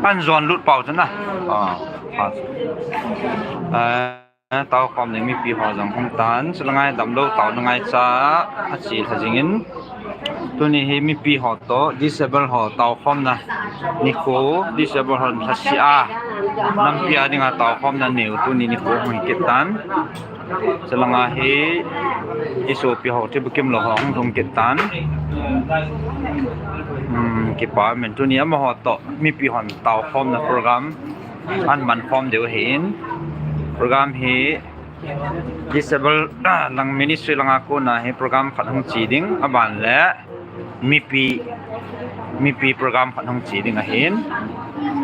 อันจวนลุดเป่าจังนะเตาคอมนี่มีปีหอจังคงตันสลังไงดำโลเตาหงายจ้าอาชีพจริงๆตัวนี้มีปีหอโต disable หอเตาคอมนะนิโค disable หอทัชอาน้ำปีอันนี้เตาคอมนั่นเนี่ยตัวนี้นิโคของเก็บตันสลังไงอิโซปีหอที่บุกิมโลหองตรงเก็บตันเก็บป่าเหมือนตัวนี้มาหอโตมีปีหอเตาคอมนะโปรแกรมอันมันคอมเดี๋ยวเห็นโปรแกรมdisable ลัง ministry ลังอากูนะโปรแกรมขัดห้องจีดิ้งอบันและมีปีโปรแกรมขัดห้องจีดิ้งเห็น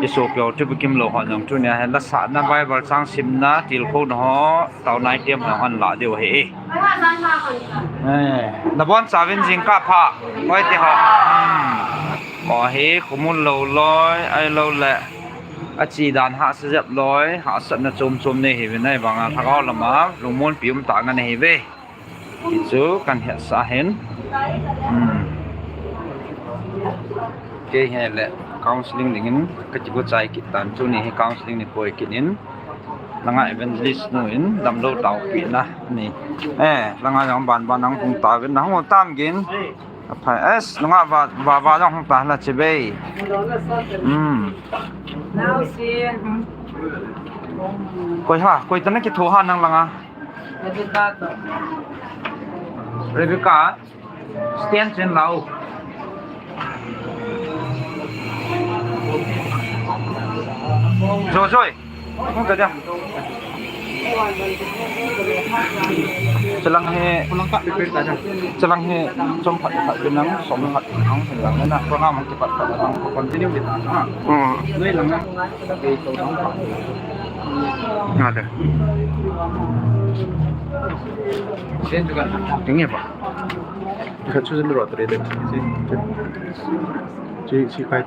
อิโซเปียวที่บุกิมโลหอนอย่างตัวนี้เห็นลักษณะไบเบิลสร้างซิมนะติลโคดหอเตาไนเตียมของอันละเดี๋ยวเห็นนับบอลสาวินจิงก้าพะไว้ที่หอขอเห็นขมุนโลลอยไอโลแหละอาจีดานหาเสียบร้อยหาสัตว์จมในเหวในบางอันทักเอาละมาลงม้วนปิ่มต่างกันในเหวที่จูกันเห็นสาเห็นเกี่ยแหละ counseling ดิ่งนั้นก็จะกู้ใจกิจตันช่วงนี้ให้ counseling นี่ป่วยกินนั้นลังไง Evangelism นู่นดำโลเต่าปีนะนี่ลังไงอย่างบ้านน้องคงตาเป็นน้องตามกินไปลังไงว่าน้องคงตาละเจ็บกอยตอนนั้นคิดโทรหานังลังอ่ะเรเบคก้าสเตียนเซนเราช่วยมึงเกิดยังจะลังเฮจะลังเฮจมผัดเป็นนังสมผัดนังเห็นหลังนั่นนะเพราะงั้นมันจะผัดนังคนที่นี่ติดด้วยหลังนั้นไปตัวน้องผัดada saya juga ini apa хочу dulu atau itu si kait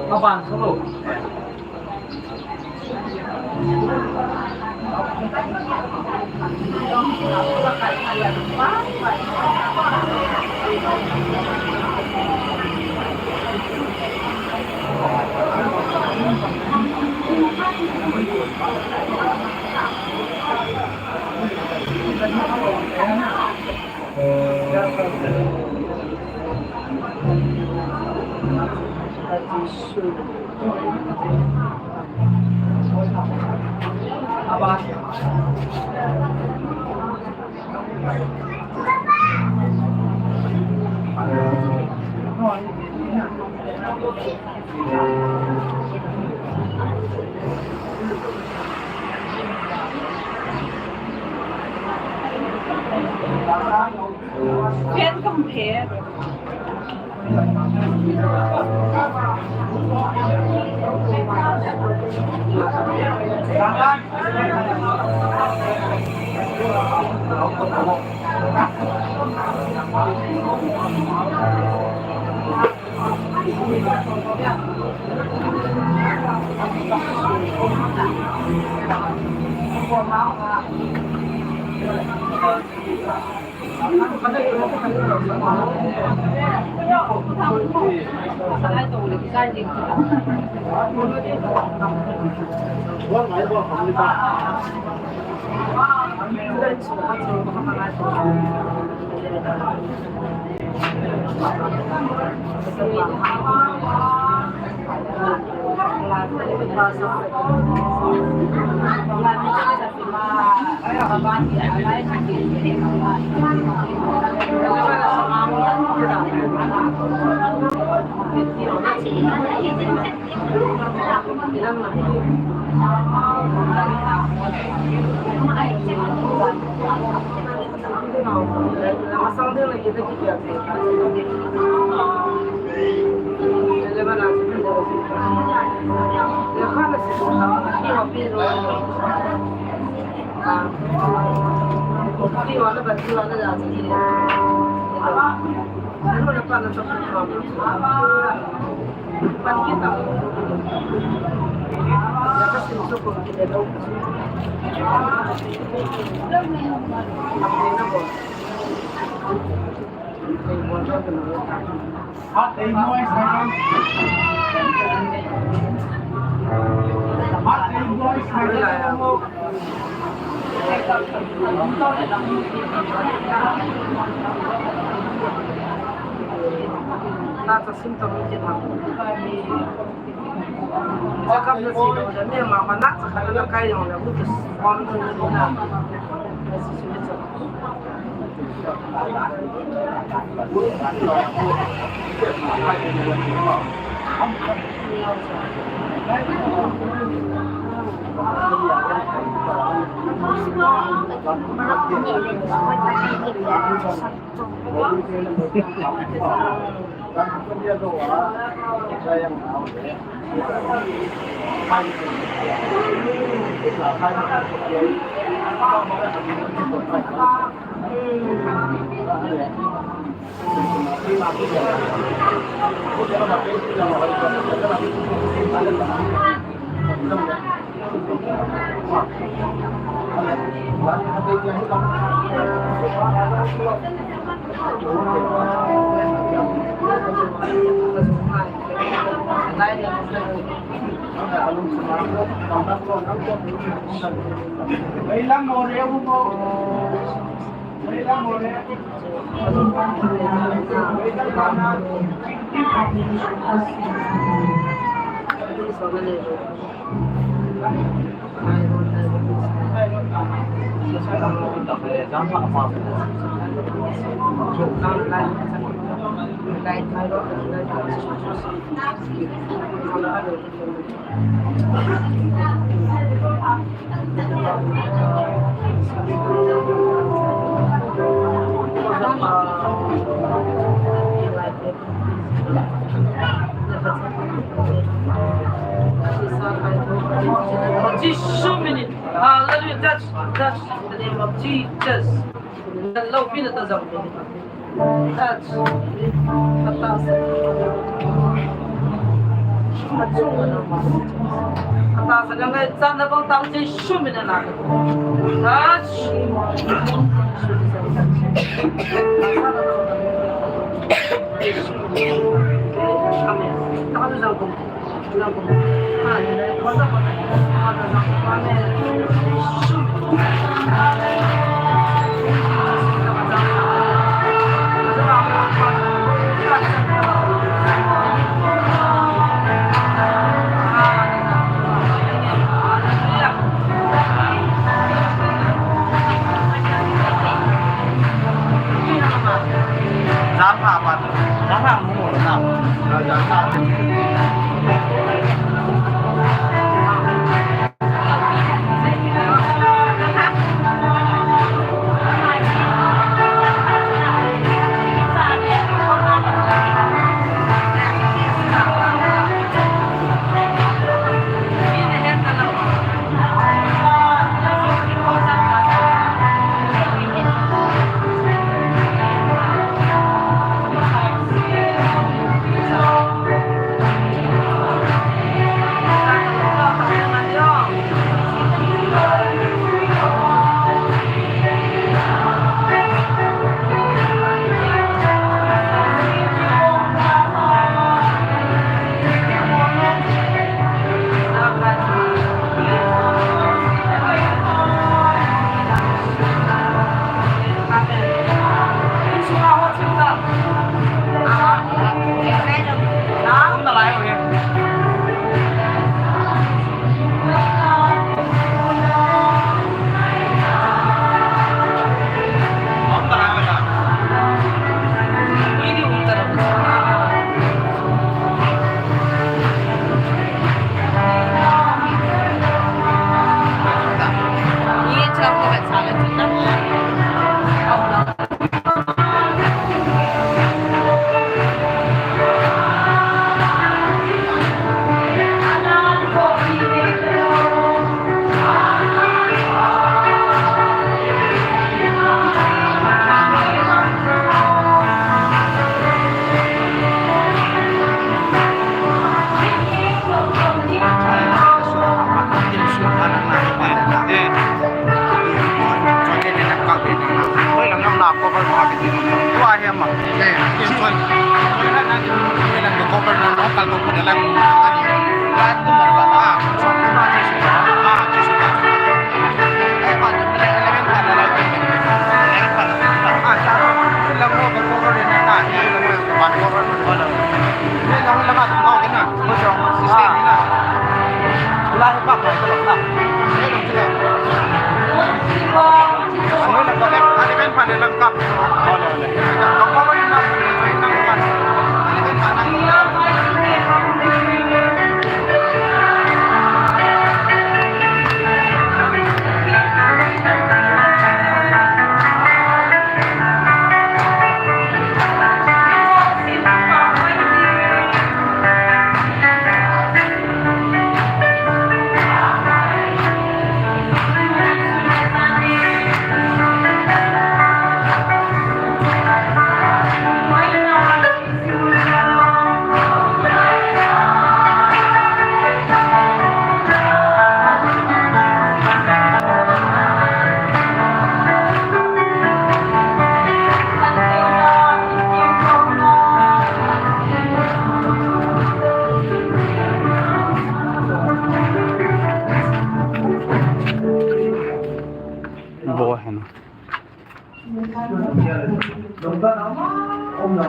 Abang solo. Abang. Can't compare. Nata simptom itu mah. Jika kita sudah ni mah nak sekarang nak kaya orang butuh sponsor ni nak. Hallelujah. That's the name of Jesus. Love me the zombie. That's fantastic. Fantastic. I'm going to stand up on top of this. Show me the light. Touch. Come here. Come on, zombie.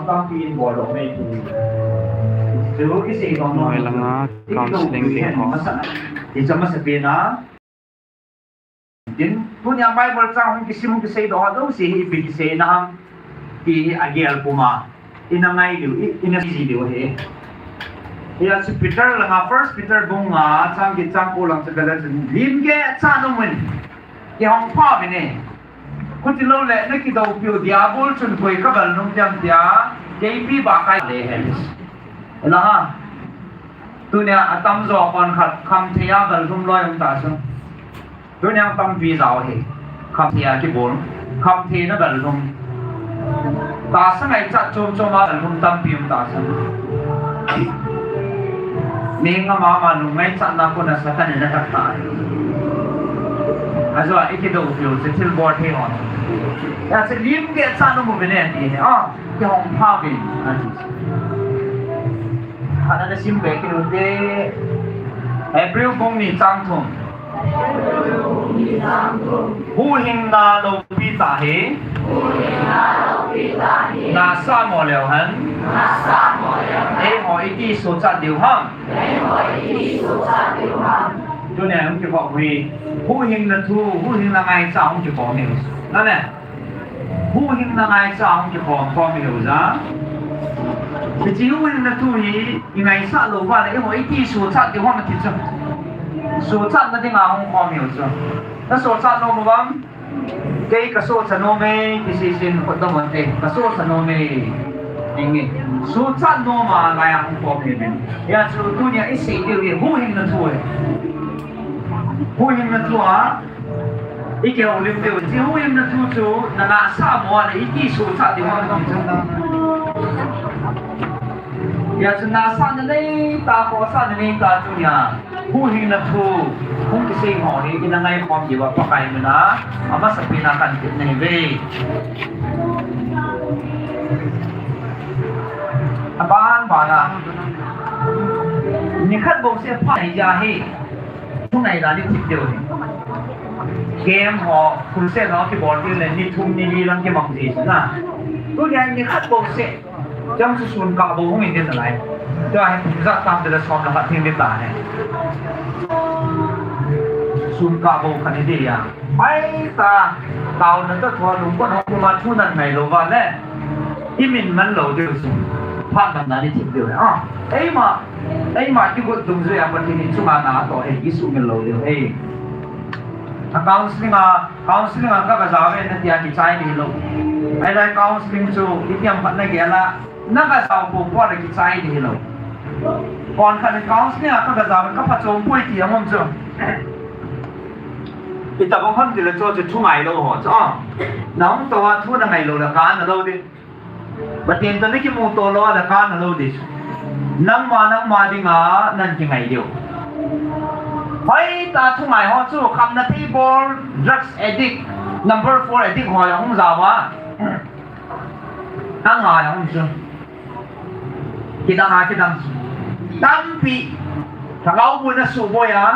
Nampi in board of me to is a counseling Nikho. It's a masapina. Din punya Bible sang kisim kisay do hado si ibigise na ki agial puma inangay do inasi do he. Ya si Peter lang first Peter bunga sang gitsang kulang sa galan limge sa nomen. Yang pa bine. Kuti lo le na ki daw pio diabol chun koi ka gal nung jam dia JP ba kai le helis. Ela ha. Tu ne atam zo kon khat kham thia gal rum loi um ta so. Tu ne tam vi zao he. Kham thia ki bol. Kham the na gal rum. Ta sa ngai cha chom chom ma gal rum tam pi um ta so. Ninga mama nung ngai cha na ko na sa kan na tak ta. Also ich do feel the till board he on. Ya se lim ge sa no mo bene ni ah ki hong pa bin. Hana na sim be ki de April bong ni chang thum. Hu hing na lo pi ta he. Na sa mo leo han. E ho I ti so cha diu ham. Cho nên ông chỉบอกvì hữu hình là thu hữu hình là ngày sao ông chỉ có hiểu đó nè hữu hình là ngày sao ông chỉ có hiểu ra vì chỉ hữu hình là thu thì ngày sao lâu qua đấy mỗi tí số chặt thì hoa mà thịt sao số chặt nó thì ngào không có hiểu sao nó số chặt nó mà bấm cái số chặt nó mê cái gì xin hoạt động vấn đề cái số chặt nó mê nghe số chặt nó mà ngày không có hiểu mình ya chú tu nhà ít sĩ điều gì hữu hình là thu Huynh na tua, iki ông lim tiêu, chỉ huynh na tu chú, na na sa mua này iki số chặt thì hoa không chăng đâu. Ya chừng na sa này ta có sa này ta chú nhà, huynh na tu, không cái gì họ này cái ngay không gì vậy, có cái mình á, ama sa pinakan kit này về. Abang bana, ni khát bông sẽ phải ra hết. Hôm nay là đi thích điều này game họ cũng sẽ nói cái bọn kia là đi thum đi lăng cái bằng gì na tôi nghe những khách bộ sẽ trong sự xuân cả bộ không mình thế này cho anh cũng rất tâm để là xong là phát thiên biến tả này xuân cả bộ cái gì à mấy ta tàu nó rất thua đúng con không mà thu lần này lâu vào đấy ý mình vẫn lâu điều xuân phát bằng là đi thích điều này à ấy mà cái cuộc dùng rồi à vấn đề chúng ta đã tổ hệ cái số người lâu điều ấy counseling các cái giáo viên thì anh trai đi lâu ai lại counseling chú ít nhầm phần này kia là nó cái giáo phụ qua cái trai đi lâu còn cái counseling các cái giáo viên các phát trống quay thì không chưa ít tập không thì là cho chú ngày lâu họ cho nóng to thu là ngày lâu là cá là lâu đi và tiền tới cái môn to lo là cá là lâu đi nắng mà đi ngã nên chỉ ngày điều phải ta thu ngày họ chú cầm na table drugs addict number 4 addict họ không giàu mà ăn ngài không chứ kita Nampi thằng buôn nó sụp bôi á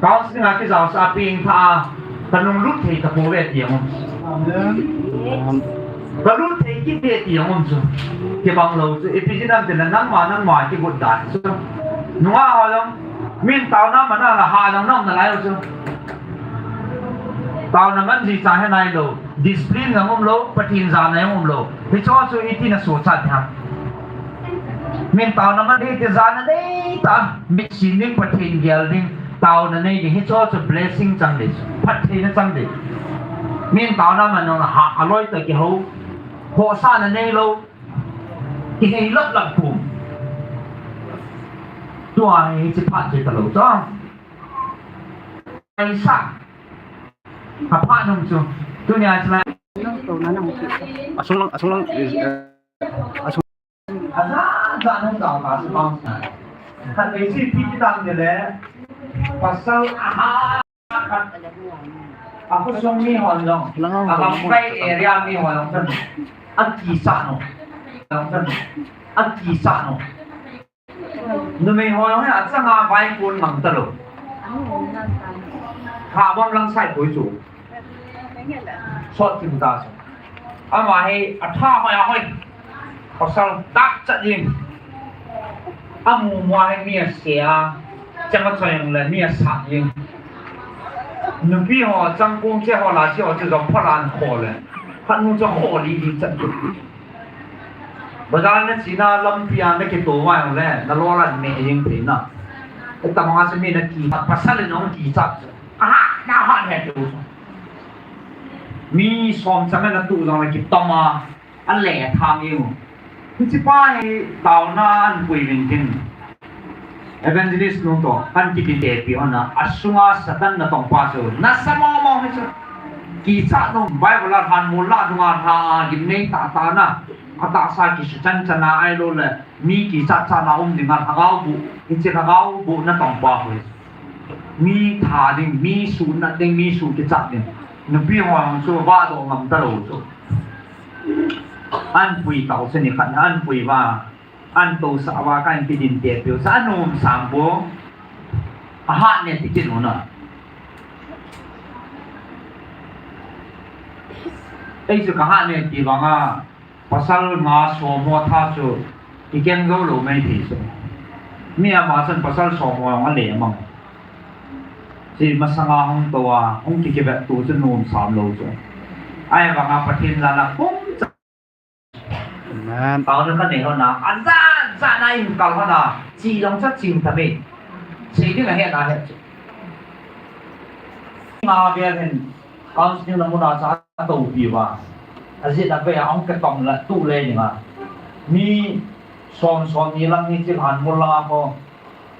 cáo sinh cái giàu sa pin tha tanung lút thì tập bố về tiền không và lút thì cái về tiền không chứ cái bằng lâu chứ Evangelism thì là nắng mà cái gột đạn chứ đúng không mình tao năm mà nó là hà năm là lại chứ tao năm ăn gì trái hay này đâu discipline là không lâu bắt tiền ra này không lâu thì cho ít thì là số chặt ha mình tao năm ăn đi thì ra này đấy ta mình xin đi bắt tiền gel đi tao này thì cho blessing chẳng đấy bắt tiền nó chẳng đấy mình tao năm mà nó là hạ lôi tới cái hậu họ san này lâu cái này lấp bùm tôi chỉ phát triển từ lâu đó ai sa apa nung chu tu nya chla asung ada nung tao ma su bang kan ai si ti tang de le pasal aku song mi hon long akam kai area mi hon long tan aki sa no aki sa no nếu mình hỏi nói là sang ngà vay cuốn bằng tờ lục hạ bom lăng sai cuối chủ sót thì ta mà hay tha mà hỏi pasal tak cak jing amu muai mia sia jangan sayang le mia sak jing Nampi ho jang kong che ho la che ho che dong phalan kho le phan nu cho ho li li chat bazar ne china lampia ne ke to wa le na lo la me jing pe na ta ma se me na ki pasal le nong ki chat na ha ne tuมีสองจังนั้นตู้ตรงนั้นกิตมาอันแหล่ทางอยู่ที่จะไปดาวนาอันคุยเป็นจริง Evangelism นู่นตัวอันที่เป็นเด็กพี่อันน่ะอาสุงาสัตันน่ะต้องป้าเจอนัสมามองให้เจอกิจารนุ่มไบเบิลทานมูลละดวงทางกินเนตตานะอาตาสากิจจันทนาไอโรเลยมีกิจจานาดึงงานทางเอาบุกิจทางเอาบุนั่นต้องป้าเลยมีถาดึงมีศูนย์นั่นดึงมีศูนย์กิจดึงนบีฮวางชัวว่าตรงนั้นตลอดชัวอันปุยเต่าสนิทขันอันปุยว่าอันโตสาวากันที่ดินเตียเปียวสานุมสามโบอาหารเนี่ยที่กินหนูน่ะไอ้สุขอาหารเนี่ยที่ว่าง่าภาษาหน้าสมอท่าชัวที่เก่งก็รู้ไม่ผิดชัวมีอามาสันภาษาสมออันเลี้ยมั้งที่มาสังหารตัวองค์ที่เก็บตัวจนูนสามโลจ้ะไอ้บางอาประเทศนั้นปุ๊บตอนนั้นก็เนี่ยเขาหนาอันซ่าในมันก่อนเขาหนาจีลงชัดจิมทำไมสิ่งที่มันเห็นอะไรมาเบียร์เห็นการสิ่งนั้นมันอาจจะตัวปีว่าอาจจะนับไปเอากระต่ำละตู้เลยอย่างอ่ะมีส่วนนี้ลังนี้ที่หันมุลลังก็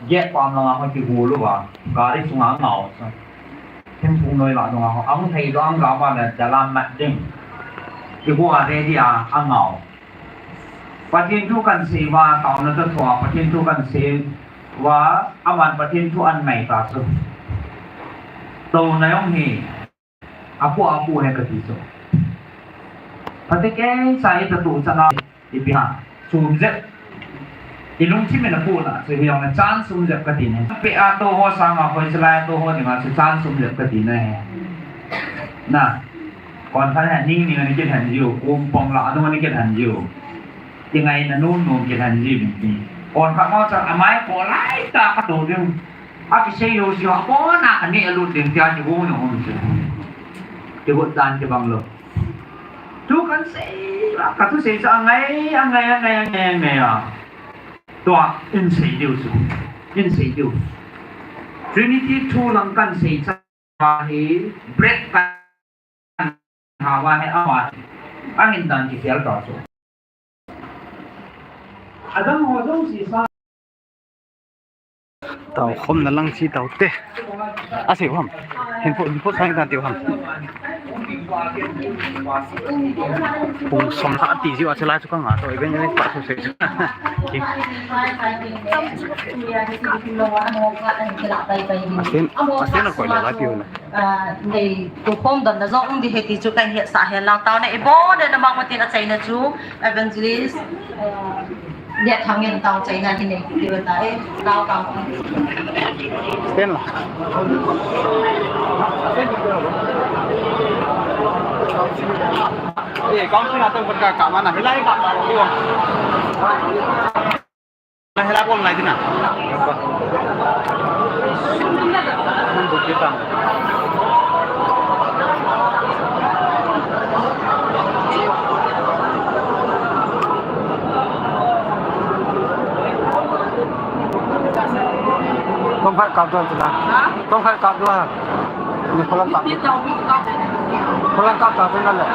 แยกความลังก็คือหูหรือว่าการที่สุงหางเหงาเห็นผู้น้อยหลังว่าเอาไทยร้องกล่าวว่าเนี่ยจะลำมัดดึงคือพวกอะไรที่อ่างเหงาประเทศทุกกันสีว่าตอนนั้นจะถอดประเทศทุกกันสีว่าอาวันประเทศทุกอันใหม่ตาสุดโตในองค์นี้อาปูให้กระติสุประเทศแก่ใส่ตะตุจะนาอีพิหารซูมเจ็บอีลุงที่เป็นปูน่ะสิ่งที่เราจานซูมเจ็บกระติเนี่ยเปียโตหัวสังอ่ะคนสลายโตหัวนี่มาจานซูมเจ็บกระติเนี่ยน่ะก่อนท่านนิ่งนี่มันจะหันอยู่วงปองหลาตรงนี้จะหันอยู่ยังไงนะนู่นนู่นจะทันจีบนี่ก่อนข้าจะไม้โผล่ไล่ตากระโดดเรื่องอากิเชยโยชิวะโอ้หนักอันนี้ลุดเดือดจะจะงูหนูมันจะกดดันจะบังลมทุกคนสิกัทุกสิ่งจะไงอ่ะตัวอินทรีย์เดียวสุดอินทรีย์เดียว Trinity ทูลังกันสิ่งจะให้เบรกกันหาว่าให้เอาว่าอันนี้ดันที่เสียต่อสู้เต่าคมนั่นลังชีเต่าเตะอาศัยความเห็นพวกสร้างการเตียวความปุ่งสมทัศน์ตีสิว่าจะไล่ทุกครั้งอ่ะตัวเองยังไม่ปัดสุดเสียอาเซนเราคอยเลยไล่เตียวนะในตัวพมดันนะจ้องดีเหตุจุดแต่เหตุสาเหตุหลังเต่าในบ่เดินมาวันที่นัดใจนะจู Evangelismเดี๋ยวทำเงินเตาใจงานที่ไหนที่เป็นได้เตาเต้นหรอเดี๋ยวก้องที่เราต้องประกาศกลับมาหน่ะให้ไล่กลับมาดีกว่าให้ไล่พวกอะไรที่น่ะมันบุกยึดตังต้องพัดกลับด้วยนะต้องพัดกลับด้วยนี่คนละกลับคนละกลับกลับเป็นนั่นแหละ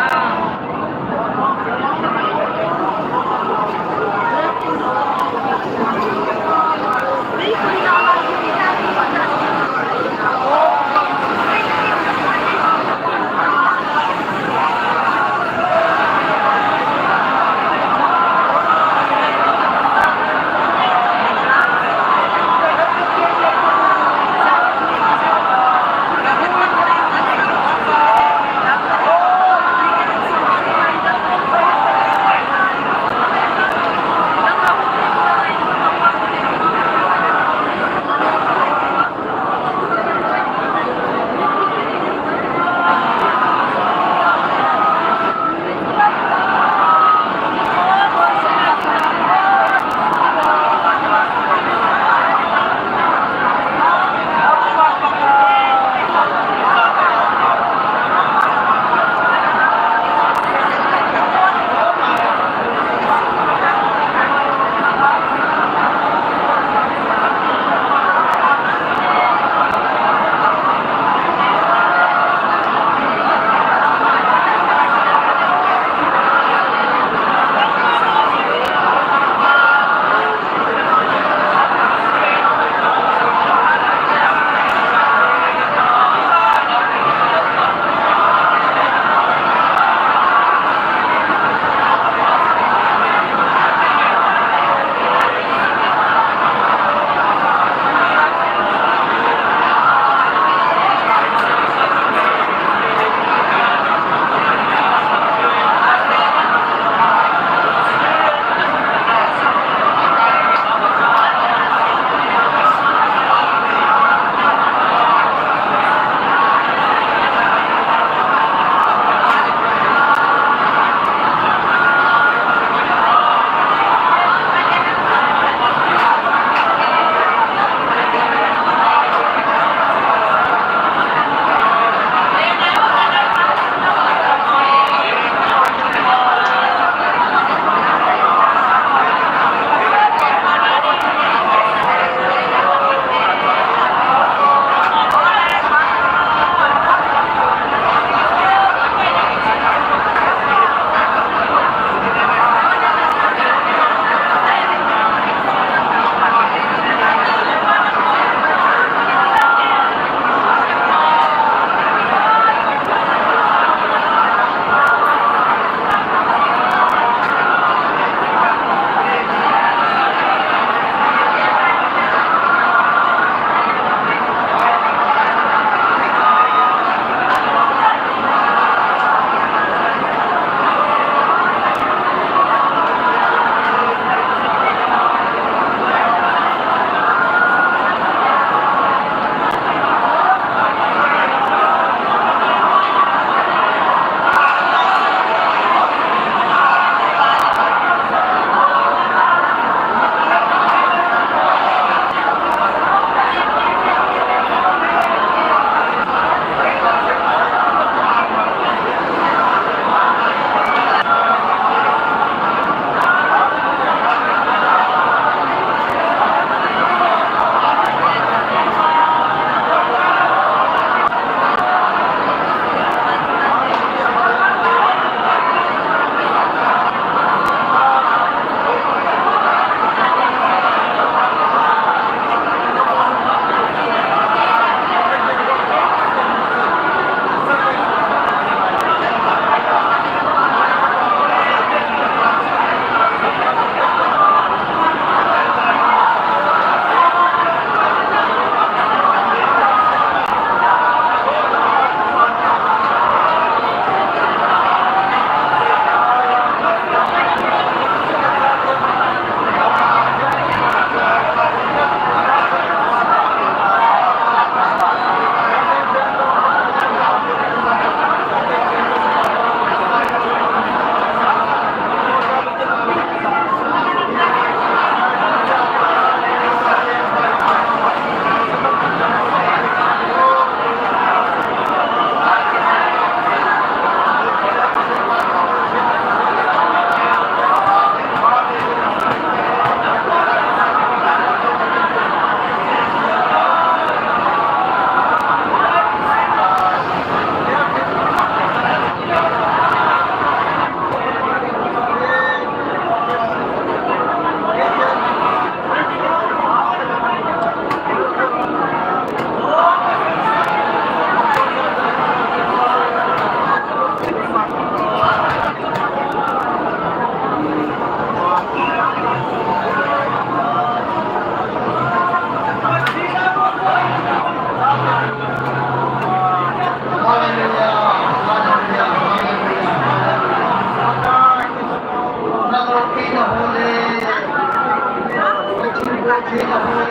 ที่เราพูด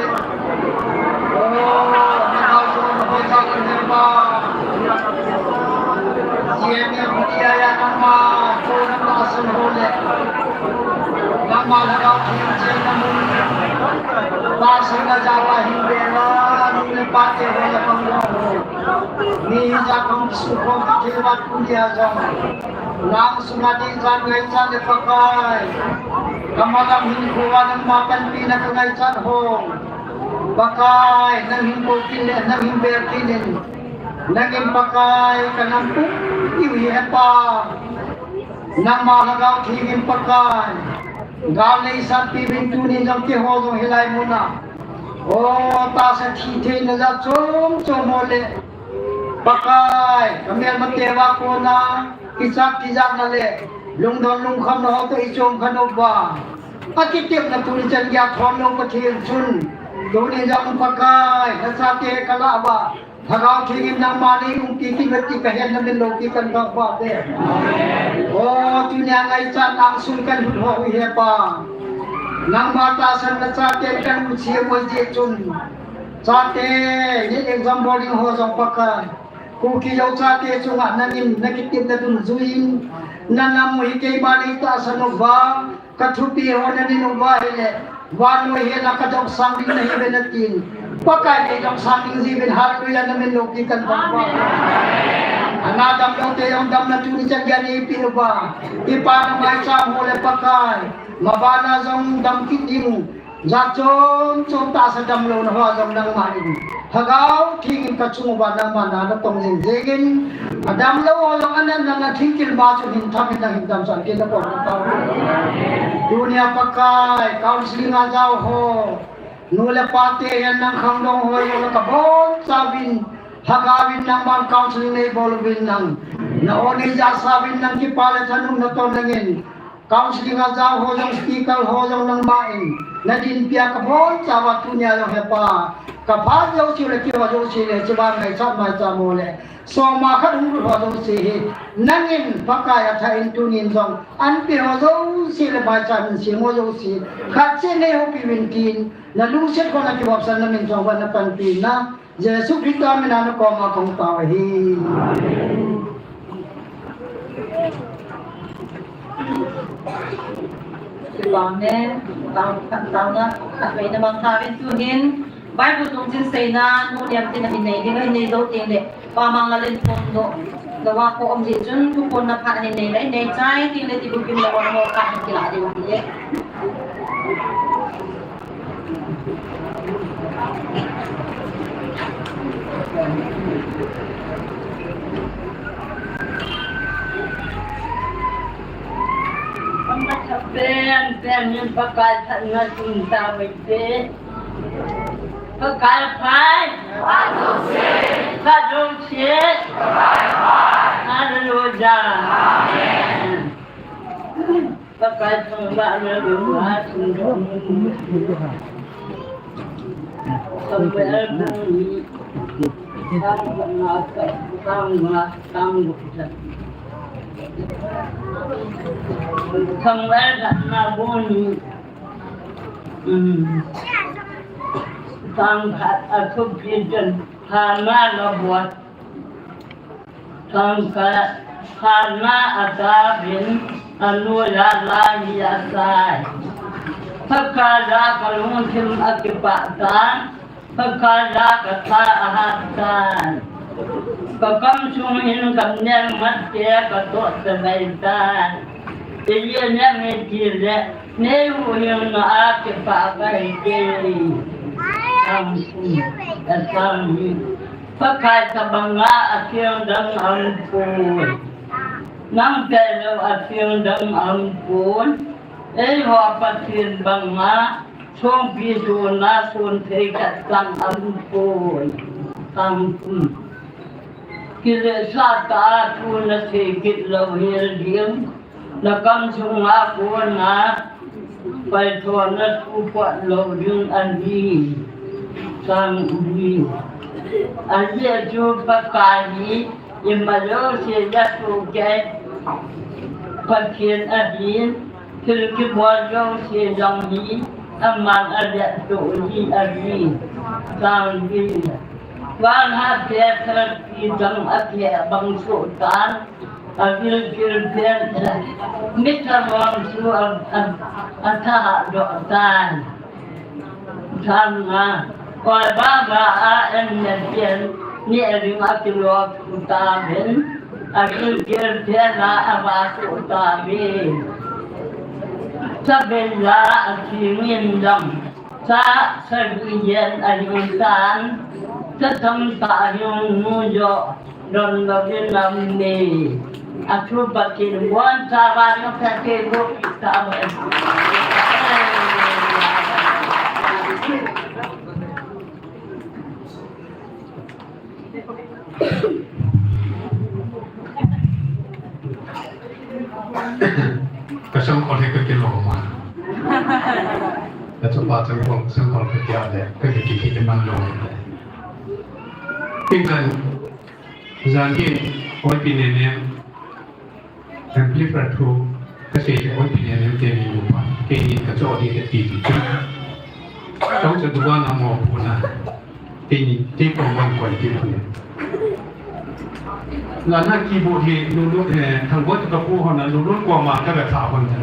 โอ้เราชมพระเจ้าคุณเจ้าเสียงเนี่ยพิจารณามาโชว์น้ำตาสนุนเลยน้ำมาแล้วเราทิ้งเชื่อน้ำมันตาสิงห์จาวาหินเบลานี่ปาเตโรยปังโลนี่จากคำสุขของเทวดาคุณยาจังน้ำสุนาดีจันเลยจันเลยปากายกำลังหินคูวานังมาเป็นปีนักไงจันโฮปากายนังหินโบกินเลยนังหินเบลกินเลยนังหินปากายกันน้ำปุ๊บอยู่เหี้ยป่านังมาแล้วเราทิ้งหินปากายGalai sapi bintu ni jam ke ho jong hilai muna. Oh ta sa thi the na ja chom mole. Pakai kamel matewa ko na kisak tijak na le. Lung don lung kham na ho to I chom khano ba. Akitip na tuni chan ya thon lo pathien chun. Do ni jam pakai na sa te kala ba. Thagao thingin nang mani ung ki ngati ka hen na min lo ki kan ka ba de. Oh tunya ngai chan ang sun kan hu ho hi pa. Nang mata san na sa te kan mu chi mo je chun. Sa te ni exam boarding ho jong pakai. Ku ki yo sa te chung an nangin nakitip na tun zuin. Nanam mo hi ke ba ni ta san no ba. Ka thupi ho na ni no ba hele. Wan mo hi na ka jong sang ding na hi benatin. Pakai ni jong sang ding bin har tu ya na min lo ki kan ba. Anadam lo te yung dam na tuni chan gani pinu ba. Ipa na mai cha mo le pakai. Mabana jong dam kiting. Ja chom ta sa dam lo na ho jong nang main. Hagao thingin ka chung ba nang mana na tong jing jegin. Adam lo ho jong anan na thingkil ba chu hin tham na hin dam san ke na ko ta. Dunia pakai counseling a jaw ho. Nula pate yan nang khang dong ho yung kabon sabin. Hagawin ng mga counseling na ibolubin ng naoni ja sabin ng kipalat hanong natonangin. Counseling nga jaw ho yung speaker ho yung nang main. Nadin piya kabon sabat punya yung hepa. Kapag yaw sila kiwa yung sila siba ngay sa may samole. So makadungul ho yung sihi. Nangin pakaya tayin tunin zong. Anpi ho yung sila may samin simo yung sihi. Katsi na yung piwintin. Nalusit ko na kiwapsan namin zong wanapantin na. Yesus Kristo amin ano ko makong tawahi. Amen. Taona at may namang kawin tuhin. Bible tong sin say na no liam tin na hinay din hinay daw tin le. Pamangalin pondo. Gawa ko om di jun ko na pa hinay la hinay chai tin le Tibukimlou mo ka kila di wali. Ben yung pagkatan na sintamit din. Pagkalpay. Kadungsit. Hallelujah. Amen. Pagkatang ba na lumas. Sampai Sampai na buni Tangkat aku pijen Hana nabuat Tangkat Hana agabin Anu lalahi asai Pagkala kalungsim akipatan Pagkala kataahatan Pagkamsungin kamnyang matya katot sa baitan Iyan niya may tila Nehuyang na ake pakahigili Ampun Asami Pagkatabanga at yung dang ampun Nang telaw at yung dang ampun Patin banga Sumpi suna sunti katang ampun Ampun Kila sa taatu na sikit lawhil diyang Nakamsung ako na Paitonas upat lawhil andi Sang uli Andi ajo pagkali Imalo siya sugay Pagkin adin Kilkibualo siya langhi Amang adia tuji adi Tanggi Wan hatia kerti Jang adia bang sultan Agil kirpian Mitra wang su Ataha do'atan Tanga Koi baba a netian Ni ering akilok utamin Agil kirpian la abas utamin Sabila at sinindam sa sabiyan ayuntan sa tamtayong muyo don labin namni at subakin buwan sa barang sa tibok itaman. Kasang kolhe ke kilo ma. Itu pasang kong sang kol ke tiada ke kiki teman lo. Tinggal zangi oi pinene amplifier tu kasi oi pinene teni lupa. Kini kaco di ti. Trong se dua namo puna. Kini ti pemban koi ti puna. Lana keyboard hi lulu thang bot ka pu hona lulu kwa ma ka ga tha hon ta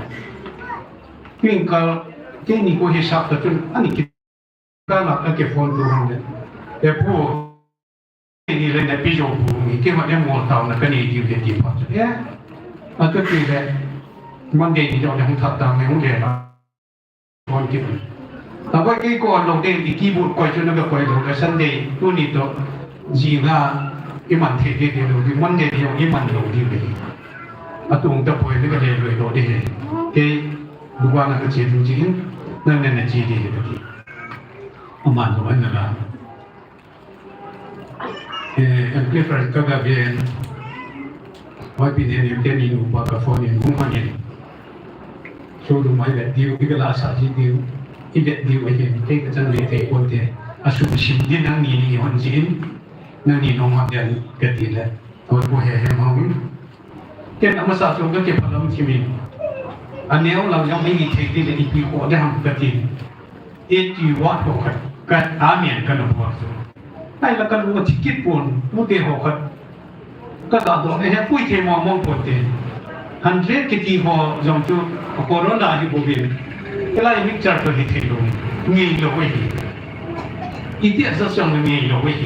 king ka ke ni ko hisab ta chun ani ki ka la ka ke phone tu hon de e pu ni le na pi jo pu ni ke ma de mo ta na ka ni ji de ti pa chu ya a ka ti le man de ni jo de hon tha ta me hon de na phone ki ta ba ki ko lo de ni keyboard ko chu na ga ko lo ka san de tu ni to ji na iman thế thì điều thì vấn đề điều iman điều điều này, à tụi tập hội cái điều rồi đó đi, cái lúc qua là cái chuyện chính nên là chỉ đi được đi, iman đó anh là, em cứ phải có cái việc, mọi việc này em thấy nhiều quá cái phone này cũng hay, số lượng mấy cái điều cái là sao chỉ điều, ít điều vậy thì cái chân lý thì quan thế, à số sinh đi năng nhiều hơn chínhนั่นนี่น้องมาเดินกติเลยตัวผู้เห็นมั้งเก็บอามาสะสมก็เก็บพลังชีวิตอันนี้เรายังไม่มีเทคนิคอีกปีโคได้ทำกติเอจีวัดหกกันอาเมียนกันหมดไอ้ละกันรู้ว่าชิคิดปุ่นมุเตหกก็ตัดตัวไอ้ผู้เทมองปวดเต100กิติหอจงจูโคโรนาที่บุบินก็ไล่มิกซ์ตัวที่เทลงงี้เลยเว้ยอีเดียจะส่งงี้เลยเว้ย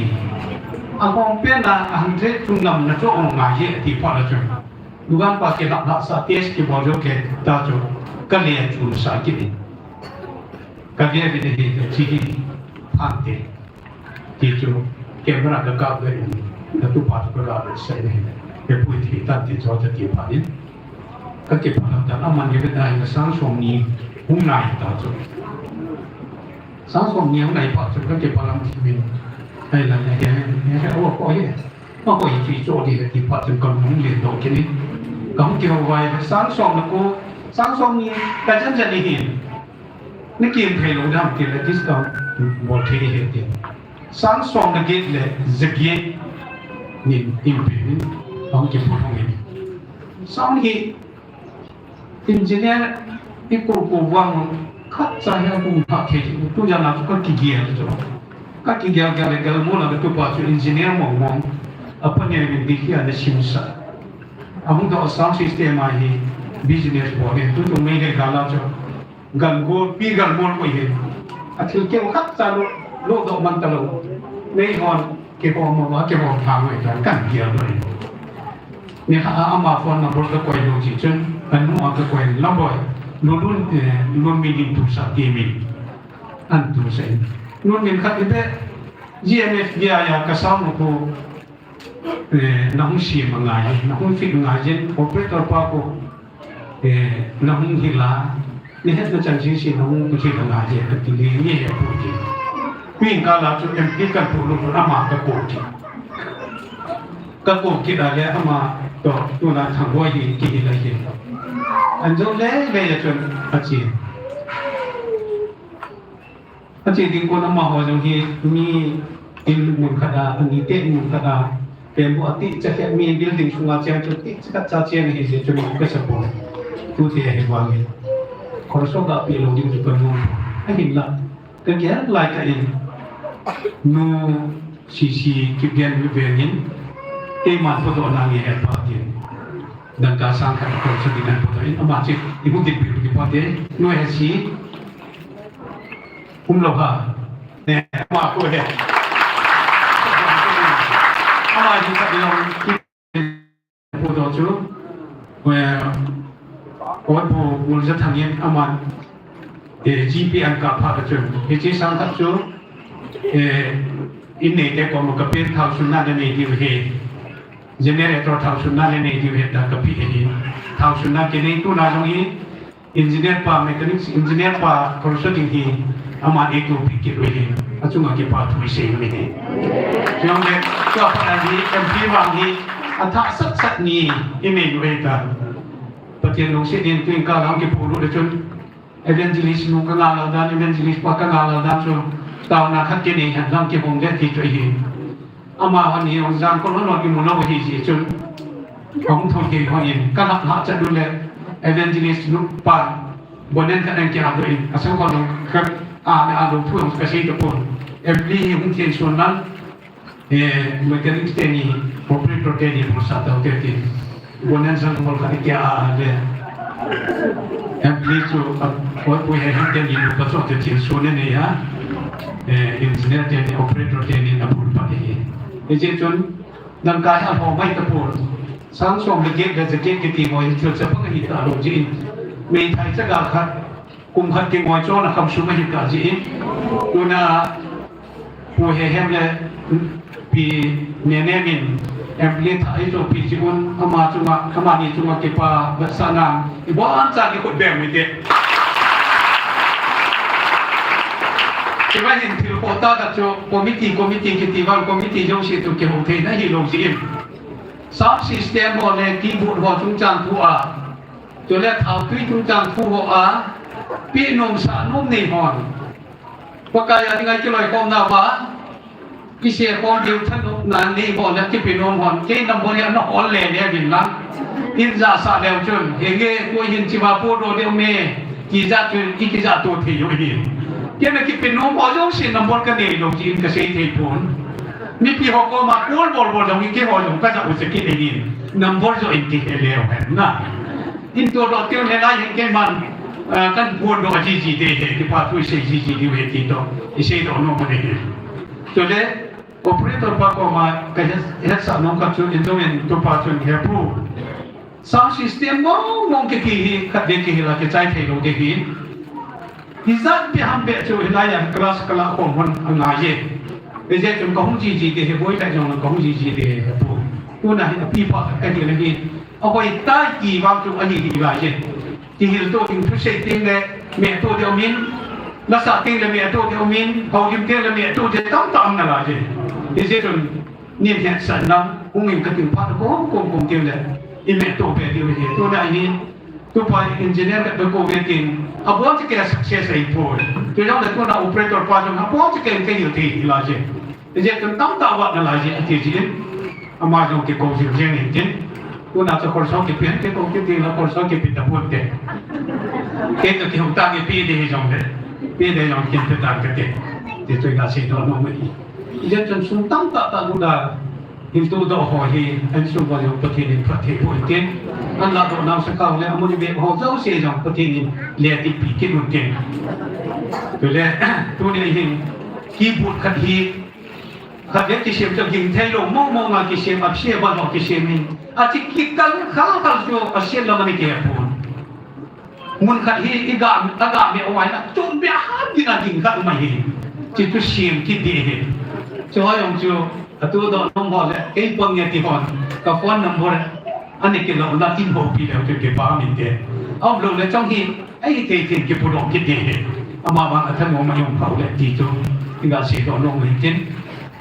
Aku pernah angkat tungam na cok ngaji di pada cok. Dugaan pakai nak satis di bawah ke tajo kalian cuma sakit. Kalian ini di sini ante di cok kamera dekat dari ini. Itu pas berada saya ini. Kepuih kita di cok di panin. Kakek pada dan aman juga dah yang sang suami hunai tajo. Sang suami hunai tajo kakek pada mungkin. Hay là cái ô có gì mà có gì chỗ thì phát triển còn muốn liên tục cái này cũng kêu vài sáng sớm là cô sáng sớm như cái chân chân đi hiện nó kiếm thấy lối làm thì là discount một thế hiện tiền sáng sớm là cái là dịch gì nhìn im bình không kiếm một không gì sáng thì engineer cái cô vang cắt ra hay cũng phát thì tôi giờ làm có kỳ rồi các cái gel mua là cái bảo engineer mong apa yang dikhi ada simsa ahung do sound system ai business body tu mai de gala cho gan go pi gan mon ko ye athil ke khap sa lo do man ta lo nei hon ke ko mo wa ke mo thang mai ta kan kia rồi ni ha ama phone number ko ko lo chi chen an mo ka ko la boy luôn mình tu sa gaming an tu sai luôn mình khát cái GMF dia ya kasam ko nahung si mangai nahung fit ngai operator pa ko nahung hila ni het na chan si nahung ko si ngai je ti ni ye ko ji pin ka la chu em ki kan pu lu ama ka ko ki da le ama to tu na thang bo yi ki la yi an jo le ya chun a chi Aceh di kota mahu jauh ni ilmu kada, ni ilmu kada. Pembu ati cakap mi building sungai cakap cakap cakap cacian ni je cuma kesepuluh. Tu dia hebat. Kalau so tak pilih di juga ให้เห็นละก็แก่ลายกันเองนูชีกิบเรียนวิเวียนนี้เอ็มาพุทธอนางเอปาเดียดังการสร้างขันคนสุดินันพุทธอินอามาจิอิบุติบิรุกิปาเดียนูเฮชีโลหะเนี่ยมาคุยอามาจิกับเราที่พุทธจูเมื่อวันพบมุลจะทำยังอามาGPM กับพาร์ทจูที่สร้างขัดจูอินเนตก็มันก็เป็นท้าวสุนัขในที่เห็นเจเนเรเตอร์ท้าวสุนัขในที่เห็นแต่ก็พี่เห็นท้าวสุนัขที่นี่ตัวนั้นนี้อินจิเนียร์ป่าเมคานิกส์อินจิเนียร์ป่าคอนสตรักชั่นที่อามาเอกตัวพิกิตไว้เห็นอาจุงอาเก็บป่าทุยเสียงไม่เห็นจังเลยก็พนันที่เอ็มพีวางที่อัฐสักนี้อินเนอยู่เองกันประเทศนู้นเสียดินตัวเองก็เราเก็บผู้รู้ได้จนEvangelism นู้นก็งานเราด้าน Evangelism ป่าก็งานเราด้านจนTaona khat ke nei han lam ke bong de ti choi hi ama han ni ong jang ko lo ki mo lo hi ji chun ong thon ke ho yin ka la ha cha du le evangelist nu pa bonen ka nang ke ha do in asang ko no ka a me a do pu ong ka sei to pon every hi ung tien son nan mechanic te ni operator te ni mo sa ta te ti bonen sang mo ka ke a le every to ko he han te ni no ka so te ti son ne ya engineer เจน operator เจนนะพูดไปเองจนดังกายเอาไม่ตะพูดสร้างส่งเด็กๆจะเก่งกี่มวยเชื่อจะเพิ่งหิตอารมณ์จีนมีไทยจะกาขัดกุมขัดกี่มวยโจ้นะคำชุ่มไม่หิตกาจีนดูนะผู้เฮมเลยปีเนเนมินเอ็มเลี้ยไทยโจปีจีบุนอามาจุงอามานี่จุงเก็บปาบัสนามอีบ้านจากที่คนแบ่งไม่ได้ที่ว่าเห็นที่โคต้ากับโจคอมมิตี้กิติวันคอมมิตี้ยงเสียตุเกี่ยวกับเทนให้ลงสิมซับซิสเต็มหมดเลยกีบุตรหัวจุงจังทัวตัวแรกเท้าตุ้ยจุงจังทัวปีนมสารนมในหอนประกาศยังไงจะลอยกองนาวาพิเศษกองเดียวท่านนานนี้หอนแล้วที่ปีนมหอนเจนนำบริยานหอนเลยเนี่ยบินลังอินจ่าสาเดียวจนเฮงเก้กูเห็นชิวาพูดโดเดียวเมกีจ่าจนอีกีจ่าตัวที่อยู่หินยังไม่คิดเป็นน้องพ่อเจ้าสินำบอลกันเองลงจีนเกษตรเหตุผลมีพี่เขาก็มาพูดบอลตรงนี้แค่หอยงก็จะอุตส่าห์คิดเองนำบอลจะอินทิเหลวเห็นนะอินตัวเราเที่ยวในไร่ยังแค่มันกันพูดโดยจีเดย์ที่พาทุยเสียจีดีเวทีโตอีเสียโตน้องมันเองตัวเด็กโอเปอเรเตอร์พาก็มาก็จะเห็นสาวน้องกับชุดอินโดนตัวพาชุดเฮียพูสาวซิสเต็มมองกี่ขัดเด็กกี่ละกี่ใจเทโลกี่ที่สัตว์ที่ทำแบบช่วยได้ยังคลาสกลาของมันงายเดี๋ยวจะกองจีเดี๋ยวบ่อยแต่ยังกองจีเดี๋ยวปุ๊บตัวนั้นพี่พอกันที่นี่เอาไปใต้กี่วันจุอันนี้กี่วันที่เห็นตัวถึงผู้เชี่ยวชาญเลยเมียตัวเดียวมินรักษาติงเลยเมียตัวเดียวมินเขายิ้มเตี้ยเลยเมียตัวเดียวต้องนั่นแหละเดี๋ยวจะเนี่ยเห็นสันน้ำอุ้งยิ้มกระตุ้นพัดกงเตี้ยเลยอีเมียตัวเดียวเดียวตัวนั้นนี่ตัวไปอินเจเนียร์กับตัวโกเวตินอาบอลจะเกิด success ไอ้พวกตัวเราแต่ตัวเรา operator พาจงอาบอลจะเกิดแค่อยู่ที่ลาเจเดี๋ยวจะต้องตาวะนั่นลาเจที่จีนอามาจงเก็บกองสิบเจนจีนตัวน่าจะคนสองเก็บเพียงแค่กองเก็บดีแล้วคนสองเก็บปิดตะพูดเด็กเก็บตัวที่หุ่นตาเก็บปีเดียวจงเด็กปีเดียวจงเก็บตัวตาเก็บเด็กที่ตัวเราเสียตัวน้องไม่ดีเดี๋ยวจนสุนตั้งตาดูดาหินตัวดอกหอยอันสุวรรณประเทศนี้ประเทศปุ่นเก่งอันละตัวน้ำสกัดแล้วมันจะเป็นหัวเจ้าเสียจังประเทศนี้เลี้ยติปีกินมันเก่งตัวเลี้ยตัวนี้หินกีบุตรขัดฮีขัดเด็กที่เชื่อมจะยิงเทลงมองงานที่เชื่อมอับเชื่อบ้านที่เชื่อมินอาจจะคิดกันข้าวกันอยู่อาเชื่อแล้วมันเกี่ยปุ่นมันขัดฮีอีกาไม่เอาไว้นะจนไปหาดินายิงกันมาหินจิตตัวเชื่อมคิดดีเห็นช่วยองจูตัวดอกน้องบอลเลยไอ้ปนเงี้ยที่บอลกับฟอนน้ำบอลอันนี้กินเราลักกินหัวปีแล้วจะเก็บบ้ามินเดเอาลงเลยจ้องที่ไอ้เก่งเก็บปุ่นคิดดีเอามาบางท่านมองมายงเขาเลยที่ตรงที่เราเสียดอกน้องเหมือนกัน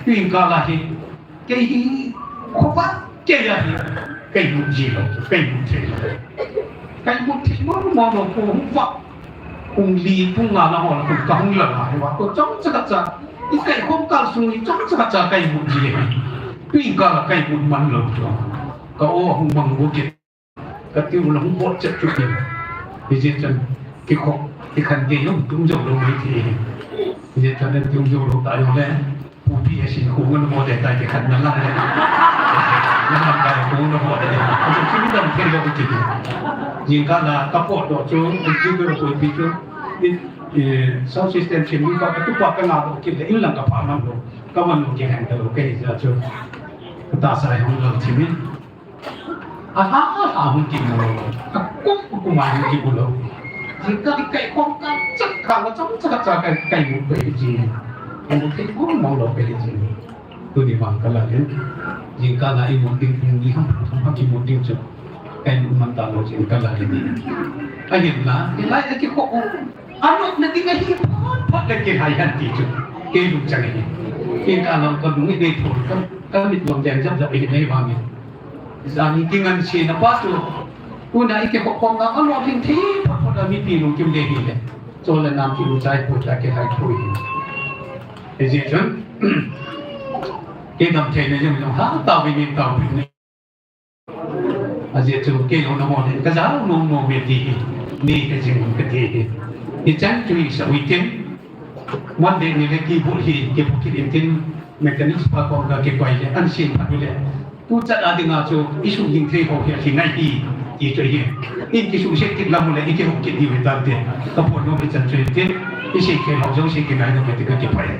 วิ่งกาลาที่เกี่ยขวัญเกี่ยเกี่ยมุจีเราเกี่ยมุจีมองเราปูฟักปุงลีปุงงานเราหล่อปุงกังเหลือหายว่าตัวจ้องจะกระจายอีกไก่ข้อมการสูงอีกจ้องจะกระจายไก่มุจีวิ่งกาลาไก่มุนมันเราตัวก็โอ้หงบังบุกิก็ที่เราหงบดจะจุดเดียวดิฉันกี่ข้อ ที่ขันเกี่ยวตุ้งจงลงไม่ทีเนี่ยตอนนั้นตุ้งจงลงตายแล้วผู้พี่สินคงกันโมเดลตายที่ขันนั่นละเนี่ยนั่นทำการคงกันโมเดลเขาจะชีวิตมันเที่ยวกันจริงยิงกันละกระโปดดอกจูงจริงๆก็ตัวพี่จูนี่ซาวด์ซิสเต็มเช่นนี้ก็ทุกปากกันละกินเลยอิหลังกับพามันลงก็มันลงยังไงแต่โอเคจะจูก็ตาสายของเราทีนี้หุ่นกินเรากุมารหุ่นกินเราjika dikaitkan cakap macam cakap kai muka ini, mungkin pun mau lope ini, tu di mana lah ni, jika nak ibu tinggal di hampa ibu tinggal, kai mantap lo jika lah ini, akhirnya, lagi kok, anak nanti lagi apa lagi hayat itu, kehidup jangan ini, kita alam kadung ini pun kan itu orang jangan jam ini bang, jadi tinggal sini apa tu? Una ike kong na ano ting ti pa na mi pi lu kim de hi le so le nam ki lu chai po ta ke hai thui e ji chun ke nam the ne jong ha ta wi ni ta wi ni a ji chu ke lo na mo ne ka za no no me di ni ke ji mun ke ti ni chan chui sa wi tin mon de ni le ki bu hi ke bu ki tin mechanism pa ko ga ke kwai le an sin pa ni le tu cha da ding a chu isu yin the ho ke thi nai hi itu dia. Ini kisah kita lama lagi kita mungkin diwetan dia. Tapi orang macam tu dia, ini kita langsung kita nak kita kepada.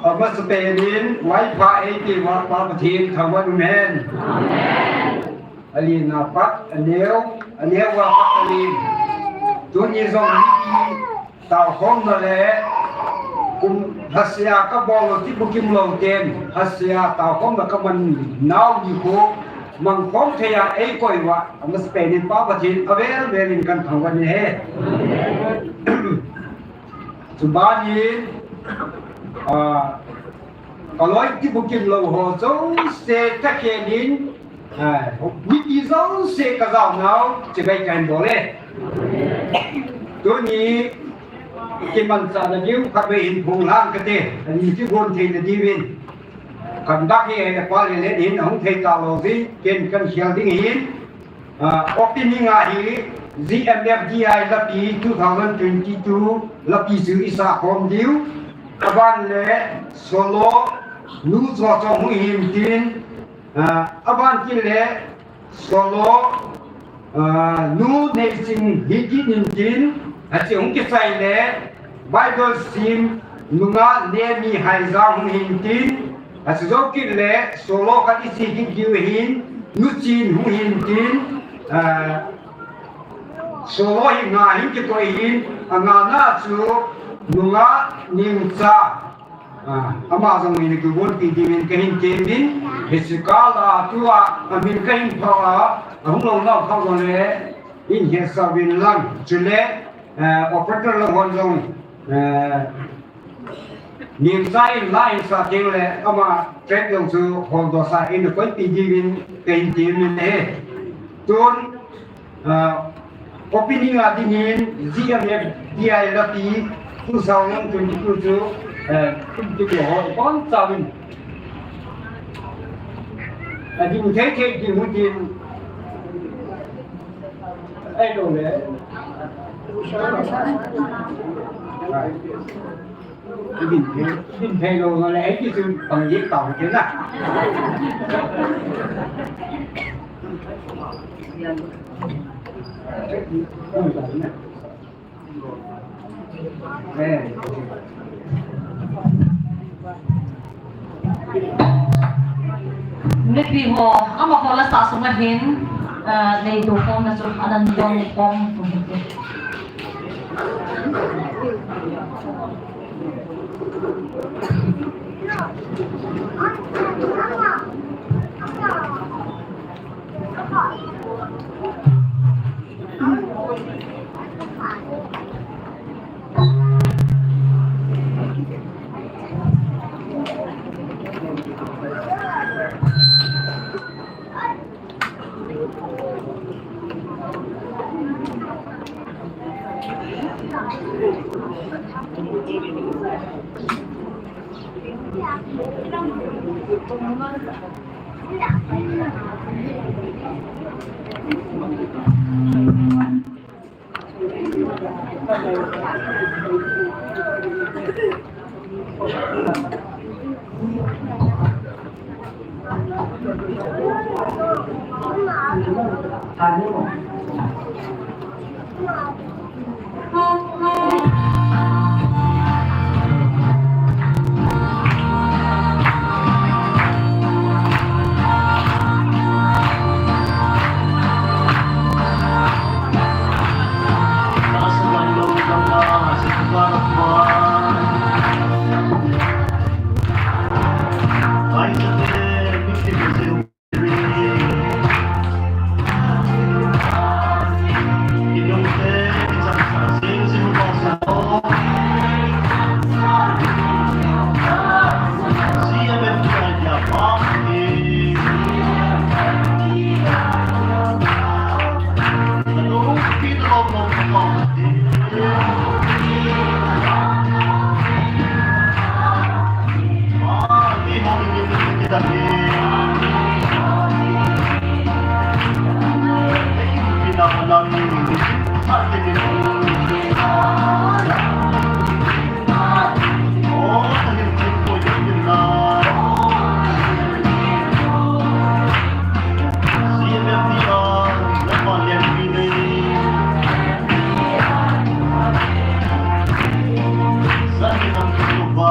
Apa sepedin, wifi itu apa betin kawan men. Alin apa? Anel apa alin? Dunia zon Taokhom nale kum hasya ka bolo Tibukimlou ten hasya Taokhom na kaman naw Nikho mang khom thaya ei koi wa am spenin pa batin avel velin kan thangwan he subani kaloi Tibukimlou ho zong se takenin witi zong se ka zao naw chigai kan bole tu niที่มันสารยิ้วขับไปหินพงล่างกันเด้อันนี้ที่วนเทนดีวินขันดักที่ไอ้ปลาเล่นหินของเทตาโลซิเกณฑ์กันเชียงที่หินออกที่นี่งาฮี ZMFDI ละปี2022ละปีสื่ออิสระความดิวกบ้านเล่โซโลนูสวจงหินดินบ้านที่เล่โซโลนูในสิ่งหินดินอาจจะองค์ใส่เล่ไบเบิลซิมนุงาเนมีไฮซาหุ่นหินตินอาจจะยกกิเล่โซโลกันอิสิกิดิวหินนุจินหุ่นหินตินโซโลหินงาหินกิตัวหินงาหน้าจูนุงานิมซาอามาจงมีนกุบนปีดิวินกันหินเจมินเฮสิกาลาตัวมินกันหินพอหุ่นลงนอกเข้าตรงเล่อินเฮสาวินลังจุเล่operator lang hon nim sai line sa ting le ama trade long su hon do sa in ko ti divin kain tim ne ton opinion adinin ZMF DI la pi 2022 tu ko ho kon sa win adin ke di mutin ai do le Bin thay đồ nó lẽ chứ chứ bằng giấy tàu chứ là Nít vì họ, ông mà họ là sao sống ở hiến, này đồ phong là chúng anh dọn phong. Nasa loob ng sa kabarapman. Kahit sa biktima sa iyong Inungkit isang sasing sinubang sa loob. Siya benediction niya pangkin. Anong pinalog ng pangkin? Di mo rin kitahin. Ay, pinakalang atin ito. Oh, nahintip ko yun lang. Siya benediction na palyang Saan ang gusto ba?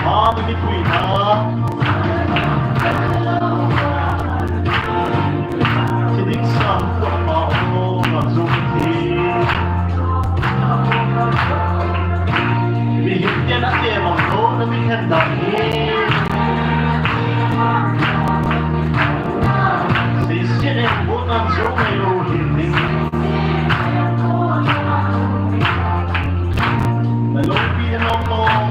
Pamili ko ina. Siniksan ko ang maong nagsumitin. Bihigyan at emang ko na may handahin. Sisinin mo ng sumayo hindi. Nalumpian ako ng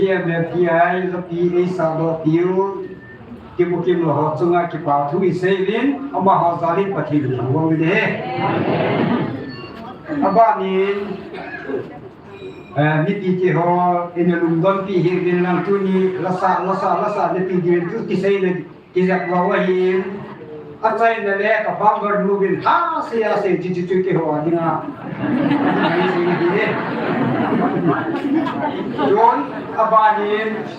Dia berpiai lebih esado tiu Tibukimlou ho chunga ki pa thu iselin ama ho zalin pathi lu wa de aba ni niti ki ho inelum don pi hirin lang tu ni lasa ni pi dir tu ki sei le ki jak wa wa hin achai na le ka bangar lubin ha se ji ki ho adinga ai sei ni de yon aba ni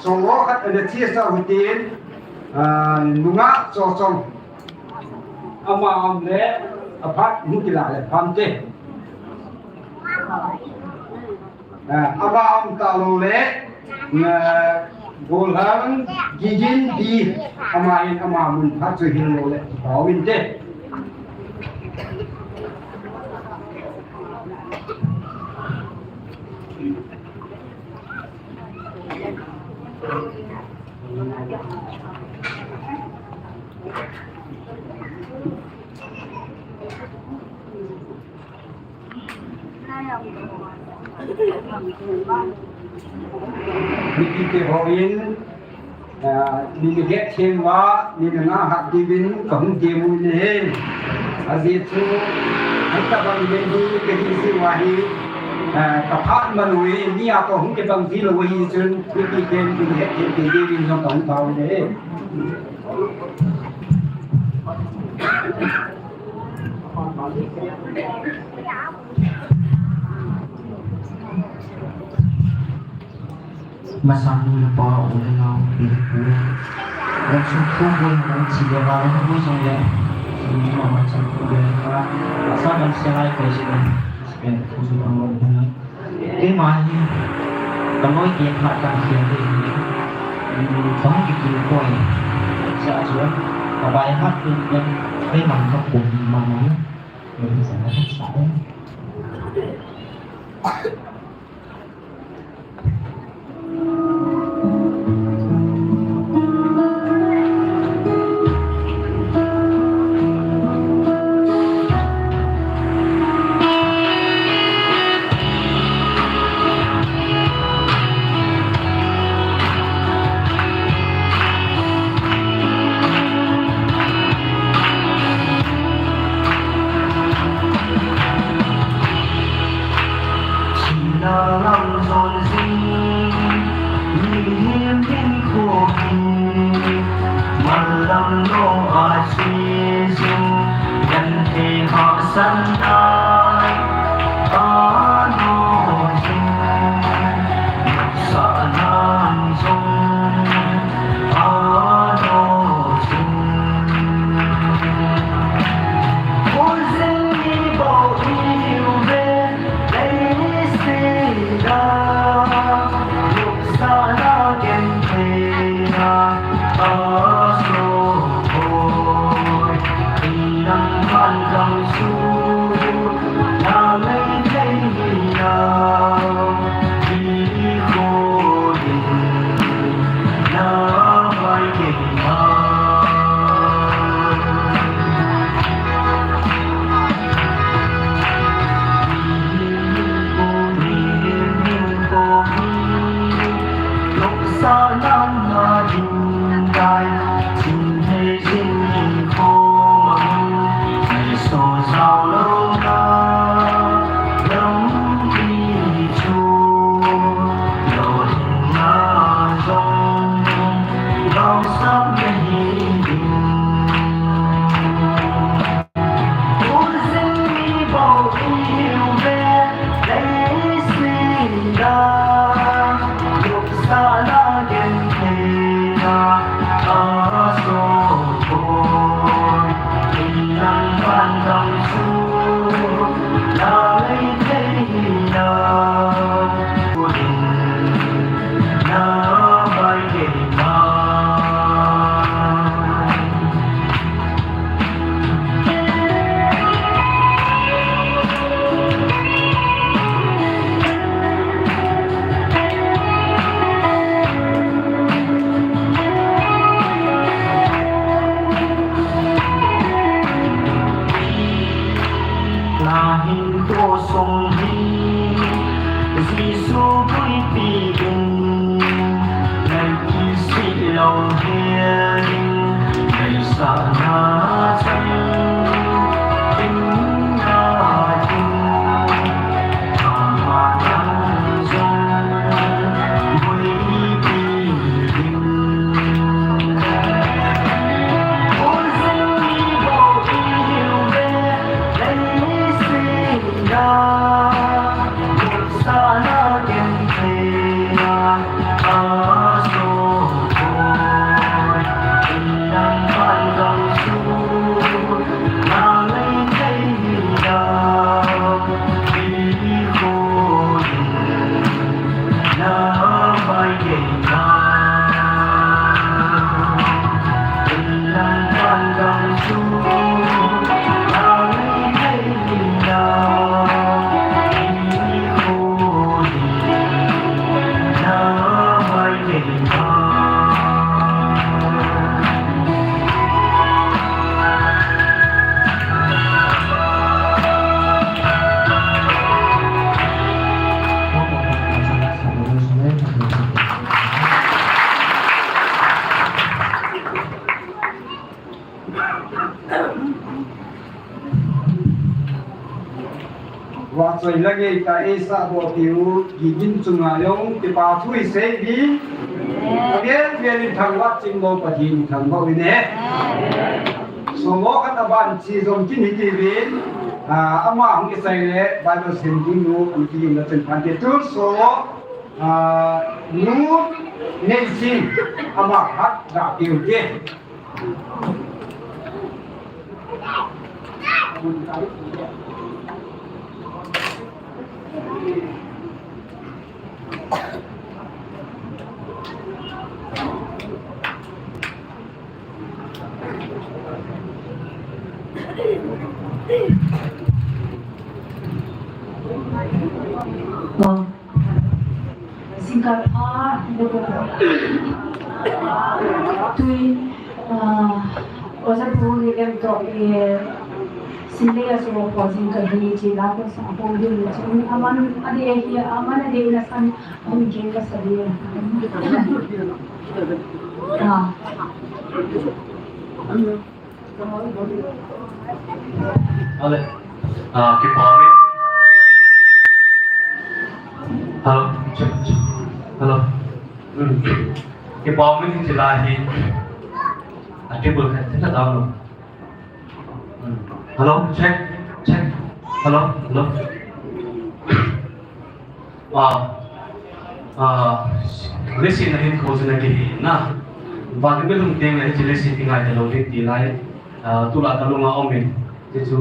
songo khat na chi sa hutin nunga chong ama amle aphat mukila le phamte ama am talo le bolhang gijin di ama in ama mun phat chu hin lo le awin te Niki hoin ni get chen wa ni nga hat divin kahung demu ne azitu hatta bang bendi ke si wahi ka phat manui ni a ko hung ke bang ti lo hi chun niki ken ni get chen ke divin no kahung taw ne Masang lupa ulang pilih dan suku pun tidak malah pun saya semua macam kuda asal dan selai presiden sekian khusus orang ini masih kalau dia tak kasih ini không chỉ coi sợ xuống và bài hát yang cái bằng các cùng mà nói mình sẽ rất sợ Hãy subscribe cho kênh Ghiền Mì Gõ để không bỏ lỡ và rồi là cái cái xã hội tiểu kỳ kinh chung là yung cái bà thui sẽ đi biết biết thằng vắt chim bò bát hình thằng bao nhiêu nè số mỏ cái nào bạn chỉ dùng kinh hình gì vậy ama ang cái sai nè Bible xem kinh nu ang kinh là chân phan tiệt trước số nu nên xin ama hát đã điều kiện xin cảm ơn tôi ở trong buổi em có xin lỗi số có xin cái gì chỉ là có sản phẩm gì là chúng aman adia aman adia là san không chỉ là sadi cái bom ấy hello cái bom ấy thì là gì cái bữa này rất là đau luôn hello check hello wow listen na hin ko na ki na và cái lung tiếng này chỉ listen tiếng Anh thì lâu đi tí lại tu là ta lunga omin thì chú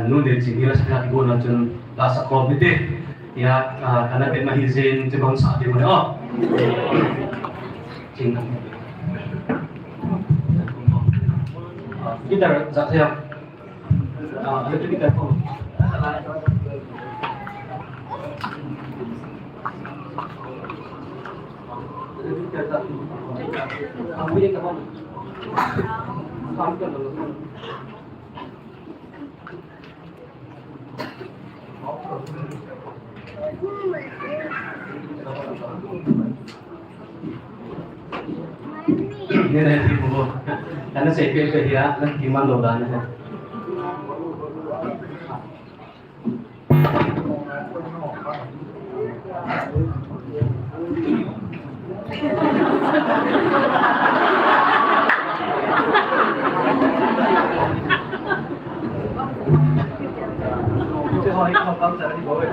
nun để chỉ là sẽ có là chân là sẽ có biết đấy ya karena dia mahizin cebang saat dia mana oh cinta kita tak siap ada tu kita pun ambil yang kamu sampai dulu ini dari Tibukimlou karena saya pikir dia lagi Mandau dan itu hari kapan cari bawa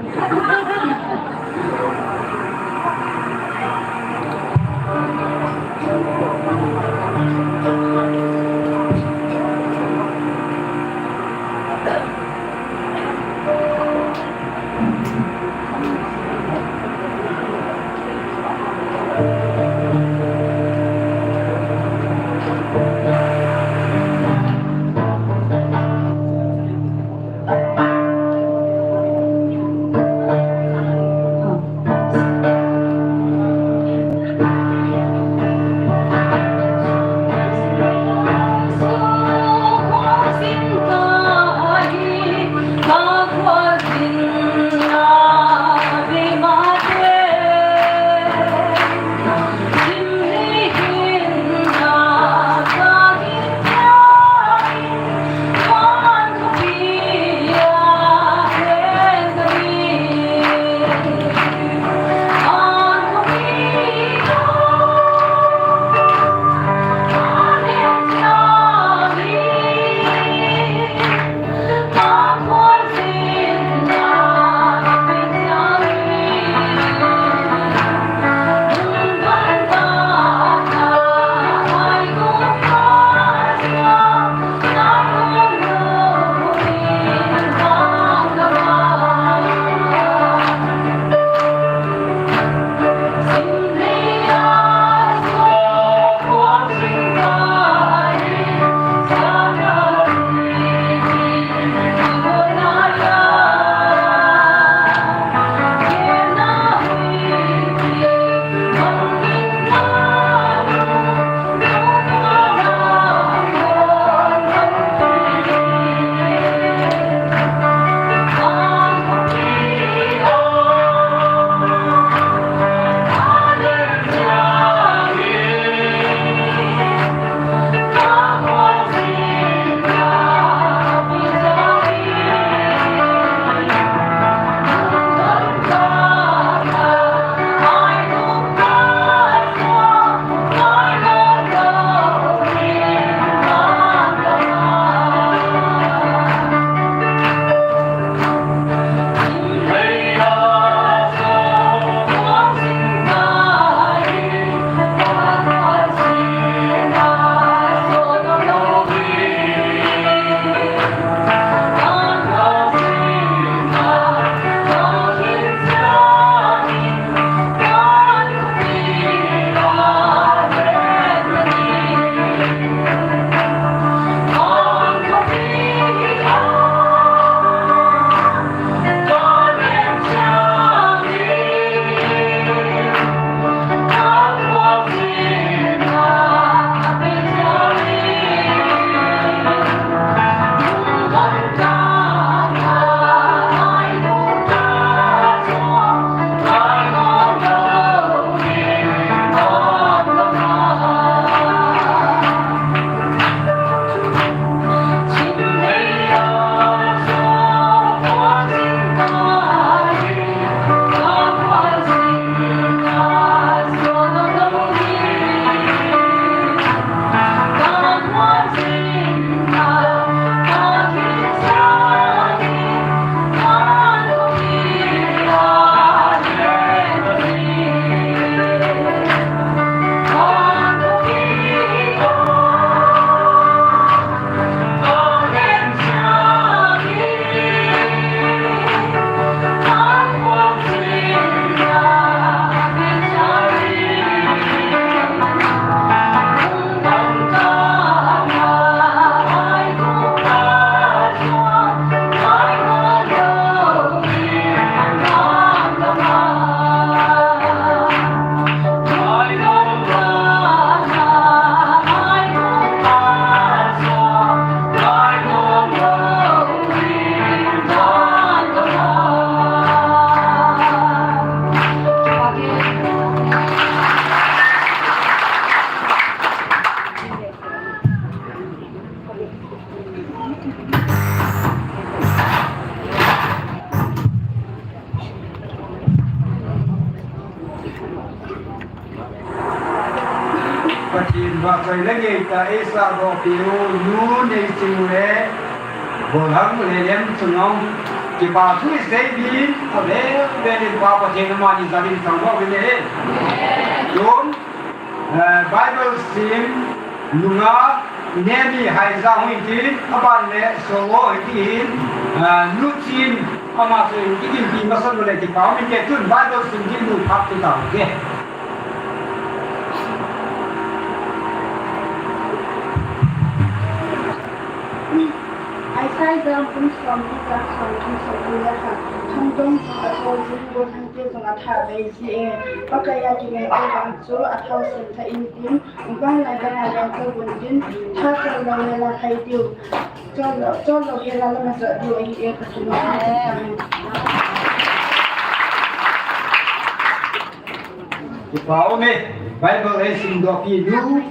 và phải lấy nghề ta Esa đồ phiếu nhu này chịu lệ bộ lăng lệ em chung ông chỉ bảo chú sẽ đi ở đây bên đi quaประเทศmà đi gia đình sang vào bên này đúng Bible sim nunga nemi hai za hui ti aban le solo ti nuchin ama se ti ti masan le ti pa mi ke tun Bible sim ti nu phap ti ta ke I sai dam pun som ni ka som ki som ni la ha thong dong ka so jin go thang te so na tha dai ji e pakaya ki ngai o bang chu a thau sen tha in tin bang la ga la ko bun din tha ka la la khai tiu cho lo he la la ma sa tiu ai e ka su ma ti pa o me Bible e sim do pi nu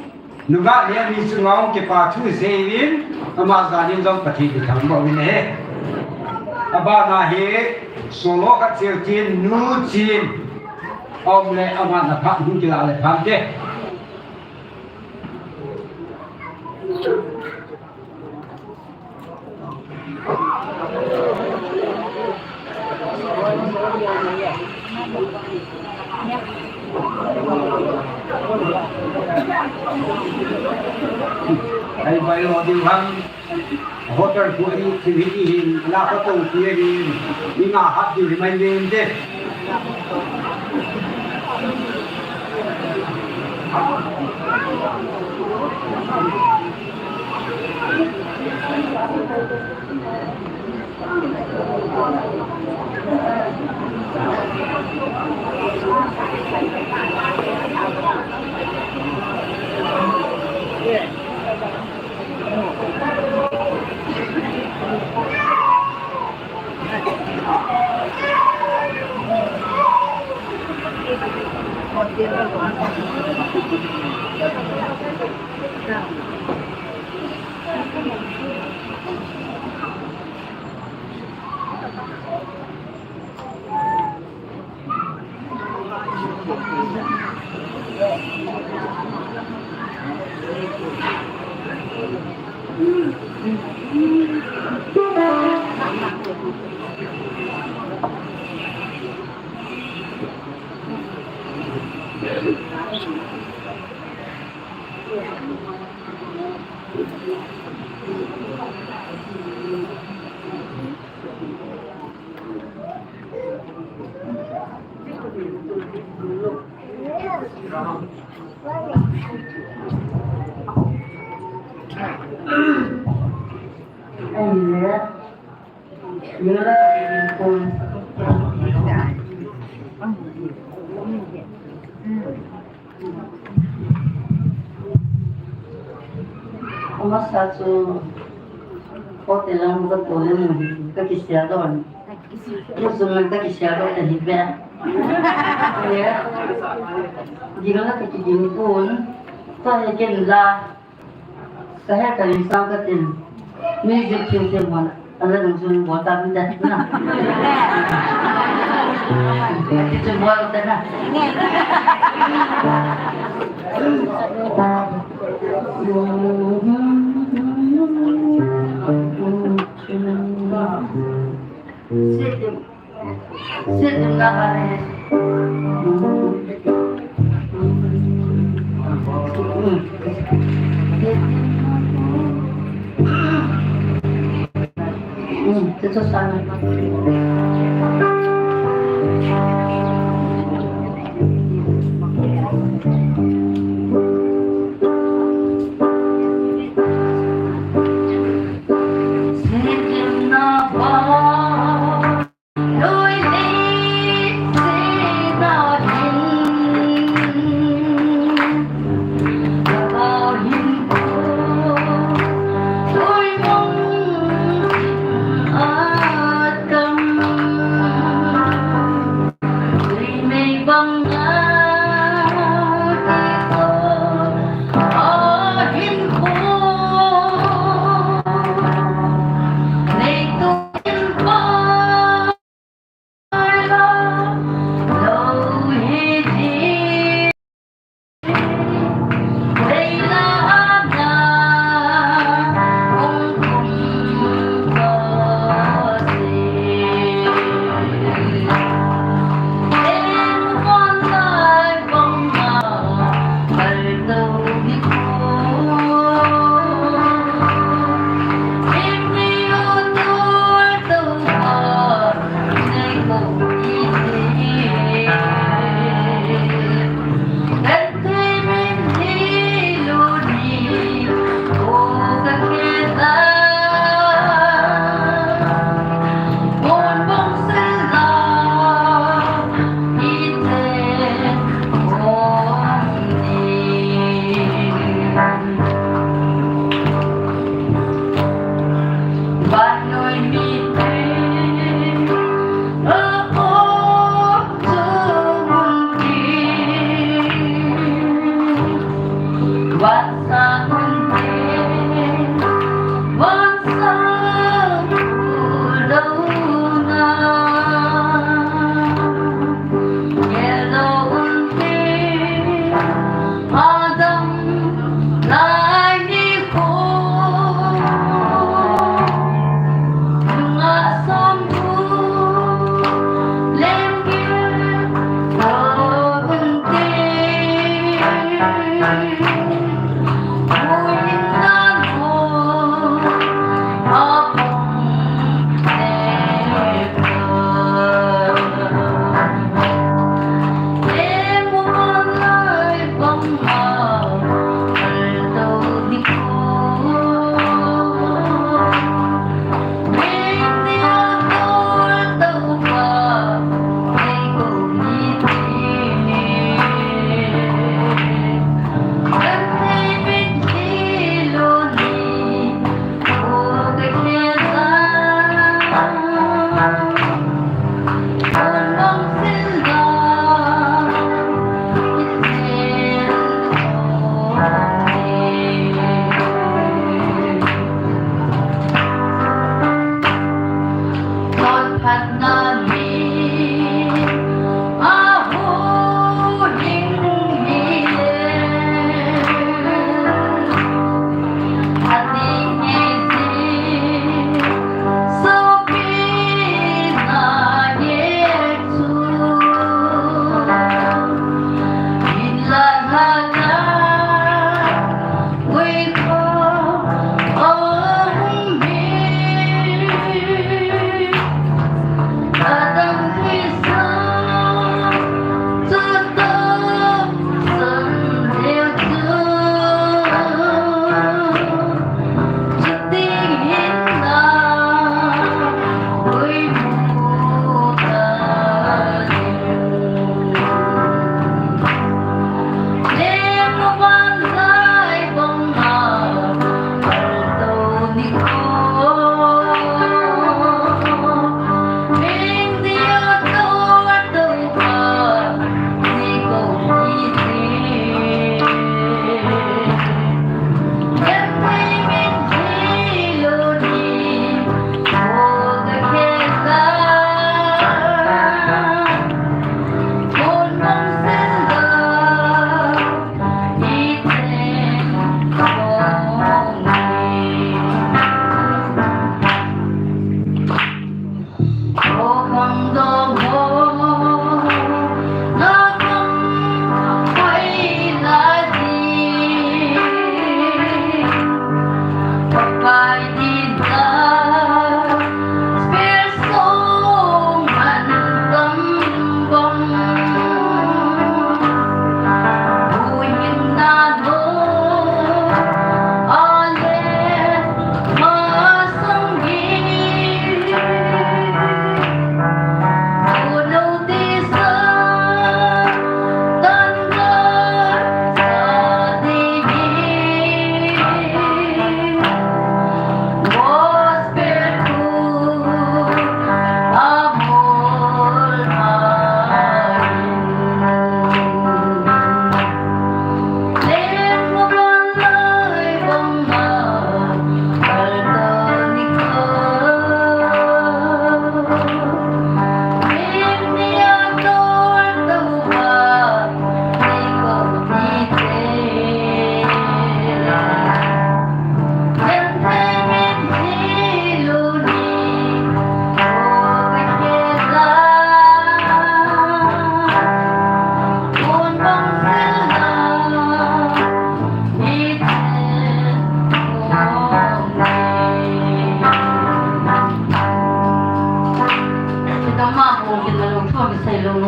nuga le ni su ngau ke pa chu se win ama za din jong pathi ti thang bo ne aba na he solo ka cheu tin nu chin om le ama na pha hu ki la le pham de ai vai lo di hang hotel ku ni thi hin la ka to ti hin ni nga hat di mai nen de Satu hotel yang betul ini kekisiadon. Musuh kita kekisiadon dan hibah. Ya, jika nak kekini pun, saya kira saya kali sangkatin music film mana. Ada musuh buat apa dah mana? Itu buat apa dah? Sedem kabarnya. Itu sana. Come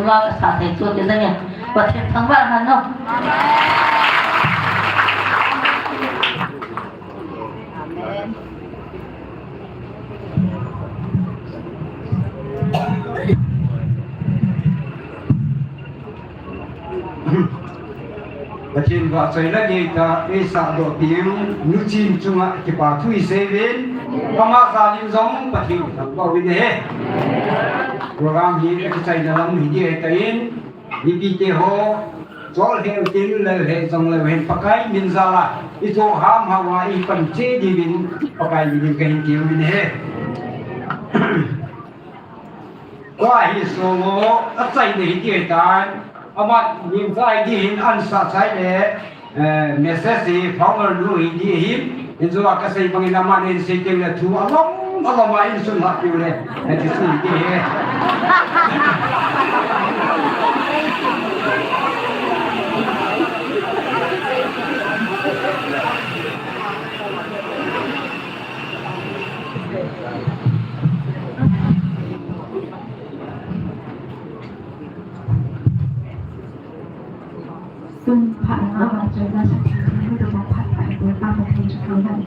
ว่าภาษาไทยตัวเดียวเนี่ยประเทศทั้งบ้านนั้นเนาะประเทศว่าใจละเอียดเอสาโดดิวนุจินจุงะที่ป่าทุยเซเวนประมาณ30 ประเทศทั้งบริเวณโปรแกรมนี้ก็ใช้ในลำหิดีเอตินดีพีเตโฮจอลเฮลตินเลเฮจงเลเฮปะไกมินซาลาอิโตฮามฮาวาอีปันเจดีบินปะไกบินกันเกียวบินเฮว่าฮิโซโมอัศยในหิดีเอตันอามายิมไซดีหินอันสัตย์ใช้เเมสเซสีฟังเราดูหิดีหิมอินซุลาคัสยบังอินามันอินเซติเลทูอัลลอฮ์มาอินซุลฮักยูเลไอ้ที่สุดดีเฮซึ่งผ่านมาเจอราชทีให้ดูมาผ่านไปโดยป้าประเทศทุกท่าน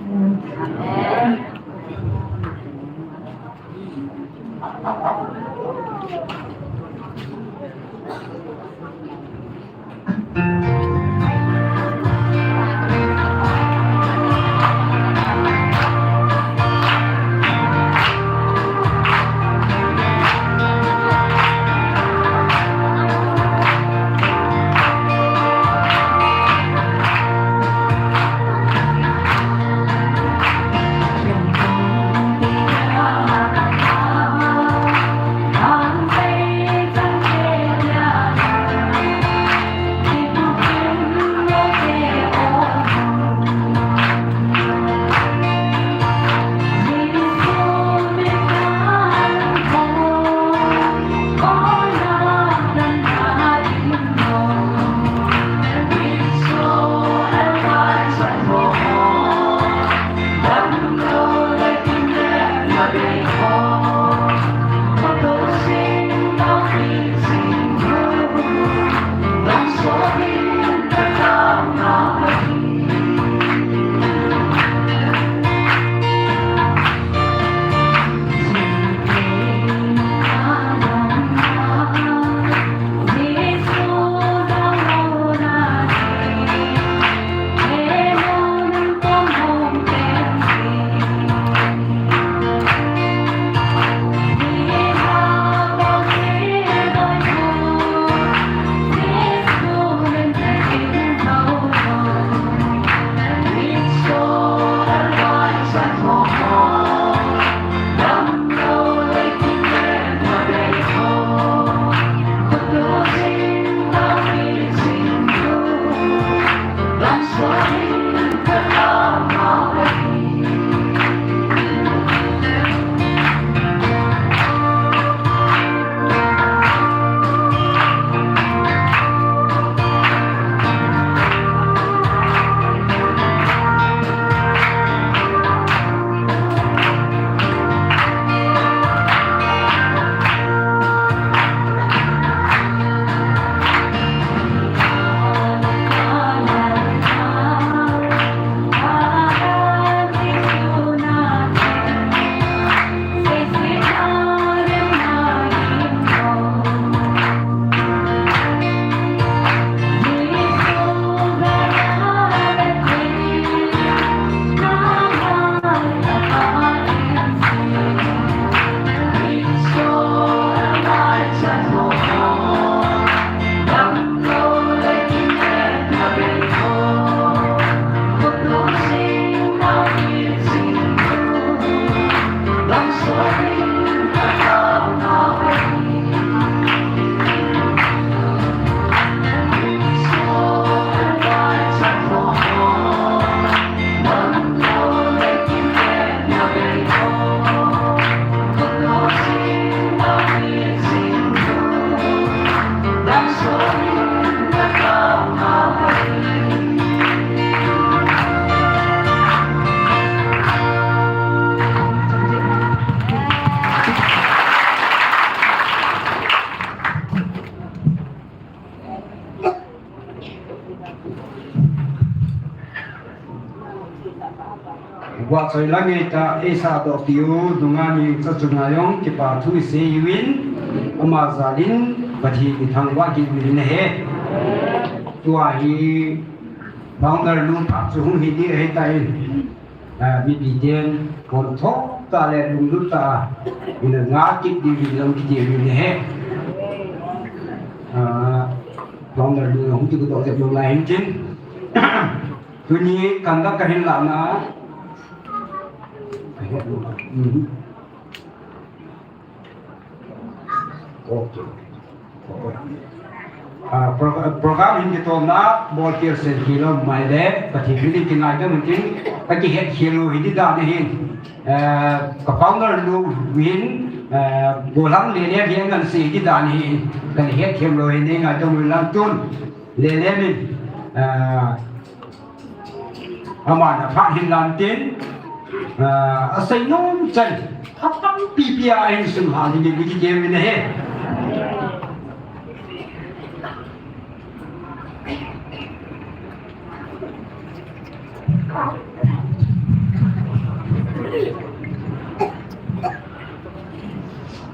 choi langi ta esa do tiu dungani cha chunayong ki pa thu se yuin ama zalin bathi ki thangwa ki win he tua hi founder lu pa chu hu hi di he tai bi bi den kon thok ta le lung lu ta in nga ki di win long ki di win he founder lu hong chu do se lu la hin chin tu ni kan da ka hin la na program ini kita nak boleh kilo maile, tapi ini tinggal itu mungkin bagi head kilo ini dah ni, founder lu win bolang lele dia kan sih ini dah ni, kan head kilo ini ada mulan tun lele ni, aman apa hilantin, asal nom cen, apa PPI semua ini begini game ini he.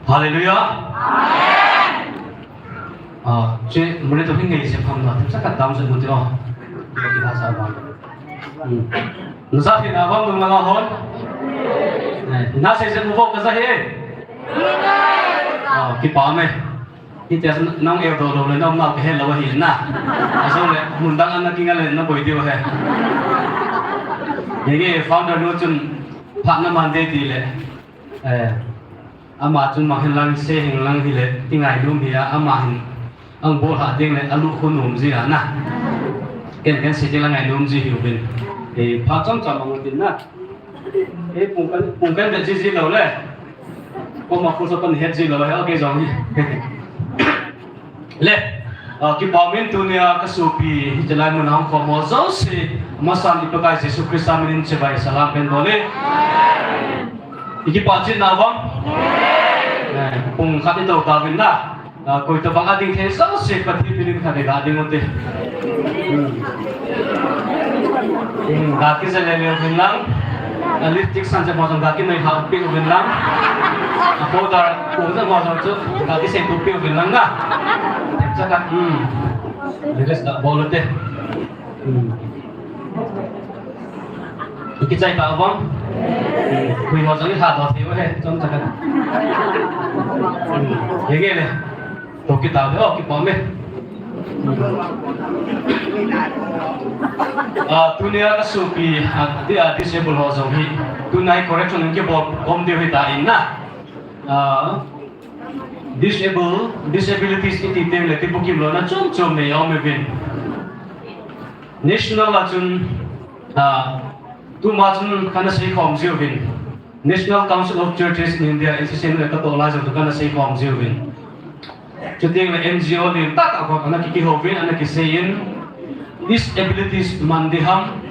Hallelujah. Jadi mulai tu hingga isi paham lah. Tapi saya kata macam tu oh, kita bahasa apa? Nusaf ini apa mengalahon? Nasi saya mufok kesah kita paham kita nang dulu nang mau kehel lawa hina. Asal mundang anak tinggal na boleh dia he. Jadi founder nu cun pak nama dia le. Ama cun makin lang sehing lang hile tinggal dum dia amahin ang bol hading le alu khunum zia na. Ken sejeng lang ngai dum zi hiubin. Pak cong mangutin na. Pungkan dah zi lo le. Kau mahu sepan head zi lo he okay jong. Le, kita amin dunia kesupi jalan menang komo zosi masan dipakai Yesus Kristus amin sebagai salam pendole. Iki pacin nawang. Pung kati tahu kawin dah. Kau itu bang ading he zosi pati pilih kati ading ote. Kaki saya leleo bilang. Lipstick saja macam kaki naik hampir bilang. Aku dah pungsa macam tu kaki saya tupi bilang dah. Cakap, jelas tak boleh deh. Kita cakap apa? Kui macam ni hati hati weh, jangan cakap. Yang ni, tu kita tahu, kita pamit. Dunia kesupi, dia disable hosong hi. Tunai correction yang kita kom dia hitain na. Disabilities iti tem le Tibukimlou na chom me yaw me bin national la chun tu ma chun kana sei khom zio bin National Council of Churches in India SCN le kato la chun kana sei khom zio bin chudeng le NGO le tak ako kana ki ho bin ana ki sein disabilities mandiham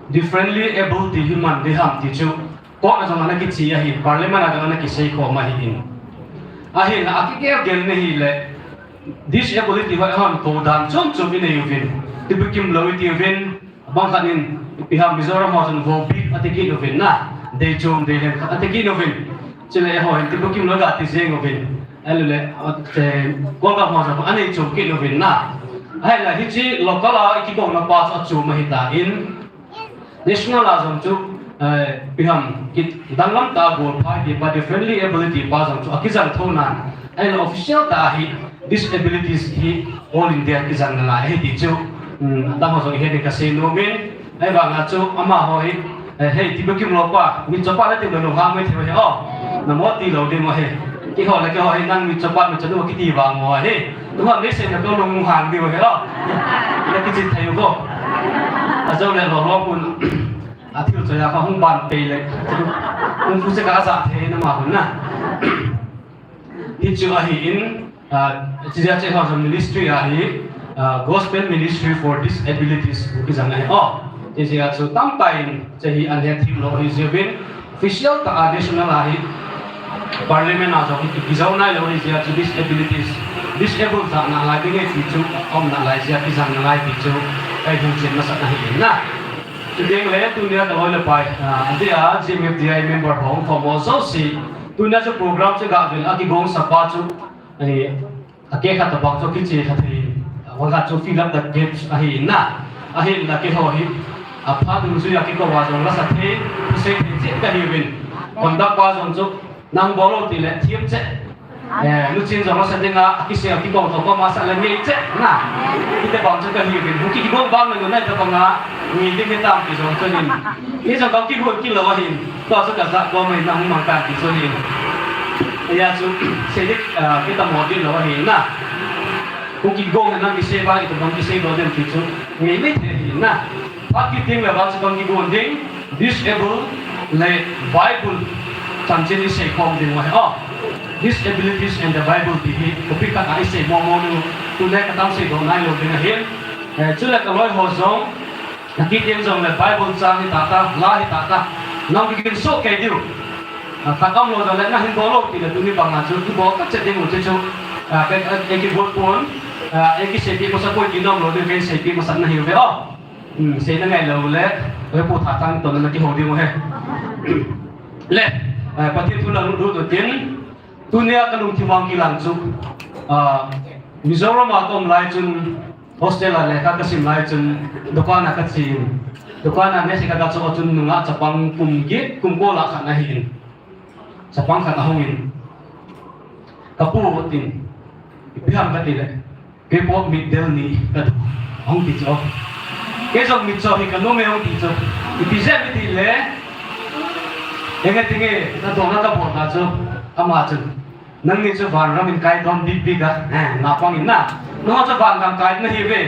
differently able to human diham ti chu ko na ana ki chi hi parliament ana ki sei khom ma hi in ahin akike gel nahi le disability wa han ko dan chom in yuvin Tibukimlou iti yuvin bangkanin pihak Mizoram hosan vobi atiki yuvin na de chom de hen atiki yuvin chile ho Tibukimlou ga ti seng yuvin alule ko ga hosan ane chom ki yuvin na ai la hichi local iki ko na pas achu mahita in national azam chu piham kit danglam ta bol phai di but friendly ability pasang chu akizan thona ai la official ta hi disabilities hi all india kizan la hi ti chu ta ho so hi de ka se no min ai ba nga chu ama ho hi hey Tibukimlou pa mi chopa la ti no ha mai the ho na mo ti lo de mo he ki ho la ki ho hi nang mi chopa mi chanu ki ti ba ngo he tu ha ne se na ko long han di ho he lo la ki chi thayu go azau le lo kun atil saya kau ban pele, umpu sekasa he nama pun na. Itu ahin, jadi saya kau ministry ahin, gospel ministry for disabilities bukan sangat. Oh, jadi saya tampain jadi anda tim lo izin official tak additional ahin, parlimen aja kita kisah na lo jadi disabilities, disabled tak nak lagi ni itu, om nak lagi jadi kisah nak lagi itu, kayak hujan masa ahin na. tiếng lẽ tu nia tao le pai ati a GMFDI member hong from also si tu nia cho program cho ga vel aki gong sapa chu ani ake khat bang cho ki che khat hi wanga cho fill up the gaps a hi na a hi na ke ho hi a pha du su ya ki ko wa jong la sa the se che ka hi vin kon da kwa jong chu nang bolo ti le thiam che nu chin jong la sa denga ki se ki ko ko ma sa la nge che na ki te bang cho ka hi vin ki gong bang na na ta bang na ni de ke tam ki jong cho ni ni jong ka ki ho ki lo wa hin to sa ka sa ko mai nang mang ta ki so ni ya chu se dik ki ta mo ti lo wa hin na kung gong na nang ise ba ito bang ise lo den ki chu ni me the hin na pa ki ting la ba sa bang gong ding disable le Bible chanchen ise kom ding wa oh disabilities and the Bible ti hi ko pi ka ai se mo mo nu tu le ka tam se do nai lo ding hin chu la ka loi ho zong ki ting zong le Bible chang hi ta ta la hi ta ta nong ki kin so ke diu ta kam lo do le na hin bo lo ti le tu ni bang na chu ki bo ka che ding lo chu cái ki bot pon ki se pi ko sa ko ki nom lo de ken se pi ma san na hi ve oh se na ngai lo le pu tha tang to na ki ho ding he le pa ti tu la lu do tin tu nia ka lu ti wang ki lang chu Mizoram atom lai chun hostel la le ka sim lai chun dokana ka chin dokana ne se ka ga chu chun nunga chapang kum ki kum ko la kha na hin chapang kha na hongin kapu tin ipiham ka tile ke pop mid del ni ka hong ti cho ke jong mid cho hi ka no me hong ti cho ipizem ti le enga tinge ta dong na ka bo na cho ama chun nang ni cho van ramin kai don big big ga na pang in na no cho van gam kai na hi ve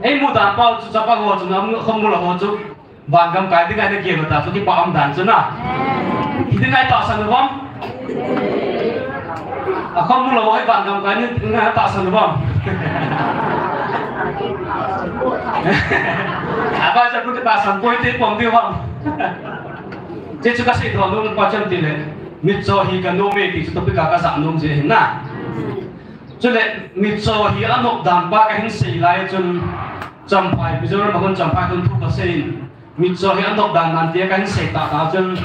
ei mu dan pau chu chapa go chu na không mu la ho chu van gam kai ti ga na ge ta chu ti pa am dan chu na ti ngai ta san bom không muốn là mỗi bạn cầm cái như tạo sản phẩm bây giờ cũng tạo sản phẩm thì quảng tiêu không chứ chúng ta sẽ thọ luôn qua chân tiền này mít cho hi cái nôm thì chúng ta biết cả sản nôm gì hình na cho nên mít cho hi ăn nộp đàn ba cái hình xì lại chân chăm phải bây giờ mà con chăm phải con thu cái xì mít cho hi ăn nộp đàn đàn tiếng cái hình xì tạo chân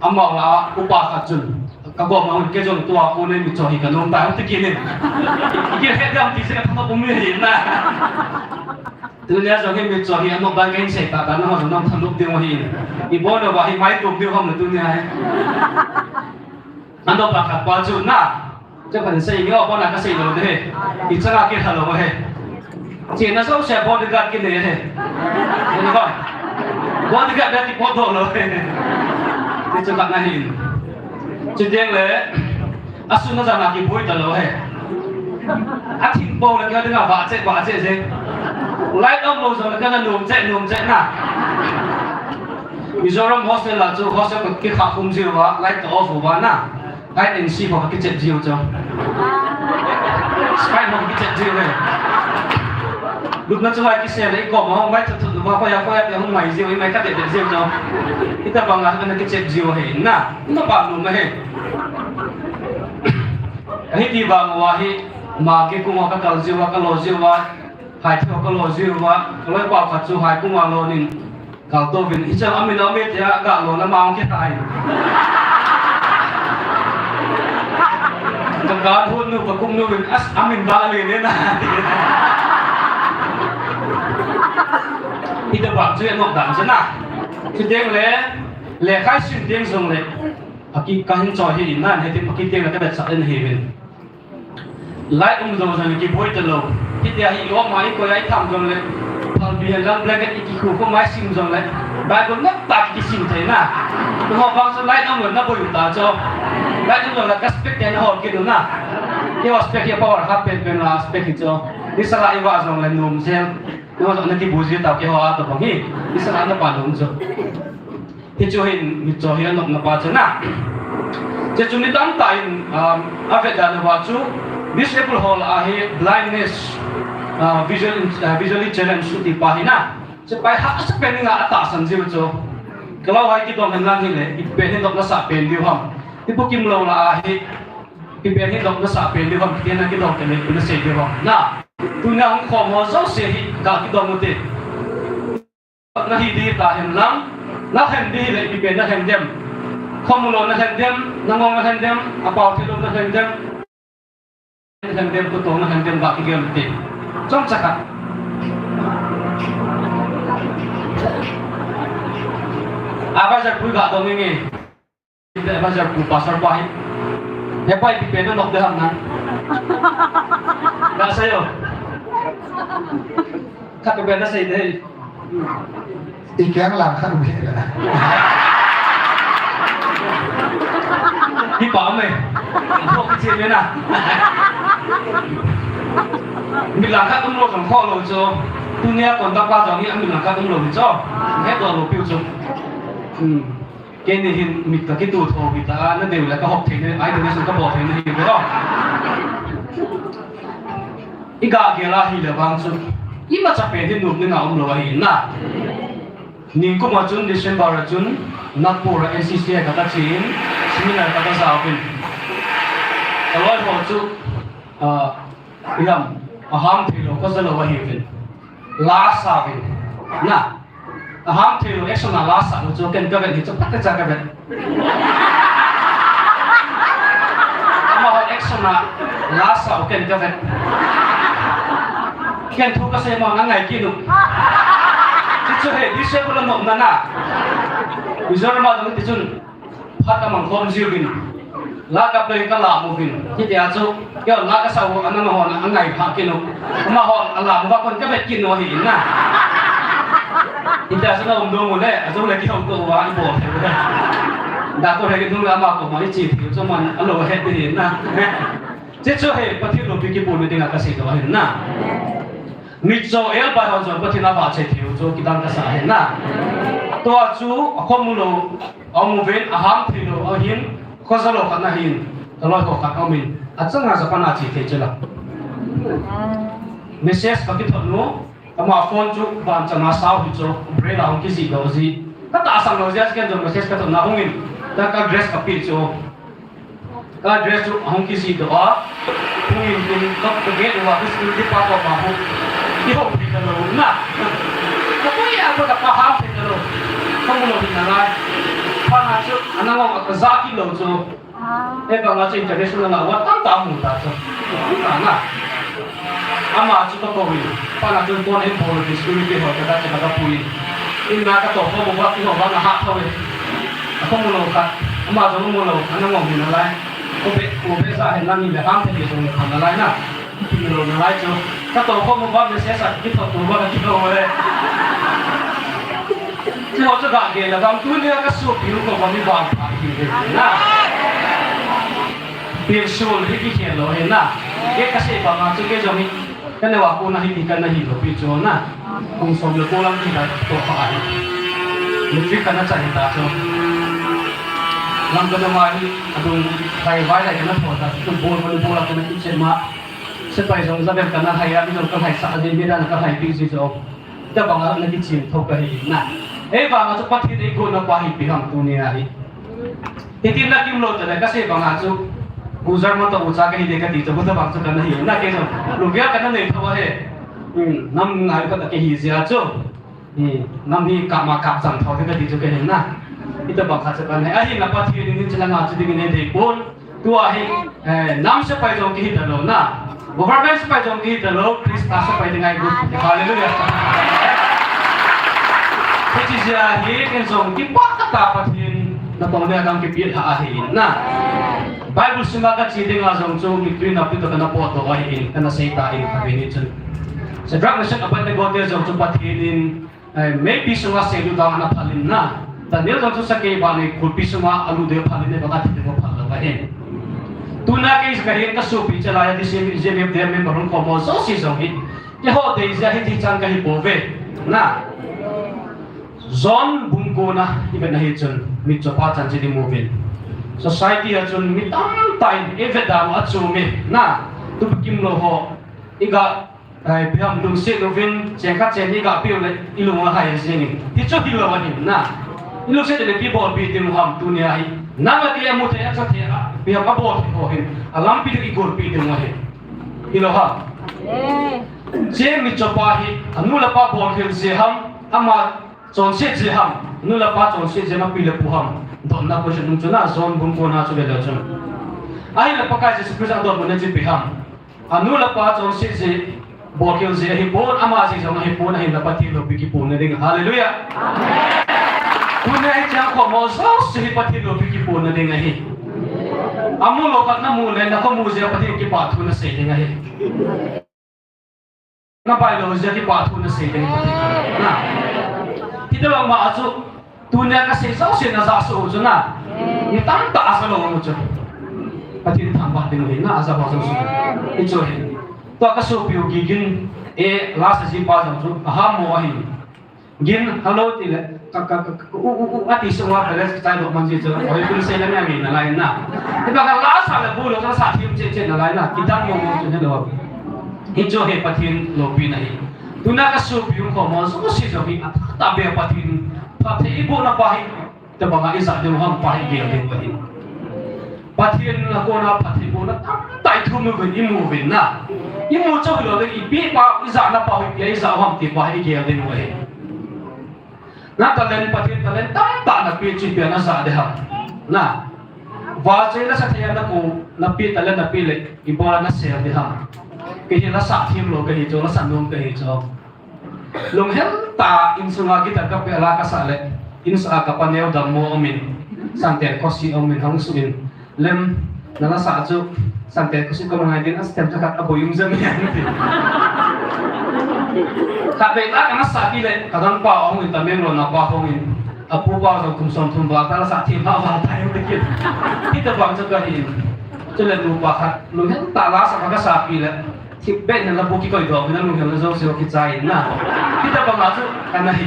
âm mạo là upa khát chân các bộ mà cái dòng tua cô nên bị cho hi cả nôm tai không thích kia hết đam thì sẽ không có bùng lên na từ nhà rồi cái bị cho hi ăn nộp đàn cái sẽ tạo nó nó tham nộp tiêu hi thì bố nó bảo hi máy tụm tiêu không là từ nhà ăn nộp bạc khát quá chun na chứ phần xây nhớ bố là cái xây rồi đấy thì chắc là cái thằng rồi hết chỉ nó số sẽ bố được cái này hết đúng không bố được cái thì bố thôi rồi thì cho bạn này hình chỉ tiếng lẽ asun nó rằng là cái bối tờ lỗ hè thịnh bầu là cái đứa nào vạ chết gì lại đông lâu rồi là cái là nồm chạy nà Mizoram hostel là chỗ hostel cái khá không diêu quá lại tỏ phủ quá nà cái NC hoặc cái chết diêu cho spy hoặc cái chết diêu này lúc nó cho cái xe đấy cọp mà không mấy thật mà khoe thì không mày diêu ấy mấy các để diêu cho kita bằng là cái chết diêu hệ nà nó bảo luôn mà hệ cái đi bằng wahi mà cái cung cái cầu diêu cái lô diêu wa hai theo cái lô diêu wa cái bảo khát chu hai cung lô nín cầu tô vin ít cho amin thì gạ lô nó mang cái tài trong đó hôn nu và cung nu vin amin ba liền đấy nà thì được bảo chuyện ngọc đẳng chứ nào thì tiếng lẽ khai xuyên tiếng dùng lẽ cái hình trò thì nè thì cái tiếng là cái bạch sắc lên hình mình lại rồi rằng cái bôi từ lâu thì để hiểu ông máy coi ấy thầm rồi lẽ thằng bia lăng blanket cái khu có máy sim rồi lẽ bài còn nhắc tạc cái sim thế nè họ vang số lại ông rồi nó bôi ta cho lại rồi là cái spec cái nó kia đúng nè cái spec cái power hấp bên là spec cho đi sang lại vào rồi là nôm xem nó nói cái bùi tao cái hoa tao bằng hi đi sang lại nó bàn đúng rồi thì cho hin nó ba chân na chứ chúng đi đăng tại ave đàn hoa chú disable hall ahi blindness visually challenged thì pa hi na chứ bài hát sẽ bên ngã ta san diêu cho cái lâu hay cái đồng hành lang hi lệ cái bên hin nó sa bên diêu hom Tibukimlou là ahi cái bên hin nó sa bên diêu hom cái này cái đồng cái này nó sẽ diêu hom na tu nang khom ho zo se hi ka cái đồng một na hi di ta hem lam na hem di le pi na hem dem khomulo na hem dem na ngong na hem dem apau thilo na hem dem ku to na hem dem ba ki gem ti chong chaka abajar pui ga dong nge inde abajar pu pasar pai he pai pi na nok de ham na ga sayo khát cái bên đó xây đây ý kiến làm khăn biệt là đi bỏ mày không cái chuyện đấy nào mình làm khác cũng luôn làm kho rồi cho tôi nghe còn ta qua rồi nghĩa mình làm khác cũng luôn cho hết rồi rồi tiêu dùng cái này hiện mình ta cái tuổi thọ mình ta nó đều là cái học thế này ai cũng sẽ có bỏ thế này hiểu không ý cả kia là hi là vang chút ima chape din nub ninga umlo hi na ning ko ma chun December chun Nagpur NCC ka ta chin seminar ka ta sa ofin aloi ho chu ilam aham thilo ko zalo wa hi fin la sa vin na aham thilo action na la sa no chu ken ka ven hi chu pat cha ka ven ama ho action na la sa ken ka ven khen thu cái xe mà ngày kia đúng, chứ chưa hề đi xe có lần nộp nana, bây giờ mà chúng ta chun phát cái mảng khom siêu bình, lá cặp đây cái làm một bình, thì để cho cái lá cái sau anh nó họ anh ngày phá kia đúng, mà họ làm một con cái vẹt kia nó hiển na, thì để cho nó ông đồ một đấy, cho lấy cái ông đồ vào anh bỏ thế đấy, đã có thể cái thùng lá mà của mấy chỉ thiếu cho mình anh lộ hết đi hiển na, chứ chưa hề bắt thiết lộ cái bồn mình cái gì đó hiển na. Mít cho el bài học rồi có thể nào vào chế thiếu cho cái đăng cái xã hiện na, tôi chú không muốn lo ông muốn về ham thì lo ông hiến có sao lo khăn hiến, tôi nói có khăn ông mình, chẳng là sao phải chỉ thế chứ là, message cái thuật nó, mà phone chú bạn chẳng là sao thì cho, break down cái gì đó gì, các ta sang rồi cái trong message cái thuật nào ông mình, ta cái dress cái pin cho, cái dress chú ông cái gì đó, ông mình cũng có cái ghế và cái skill đi qua mà không đi học thì là đúng na, nó có gì à, có gặp ham thì là đúng, không có gì là ngay, phan hàng trước, anh đang ngồi cái giá kilo cho, em bảo là trên international là what tám tám một ta cho, đúng là na, ama chúng ta có gì, phan hàng trước con em bỏ cái security hoặc cái đó cái pui, in na cái tổ không một cái nó là hạ thôi, không có cái, ama chúng không có anh đang ngồi thì là lại, có biết sao hiện đang nhìn về ham thì chúng không là lại na. Thì rồi nó lại cho các tổ không có mình sẽ sạch cái thuật của mình cái đồ này chứ họ cho gạn kia là làm túi nữa các số phiếu của mình vàng phải thì na tiền số thì cái tiền rồi na cái gì bằng mà cho cái giống như cái này họ cũng là hình cái này hình của bị cho na cũng sống được cô lắm thì là tổ phải mình biết cái nó chạy ta cho làm cái đó mà cũng phải vay lại cái nó phổ ta cũng buồn là cái nó chết mà sẽ phải dùng ra việc cái này hay là ví dụ cái hay sao gì biết là cái hay bị gì rồi, cho bằng là cái chuyện thâu cái gì nè, ấy bằng là cho bắt thì đấy cô nó qua hình bị hỏng tu này, thì tin là kim lô từ đấy cái gì bằng là cho user mà tao user cái gì cái gì cho bữa bằng cho cái này hiểu nè cái gì, lúc kia cái này thâu hết, năm ngày cái gì à chứ, năm đi cặp mà cặp chẳng thâu cái gì cho cái này nè, itu bằng là cho cái này, ấy là bắt thì đến chỉ là ngã cho cái này để bốn, tua hay, năm sẽ phải dùng cái gì đó nè. Government supaya jom kita lo, Kristus supaya dengan ibu. Haleluya. Jadi jadi kan jom kita kata patin, natong dia akan kipit hahin. Nah, Bible sumaga ciri ngazong jom mitri napi to kana poto kahin, kana seitain kabini jom. Sedrak nasihat apa yang gote jom jom patinin, maybe semua sedu tahu anak palin na. Dan dia jom susah bani kulpi semua alu dia palin dia bagat dia palin kahin. Tuna ke sekarang kasupi celaya di sini jadi dia memang komo sosi zongi. Dia hode jadi di cangga hipove. Nah, zon bungko na iba na hitun mit jopatan jadi mobil. Society atun mitam tain evedam atsumi. Nah, Tibukimlou ho iga biham lungsi lovin jengkat jeni iga piole ilunga hai sini. Dico hilawanin. Nah, ilung saya jadi people bidim ham dunia hi. Nama dia muda yang setia, biar kabur hohin, alam pidu ikut pidu ngahin, iloham. Jem micopahi, anu lepas bolhil seham, amat chọn xét gì ham nu là ba chọn xét gì mà pi là pu ham đón na question nung chuna zone bung ko na chu le chun ai là pakai Jesus Christ đón mun ji pi ham nu là ba chọn xét gì bo kêu gì hi bon ama gì giống hi bon hi là ba thi lo pi ki pun ding hallelujah amen kun ai chang ko mo so si pa thi lo pi ki pun ding hi amu lo kat na mu le na ko mu je pa thi ki pa thu na se ding hi na bai lo je ki pa thu na se ding na kita lang ma asu dunia ka se so se na za so ju na ni tang ta sa lo mu chu pa thi thang ba ding hi na za ba so su i chu hi to ka so piu gi gin e last ji pa jang chu ha mo hi gin hello ti le ka ati so wa ka le sai lo man ji chu oi kun se la na mi na lai na ti ba ka la sa le bu lo ka sa thim che na lai na ki dang mo mo chu ne lo hi chu he pa thin lo pi na hi tuna ka so piu ko mo so si jo hi ta be pa thin pa the ibu na pa hi te ba ga isa de ham pa hi ge de hi pathian la ko na pathi bo na tai thu mu ben imu ben na imu cho lo le ipi pa iza na pa hi iza ham ti pa hi ge de no he na talen pathian talen tam ta na pi chi pe na sa de ha na wa che na sa thaya na ko na pi talen na pi le i ba na se de ha ke hi na sa thim lo ke hi cho na san nom ke hi cho long hem ta in sunga ki ta ka pe la ka sa le in sa ka pa neu dam mo min sang te ko si om min hong su in lem nala sa chu sang te ko si ko ngai din as tem cha ka bo yum zam yan ti ka be ta ka na sa ki le ka dan pa ong in ta men lo na pa hong in apu pa so kum som thum ba ta sa thi ma ba ta yum ti ki ta bang cha ka hi chu le lu pa kha lu hen ta la sa ka sa ki le thi ben na bu ki ko do na lu hen zo so ki chai na ki ta ba ma chu ka na hi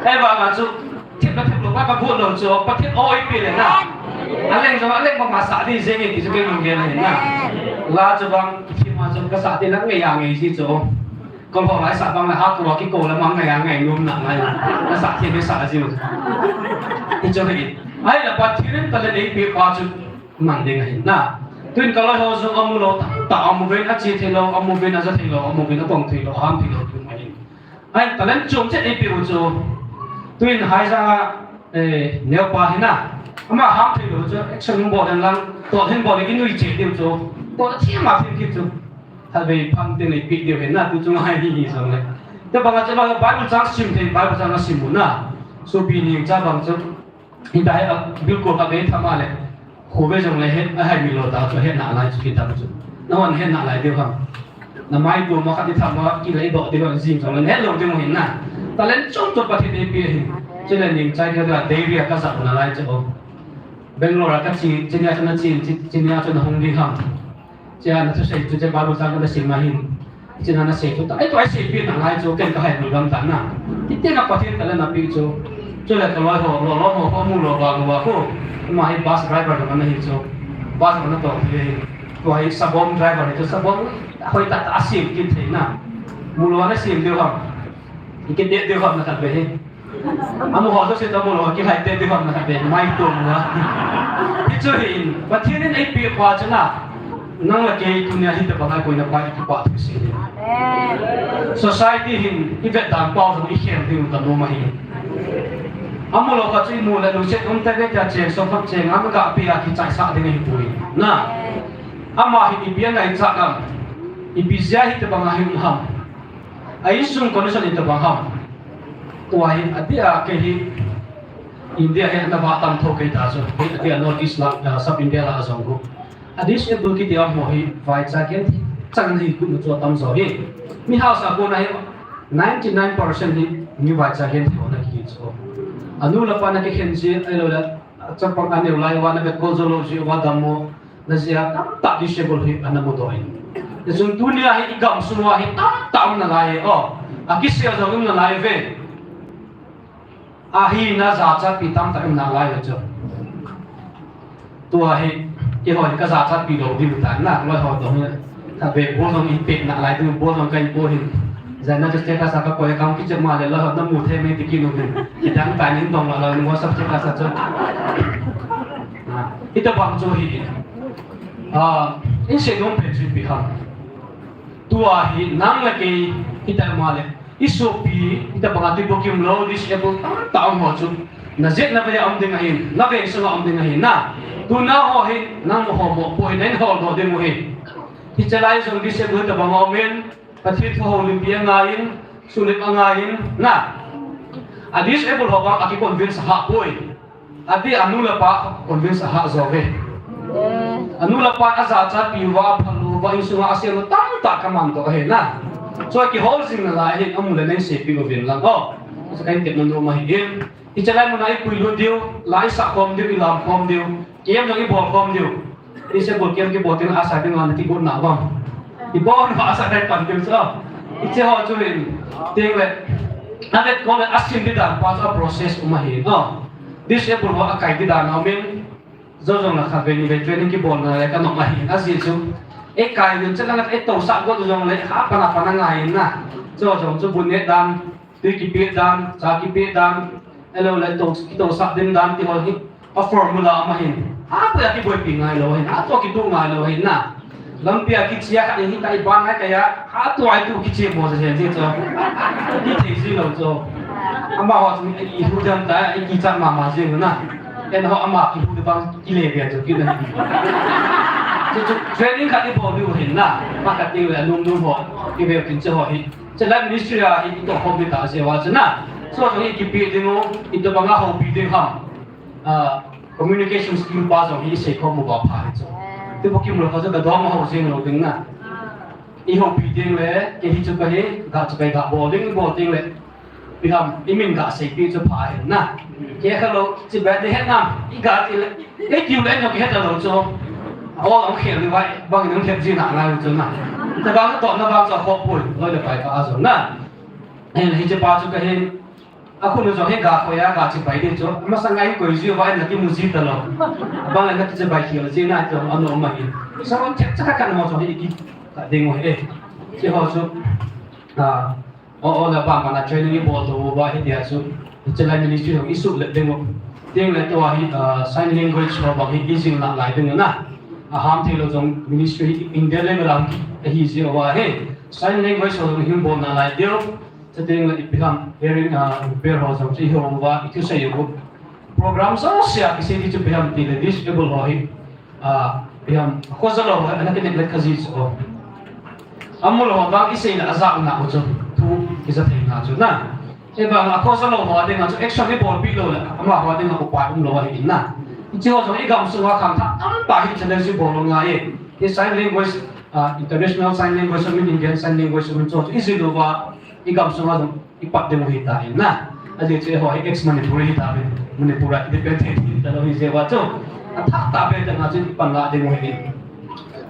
ai ba ma chu thi ba thi lu pa bu lo chu pa thi oi pi le na aleng ma sa di zeng ti chu ke lu ge na la chu bang thi ma chu ka sa ti lang ngai ya ngai si chu con họ lại sạ băng là hát của cái cổ là măng ngày luôn nặng này nó sạ thiên cái sạ gì mà thì cho cái ai là bắt thiên ta lên đấy bị qua chút mặn đi này na tuyên cái lời hồ dung ông lo tạo ông bên ác chi thì lo ông bên ác thì lo ông bên nó bồng thì lo ham thì lo tuyên mày ai ta lên chung chết đấy bị cho tuyên hai ra nếu pa thế na mà ham thì lo cho action bộ đàn lăng tổ thêm bộ cái nuôi chết điều cho bộ thiên mà thiên kiếp choถ้าไปพังเต็มในปีเดียวเห็นหน้าตัวจุงให้ดีสังเลยแต่บางอาจจะบางใบบุญจักชิมเทใบบุญจักชิมบุญน่ะสุปีนี้จ้าบางจุดที่ได้บิลกูกับเองทำอะไรหัวเวจงเลยเห็นให้มีโลตาจะเห็นหน้าอะไรจุดทำจุดนั่นวันเห็นหน้าอะไรเดียวครับน้ำไม้กูมาคัดที่ทำว่ากินอะไรดอกเดียวจริงจังเลยเห็นลงที่มองเห็นหน้าแต่เล่นจบประเทศในปีจะเล่นยิงใจก็จะเดวิดก็สับคนอะไรจะบอกเบงโลรัก็จีนเนี่ยชนะจีนเนี่ยชนะฮงดีครับจะนั่นจะใช้จุดจะบารุจังก็ได้สิ่งมาหินจะนั่นใช้จุดไอ้ตัวไอ้สิ่งเป็นอะไรจูเก่งก็ให้ดูลำตันน่ะที่เจ้ากับประเทศแต่ละนับปีจูจูเลยตัวเราหัวข้อมูลเราวางว่าคู่มาให้บัสไดรเวอร์มันให้จูบัสมันตัวที่ตัวให้ซับบอมไดรเวอร์จูซับบอมคอยตัดอาชีพกินถึงน่ะมูลวันสิ่งเดียวครับอีกเดียวครับนะครับเว้ยอามูหัวตัวเสียตัวมูลว่ากินให้เดียวครับนะครับเว้ยไม่ตัวมัวที่จูเห็นประเทศนี้ไอ้ปีกว่าจูน่ะนั่งละเกย์ทุนเนี่ยที่ตะบังให้คนนับไปที่ปาทุกสิ่ง society หินที่เกิดตามเป้าของอีเขียนที่มันตั้งมาหินอามุโลกัจจิมูลและลูเชตอุ้มแต่เด็กจะเจงสมทับเจงอามุกะปีอาคิดใจสักเดือนหิปุยน่ะอามาหินอีเบียนไงสักกันอีบิเซียที่ตะบังให้หุ่นห้ามไอ้สุ่มคนนี้ฉันที่ตะบังห้ามตัวหินอดีตเกย์อินเดียเห็นตะวันตกทุกข์ตาสุดอดีต North East ละซับอินเดียละอาสงกุadis itu kita mohi vai chagen chang hi ku chu tam zo hi mi house apo na 99% hi mi vai chagen thona ki chu anu la pa na ke khen ji ai lo la chapang ane lai wa na be ko zo lo ji wa damo na zia ta disable hi anamu do hi sun dunia hi gam sunwa hi tam na lai o akisia zo na lai ve ahi na za cha pi tam ta na lai chu tua hi cái hồi cái giá trị đầu điều tán là loại họ đó nhá, thà về bố ông in tệ nặng lại từ bố ông cái bố hình, giờ nóจะเจตสาก็ยังคิดจะมาเลยแล้วน้ำมูเทไม่ติดกินเลยคิดดังแต่ยิ่งตรงเราหัวสับเจตสาจะที่ตัวบางโจหินอินเสียงเป็นจุดพิหารตัวหินนั่งเลยที่แต่มาเลย isopi ita banga Tibukimlou disable taong ho chu na jet na baya om ding ahin na ve sunga om ding ahin na tu na ho hin nang ho mo po hin ho do ding mo hin ti chalai so disable ta banga omen pathit ho olympia ngain sulit angain na adis able ho bang aki convince ha poi adi anula pa convince ha zo ve anula pa aza cha piwa phalu ba insunga aselo tam ta kaman to he na so ki housing na lai hin amula nei se pi go vin lang ho so kai te non ma hin ti chalai mo nai puilu dio lai sa khom dio ilam khom dio kem nang i bol khom dio ti se bol kem ki botin asa ding an ti gon na bang ti bon ba asa dai pan dio so ti che ho chu hin ting le na let ko le asin di dan pas a process ma hin ho disable ho akai di dan na min zo zo na kha ve ni ve training ki bol na le ka nok ma hin asi chu e kai yun chân là e tàu sạ có dùng lấy há pana ngày na cho bún nét đam tuy kịp biết đam cha kịp biết đam hello lấy tàu sạ đến đam thì họ a formula mà hình há bây giờ cái buổi pin ngày rồi há to cái tu ngày rồi na làm bia cái chia cái hình cái ban cái ya há to ai tu cái chia bao giờ gì cho cái gì gì rồi cho ama họ chỉ thu chân ta cái chân mà gì nữa na em họ ama cái thu được bằng cái lề biển cho cái này training khát đi bỏ đi hình na, mà khát đi là nung nung họ, cái việc kinh tế họ hình, cho nên ministry à hình tổ hợp với ta sẽ vào chân na, so cho nên cái việc đi ngô, cái đó bằng hậu bị đi ham, communication skill ba rồi hình sẽ không một bảo phải cho, thì bốc kim rồi họ sẽ cái đó mà họ sẽ ngồi đứng na, ý hậu bị đi lẽ, cái hình cho cái gạt bỏ đi lẽ, vì ham, ý mình gạt sẽ bị cho phải na, cái cái lúc chỉ biết đi hết năm, ý gạt thì cái kiểu lẽ nó cái hết rồi cho ông khéo như vậy, bằng những thiệp gì nặng này rồi na,แต่บางตอนนั้นบางจะขอบคุณเราจะไปก็อาจจะนะเห็นที่จะพาจุกันเห็นคุณจะให้กาเขาอยากจะไปดิจ้ะมาสังเกตก็ยิ่งว่านักมุสิตตลอดบางนักจะไปเที่ยวจีน่าจะอันนู้นมาเห็นสมมติจะกันมาจะให้กี่เด้งหัวเอ๊ะที่เขาจุแล้วบางคนเทรนนิ่งบอลตัวว่าให้เดียจุจะไล่มินิสทรีของอิสุเด้งเลยตัวให้sign language เราบอกให้อีสิ่งหลากหลายดึงนะham thelo jong ministry India le melang hi ji wa he sign language so him bon na lai dio chating la ipiham hearing bear ho jong chi ho wa itu sai yo program so sia ki se ti chu biham ti le disable ho hi biham ko za lo ana ke le khazi so amul ho bang isei la azak na ho chu thu ki za thei na chu na e bang ko za lo ho de nga chu action ni bol pi lo la ama ho de nga ko pa lo wa hi na chỉ họ nói gam sung hoa khám tháp tắm bài hiện trên đây bộ long ngay cái sign language international sign language mình Indian sign language mình cho ít gì và cái gam sung hoa đó cái bắt đầu hiện tại na anh chị họ ex Manipur hiện tại Manipur independent tại đó hiện giờ cho tháp ta bây giờ ngay trên bản la để hiện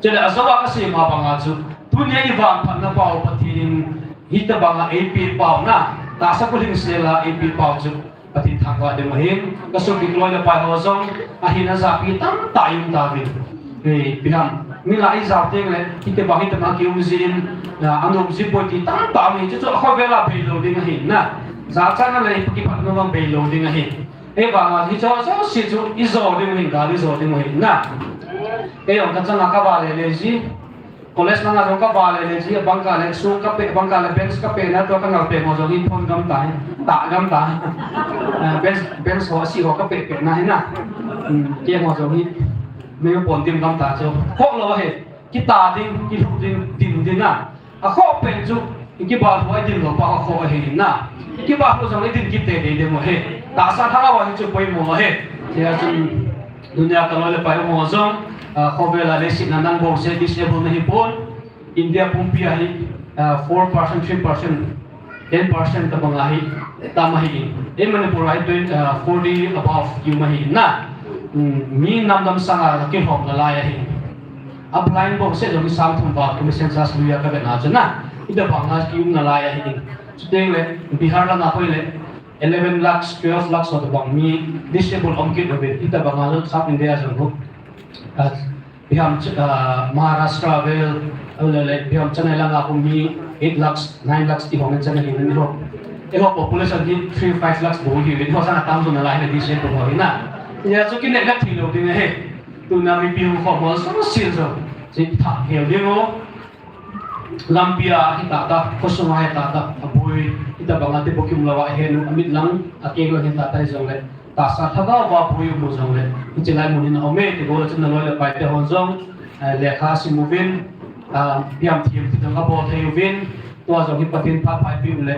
cho nên asal apa sih mà bằng ngay dunia ini bang pan na pau patin hita bang AP pau na ta sa kuling sila AP pau ju pati thangwa de mahin kaso bikloi na pa hozong ahina zapi tam tayong david pinam nila izate le kite bahit na kiumzin na anom zipoti tam tami chu khoi vela belo ding hin na za chana le ki pat no bang belo ding hin e ba hi cho so si chu izo ding hin ga izo ding hin na e on ka chana ka ba le ji college na ngazong ka ba le ji bangka le su ka pe bangka le bench ka pe na to ka ngal pe mo jong in phon gam ta gam ta bench ho si ho ka pe na hin na kia mo jong hi me yo pon tim gam ta cho ho lo he ki ta ding ki lu ding na a kho pe chu ki ba ho din lo pa kho he na ki ba ho jong din ki te de mo he ta sa tha wa chu poi mo he ya chu dunia ka le pa mo jong khobela le sin nan bo se disable na hipon India pumpia hi 4% 3% 10% ka banga hi tama hi e Manipur ai 40 above you mahi na mi nam sanga ki hom la lai hi applying bo se jo ki sam thum ba ki census luya ka na chana ida banga ki na lai hi chuteng le Bihar la na hoi le 11 lakhs 12 lakhs of the bang mi disable omkit of it ida banga lo South India jong biham Maharashtra vel le biham Chennai langa ko mi 8 lakhs 9 lakhs ti hong Chennai ni ro e ho population hi 3-5 lakhs bo hi ni ho sana tam so na lai na disable ho na ya so ki ne la thi lo ding he tu na mi pi ho mo so sin so ji tha he ding ho Nampi hitata kosong hitata abui kita bangat Tibukimlou hen amit lang akelo hitata jong le tasa thaga wa bui mu jong le chilai munin ome te go chen loi le pai te hon jong lekha simuvin biam thiam ti tanga bo theyuvin to jong hi patin pha pai pi le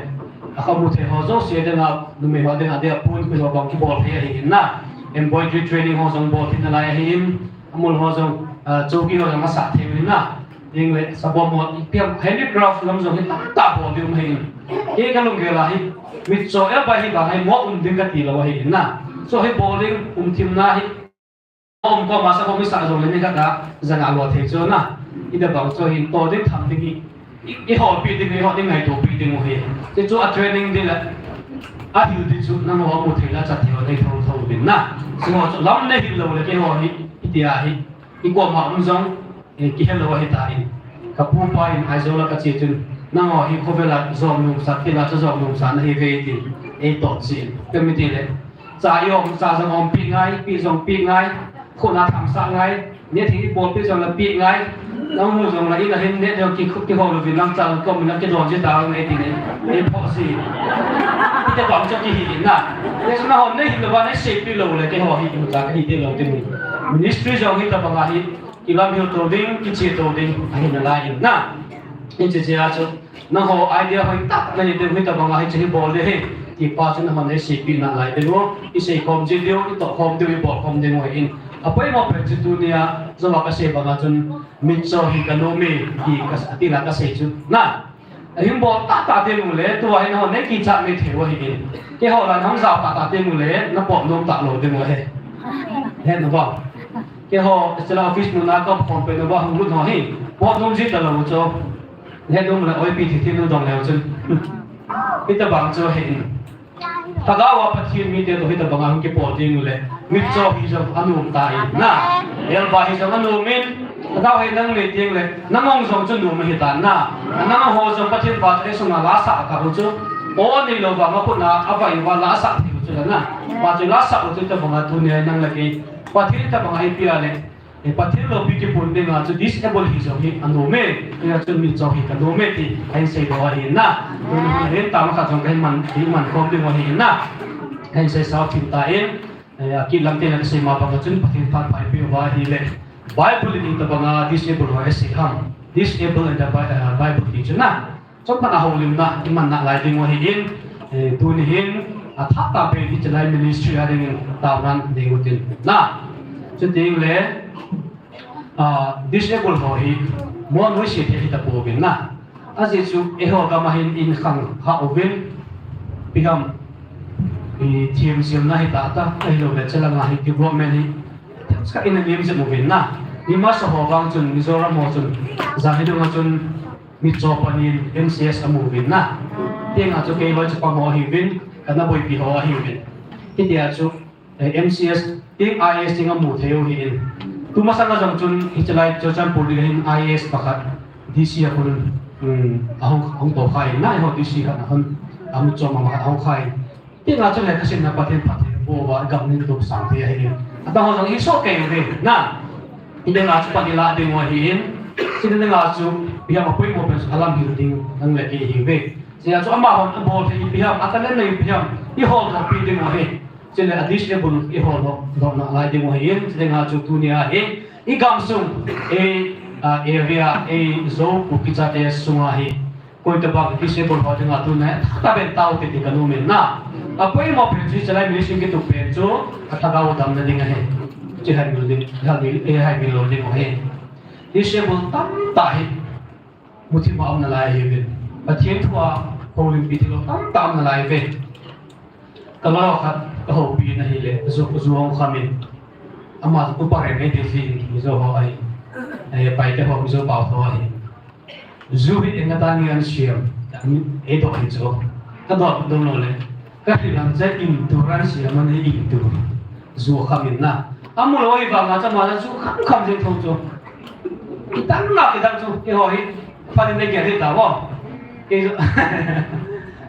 akamu the ho jong se de na nume ho de na de pun ko bang ki bol he hi na embroidery training ho jong bo tin la him amul ho jong choki ho jong sa thewin na ding le sabo mo piam handicraft lam jong hi ta bo dum hi e ka lung ge la hi mit so e ba hi ba hai mo ding ka ti lo hi na so hi bowling thim na hi ko ma sa ko mi sa jong le ni ka da zanga lo the cho na ida bang cho hin to de tham ding i ho pi ding ho ding ngai to pi ding ho hi te chu a training de la a hi de chu na mo mo the la cha the ho dei tho tho bin na so ho lam ne hi lo le ke ho hi itia hi i ko ma jong ki hello hi ta in ka pu pa in aizola ka chi chun na ho hi khovela zom nung sa ti la cha zom nung sa na hi ve ti e to chi ke mi ti le cha yom sa zong om pi ngai ko na tham sa ngai ne thi bol pi zong la pi ngai na mu zong la ina hin ne jo ki ho lo vi lang cha ko mi na ke don ji ta ngai ti ne e pho si ti te bang cha ki hi na ne sa na ho ne hi lo ba ne shape pi lo le ke ho hi mu cha ka hi te lo ti mi ministry jong hi ta ba nga hi ilam hiu to ding ki chi to ding ai na la in na in che che a chu na ho idea hoi tak na ni de hui ta ba nga hi chi bol de he ti pa chu na ho ne shape pi na lai de lo i sei khom ji dio i to khom dio i bol khom ding ho in apoi mo pe chu tu nia zo ma ka se ba nga chun min cho hi ka no me ki ka ti la ka se chu na him bo ta de mu le tu ai no ne ki cha me the wo hi in ke ho la nam sa ta de mu le na pom nom ta lo de mo he he no ba ke ho stela office nu na ka phone pe no ba hung lu no hi bo nom ji ta lo cho he dom la oi pi thi thi nu dong le chun ita bang cho he taga wa pathin mi de to hita bang ang ke po ding le mit cho hi jo anu ta i na el ba hi jo anu min taga he nang le ding le namong jong chu nu ma hi ta na na ho jo pathin ba te su na la sa ka ru chu o ni lo ba ma pu na aba i wa la sa thi chu na ba chu la sa chu ta bang tu ne nang la ke pathin ta bang ai pi ale e pathin lo pi ke pun de nga chu disable hi jo hi anu me ya chu mi cho hi ka no me ti ai sei do hi na he ta ma ka jong kai man khom de wa hi na ai sei sa tin ta in ki lam te na sei ma ba chun pathin phat pai pi wa hi le bible ni ta banga disable wa sei ham disable and the bible teacher na so pa na ho lim na man na lai ding wa hi in tu ni hin a thap ta pe di chalai ministry a ding ta ran ding utin na chu ding le disable ho hi mo no si the ta po bin na a je chu e ho ga ma hin in khang ha ovin pigam i team sim na hi ta ta ai lo le chala nga hi development hi ska in a name je mo bin na ni ma so ho bang chun mizoram mo chun za hi do ma chun mi cho panin MCS amu bin na ting a chu ke lo chu pa mo hi bin kana boi pi ho hi bin ti dia chu MCS ting IS ting amu theu hi in tu ma sang jong chun hi chalai cho chan pur hin IS pakhat DC a kun ahong to khai na ho DC ka na hon amu cho ma ahong khai ti na chu le ka sin na patin bo wa gam ni tu sang te hi ata ho jong hi so ke de na inde nga chu pa ni la de mo hi in sin de nga chu bia ma pui mo pe alam hi ding nang le ki hi ve sia chu ama hon bo the bia atalen nei bia i ho na pi de mo hi sin le disable i ho no na la de mo hi in sin nga chu tu ni a hi i gam sung area a zo ku kicha te sunga hi koi ta ba disable ho de nga tu na ta ben tau te ka no men na apoi mo pe chi chalai mi sing ke tu pe chu athaga u dam na ding he chi hai mi ding hai mi lo ding he disable tam ta hi muthi ma am na lai he ben pathian thua holim pi lo tam na lai ve kamaro khat ka ho pi na hi le zo ong khamin ama ku pare ne de fi mi zo ho ai pai te ho mi zo pa tho ai zu hi en ta ni an siam e do hi zo ka do do no le ka ri lam za in duran siam an hi in du zu khamin na amu lo hi ba ma cha ma zu kham je tho zo kita nak kita tu ke ho hi pa ni ne ge ri ta wo ke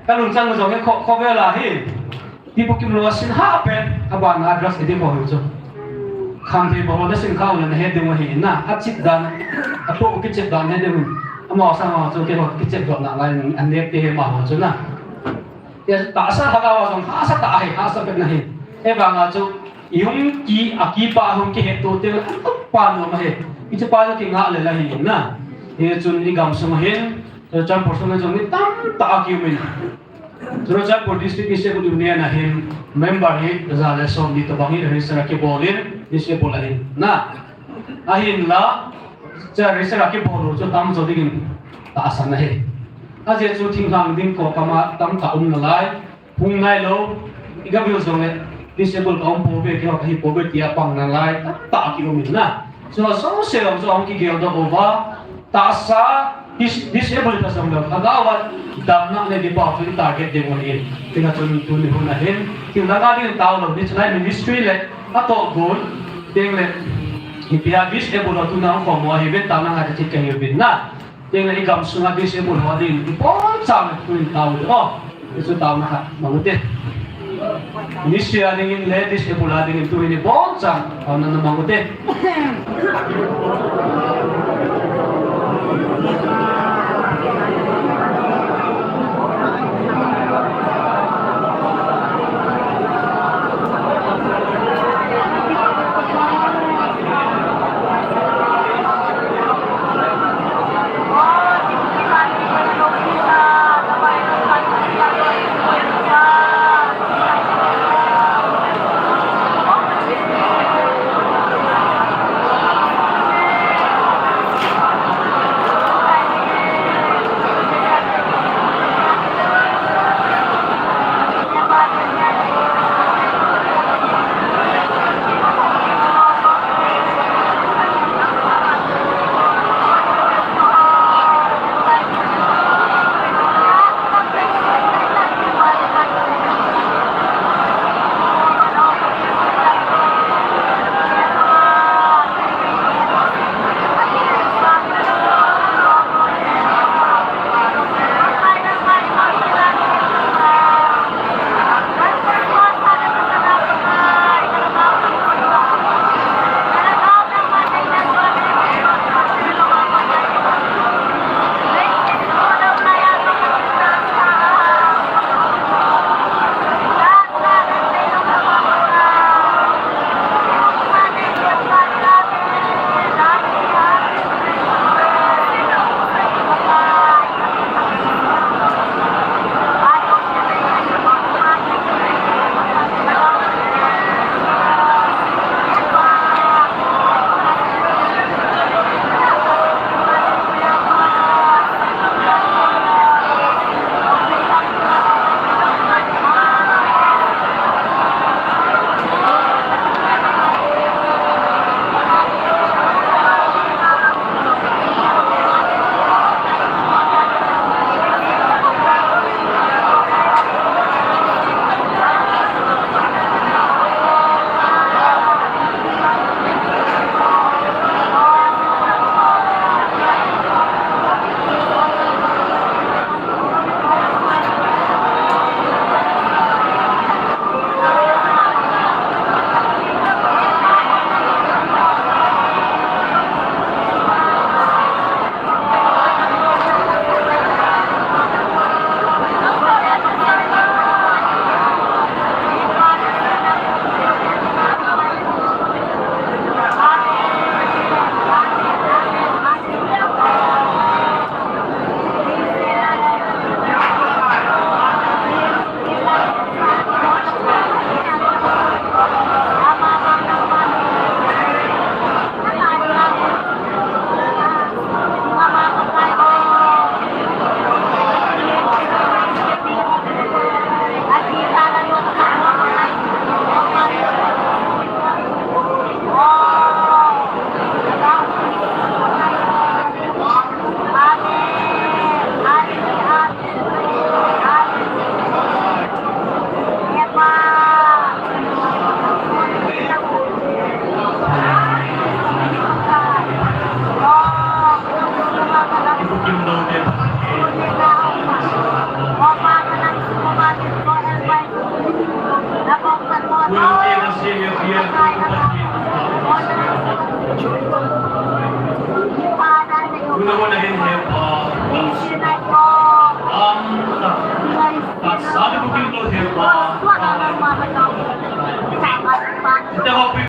ka lung chang zo ke kho ve la hi Tibukimlou sin ha pe aban address edi mo hi zo kham the bo na sin khau na he de mo hi na a chip dan a to ki chip dan he de amo sa mo chu ke ho ki che dot na lai an ne te ma ho chu na ya ta sa ha ga wa jong ha sa ta ai ha sa pe na hi e ba nga chu yung ki akipa hong ki he to te pa no ma he ki che pa no ki nga le la hi na e chun ni gam sum hin to cham por sum jong ni tam ta ki min to cham por district ise ko dunia na hin member hi za le som ni to bangi re sa ki bolin ise bolahin na ahin la cha re sa ki bolu chu tam zo digin ta san na he a je chu thing hang ding ko kama tam ta na lai phung ngai lo iga bil jong le disable kaum pobe ke hi pobe tia pang na lai ta ki min na so se lo so ang ki ge do over ta sa disable ta sam lo agawa dam na ne di pa fi target de mo ni tinga chun tu ni huna hen ki na ga ni ta lo ni chlai ministry le a to gol ding le hi pia disable tu na ko mo hi ben ta na ga chi ke hi bin na ding le igam sunga disable ho din di po sa tu ni ta lo itu ta na ka mo te Nisya dingin ladies e pula dingin tu ini bonsang au na mangote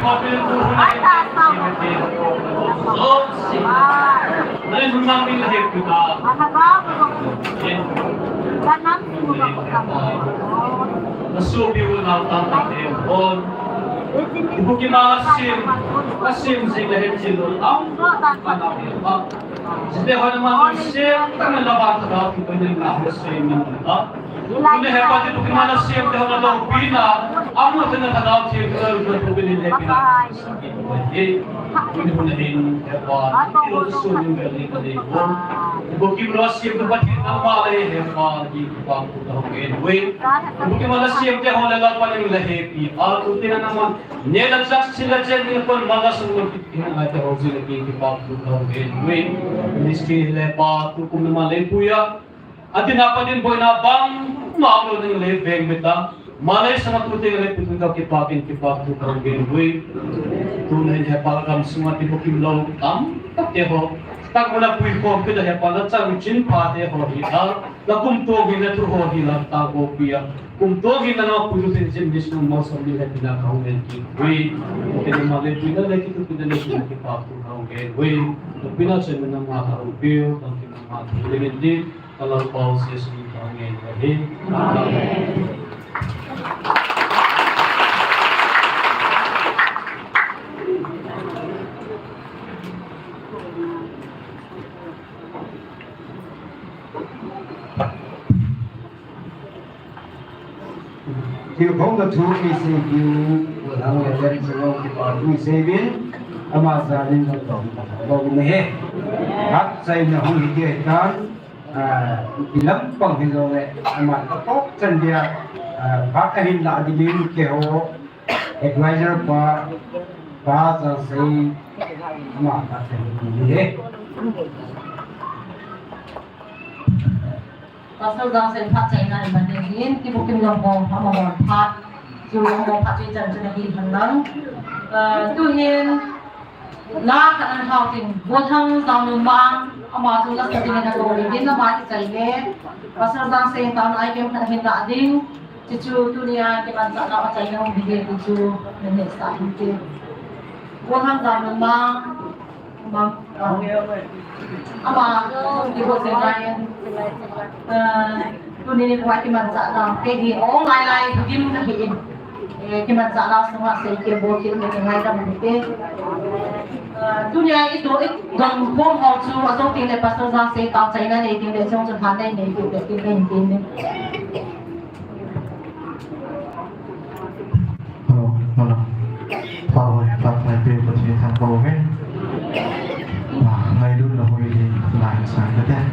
papel buhay so lain namin lahat kita nasubi wala tayo on Tibukimlou kasim sa lahat sila ang panahon sila ko naman siya tangan laban sa kita ng lahos sa inyo Kung hebat itu gimana siap dah nak bina, amat nak tahu siap kalau nak bina bina. Ini pun ada hebat. Itu sulit beli beli. Tibukimlou siap dapat nama leh hebat di bangku tahu kan. Tibukimlou siap dah orang lapan yang lehepi. Aku tidak nama nyelak sila jadi pun malas untuk kita ada orang lagi di bangku tahu kan. Meski lepas tu kau nama lepuya. At tinapadin po na bang maamlo ng leveng bita malay sa matuting lepit ng kipakin kipakto ng genway tunay niya palagam sunga Tibukimlou tam tateho tag mula po yung kita niya palatang chin pate ho hita na kumtogin na truho hilang tago piya kumtogin na naman pulutin sin mismo mo sa nila pinakahunan kinway kaya malay po na lagi ito pinalagin ng kipakto ng genway pinasya mo ng mga karupil ng mga tulingin din kalau Paul Yesus dipanggil lagi. Amin. Điều không có thu khi xây cứu của thằng người dân sẽ không thì có thu xây biến mà gia đình nó tổng vào này hát xây nó không bị thiệt lớn di lắm bằng hình rồi mà có tốt chân dia các cái hình là đi đến kiểu advisor và giờ xây mà ta xây như thế Pasal dah saya empat China di mana ini Tibukimlou mau empat jauh mau empat China jadi di hendak tu hin nak kan hal ting buat hang zaman bang ama tu lah seperti nak kau ini nama kita ini pasal dah saya tahu lagi yang kan hendak ding cucu tu dia kita tak nak China orang bikin cucu nenek sah itu buat hang zaman bang ama di buat saya tu ni buat kita tak pergi online begini nak ini kita tak semua saya kira buat kita mengenai dan begitu dunia itu dan pun hal tu atau tinggal pasal saya tahu China ni tinggal macam mana ni itu tinggal ini. Oh, mana? Power, power itu berarti tentang power kan? Wah, ngay dulu lah boleh lain sangat dah.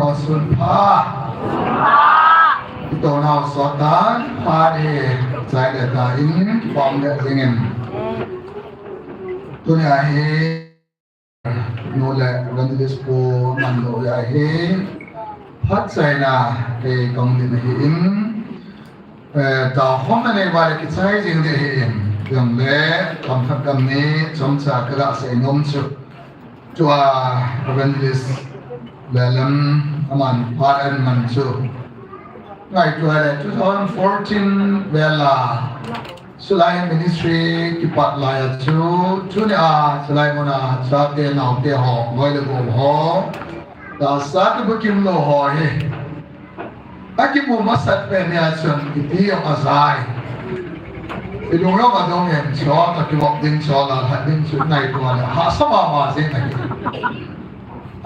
nào xuân pha tổ nào xót tán pha đi giải để ta in bom để riêng em tôi này nô lệ Evangelism po man lo ya he phát giải na he công ty này in Taokhom này vài cái trái riêng để in yang lệ công tác cầm này trong cha cái là sẽ ngom chu chua Evangelism dalam aman padan mansu ngai tu ada 2014 bela sulai ministry kipat laya chu ni a sulai mona sa te nau te ho ngoi le go ho da sa Tibukimlou ho he akimu masat pe ne achun iti o azai ilung lo ma dong en cho ta ki wok ding cho la ha ding chu nai tu ala ha sama ma se nai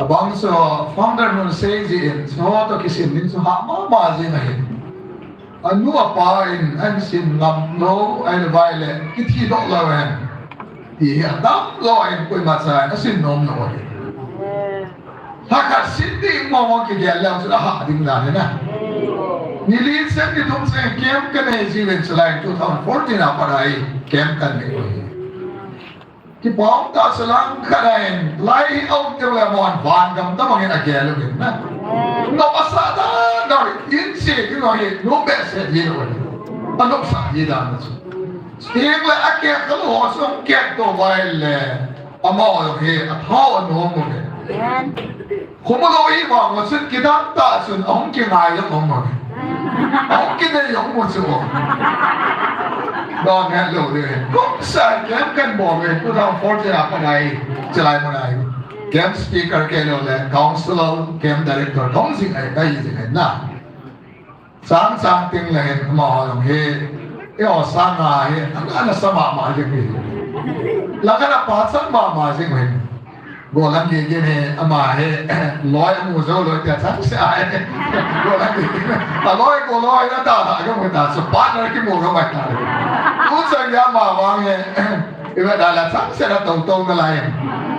abang so founder nun say in so to kisim din so ha ma ji nai anu apa in an sin lam lo ai violet kiti do lo en ti ha dam lo en koi ma sa asin nom no ha ka sin di mo ki ya la so ha ding la na ni lin sen ki tum se kem ka ne ji wen salai 2014 apa dai kem kan ne ki bom ta salang kadain lai au te la mon van gam ta mangin ake lu na no pasada no in se ki no he no be se ye no anok sa ye da na su sting la ake ka lo song ke to vai le amo he a thao no mo ne ko mo lo yi ba mo sun ki da ta sun ong ki ngai lo mo ong ki ne yong mo su đòn hẹn lộ rồi cũng sai kém cân bỏ về tôi đang phối hợp với này trở lại một này kém speaker cái đó là counselor kém director không gì này cái gì này na sáng sáng tiếng là hiện mà làm he cái họ sang à he anh là sao mà gì vậy là cái là phát sáng mà gì vậy gọi là gì vậy này mà he nói mua dâu rồi thì sáng sẽ ai gọi là gì ta nói nó ta cái người ta sắp bắt nó cái mua cái mặt này cũng sang nhà mà vang he cái đó là sáng sẽ là tàu tàu cái này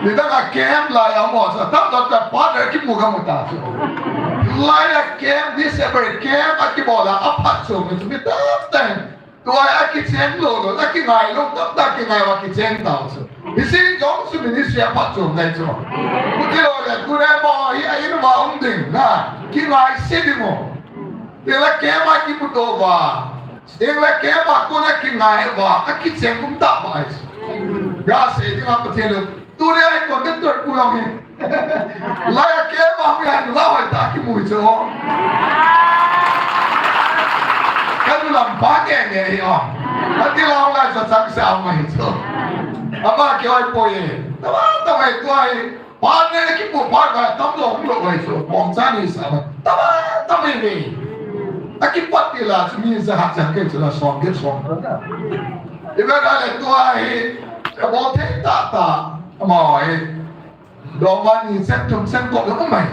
thì ta là kém lại ở một sao ta nó ta bắt nó cái mua cái mặt ta lại là kém disability kém cái bộ là áp phát xuống mình biết tấtตัวไอ้กิจเองโลดไอ้กิจไงลูกตั้งกิจไงว่ากิจเองต่อสู้ดิฉันยอมสู้ดิฉันปัจจุบันไงจ้ะกูที่เราเนี่ยกูได้บอกไอ้นี่มาอุ้มดึงนะกิจไงเสียดิโมเดี๋ยวแกมากิจมุดตัวว่าเดี๋ยวแกมากูเนี่ยกิจไงว่าไอ้กิจเองกูตัดไปยาเสียที่มาประเทศเราตัวเนี่ยไอ้คนที่ตัวกูลองเองไล่แกมาไม่ให้เราให้ตากิจมุดจ้ะcái làm phá cái này à, cái lòng lại sẽ sẵn sàng mà hiểu, mà kêu ai bồi, tao mày phá này cái bộ phá cái tao lòng lộ vậy rồi, mong sao đi sao, tao mày đi, cái bắt đi là chúng mình sẽ học rằng cái là sống đó, thì bây giờ là tôi cái bộ thế ta, mà đồ mà nhìn xem bộ nó mày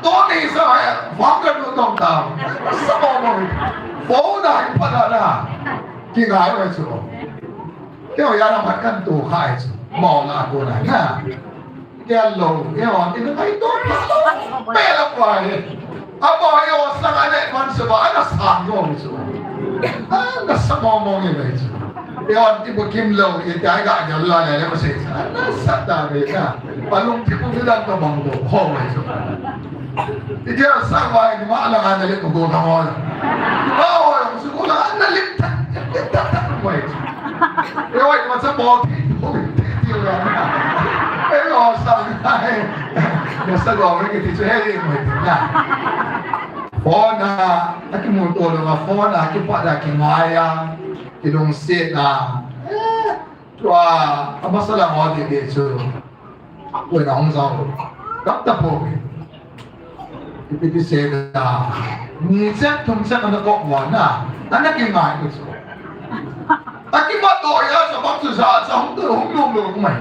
ตัวนี้สมัยฟังกันดูตรงตามสมองมันโบ้ได้พัฒนาที่ไหนไปสุดเกี่ยวยาเราพัดกันตัวใครสุดมองหน้าตัวไหนน่ะแกลงแกอ่อนที่ไหนตัวไม่ละไปเอาบอกไอ้ว่าสังอะไรมันสบายน่ะสั่งโยมสุดน่ะสมองมองยังไงสุดไอ้อ่อนที่บุกิมโลไอ้ใจก็อาจจะลอยอะไรมาเสียน่ะสัตว์ตาเวน่ะปลุงที่พวกนี้ดันก็มองดูห้องไอ้สุดที่เจ้าสร้างไว้ที่มาละงานจะเล่นกับกูทั้งวันโอ้ยสุดกูละนั่นเล่นทั้งไว้เดี๋ยวไอ้มันจะบอกที่เราไอ้เราสั่งได้เดี๋ยวสะดวกไม่กี่ที่จะให้เองไว้ถึงนะฟอนนะนักมุนตัวเราฟอนนะที่ปัดกินไงอ่ะที่ลงเสียนะตัวอามาสละงอดีเดียวชูไว้น้องสาวกับตะโพกIpitiseda. Minsan tumsan ang nakukuha na. Anak yung nga ito. Aki ba to ya sa pagsusaan sa humlong kumain.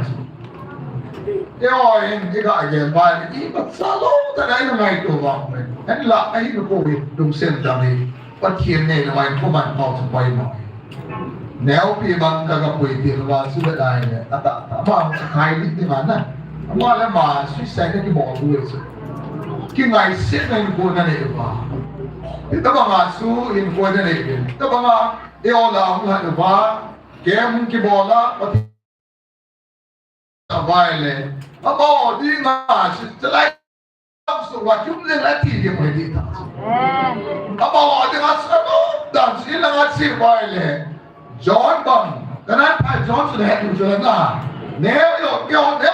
Hindi ka again ba? Ibat salo tanay na nga ito ba? Ang lakay na po tumsan dami. Pathiyan na naman pumanpaw sa pay mo. Neo pi bang kagapuy tinawa sila dahil at mga sa kainit ni mana. mà là mà suy xét cái bỏ đuôi rồi cái ngày sẽ ngày buồn này mà thì tất cả su in buồn này tất cả yêu là không hẳn và game cái bỏ là vai lệ à bỏ đi mà sẽ lại sự và chúng lên lại thì điểm mới đi ta à bỏ đi mà sao đàn sĩ là ngắt sĩ vai lệ John bằng cái này phải John sẽ hết được rồi na nếu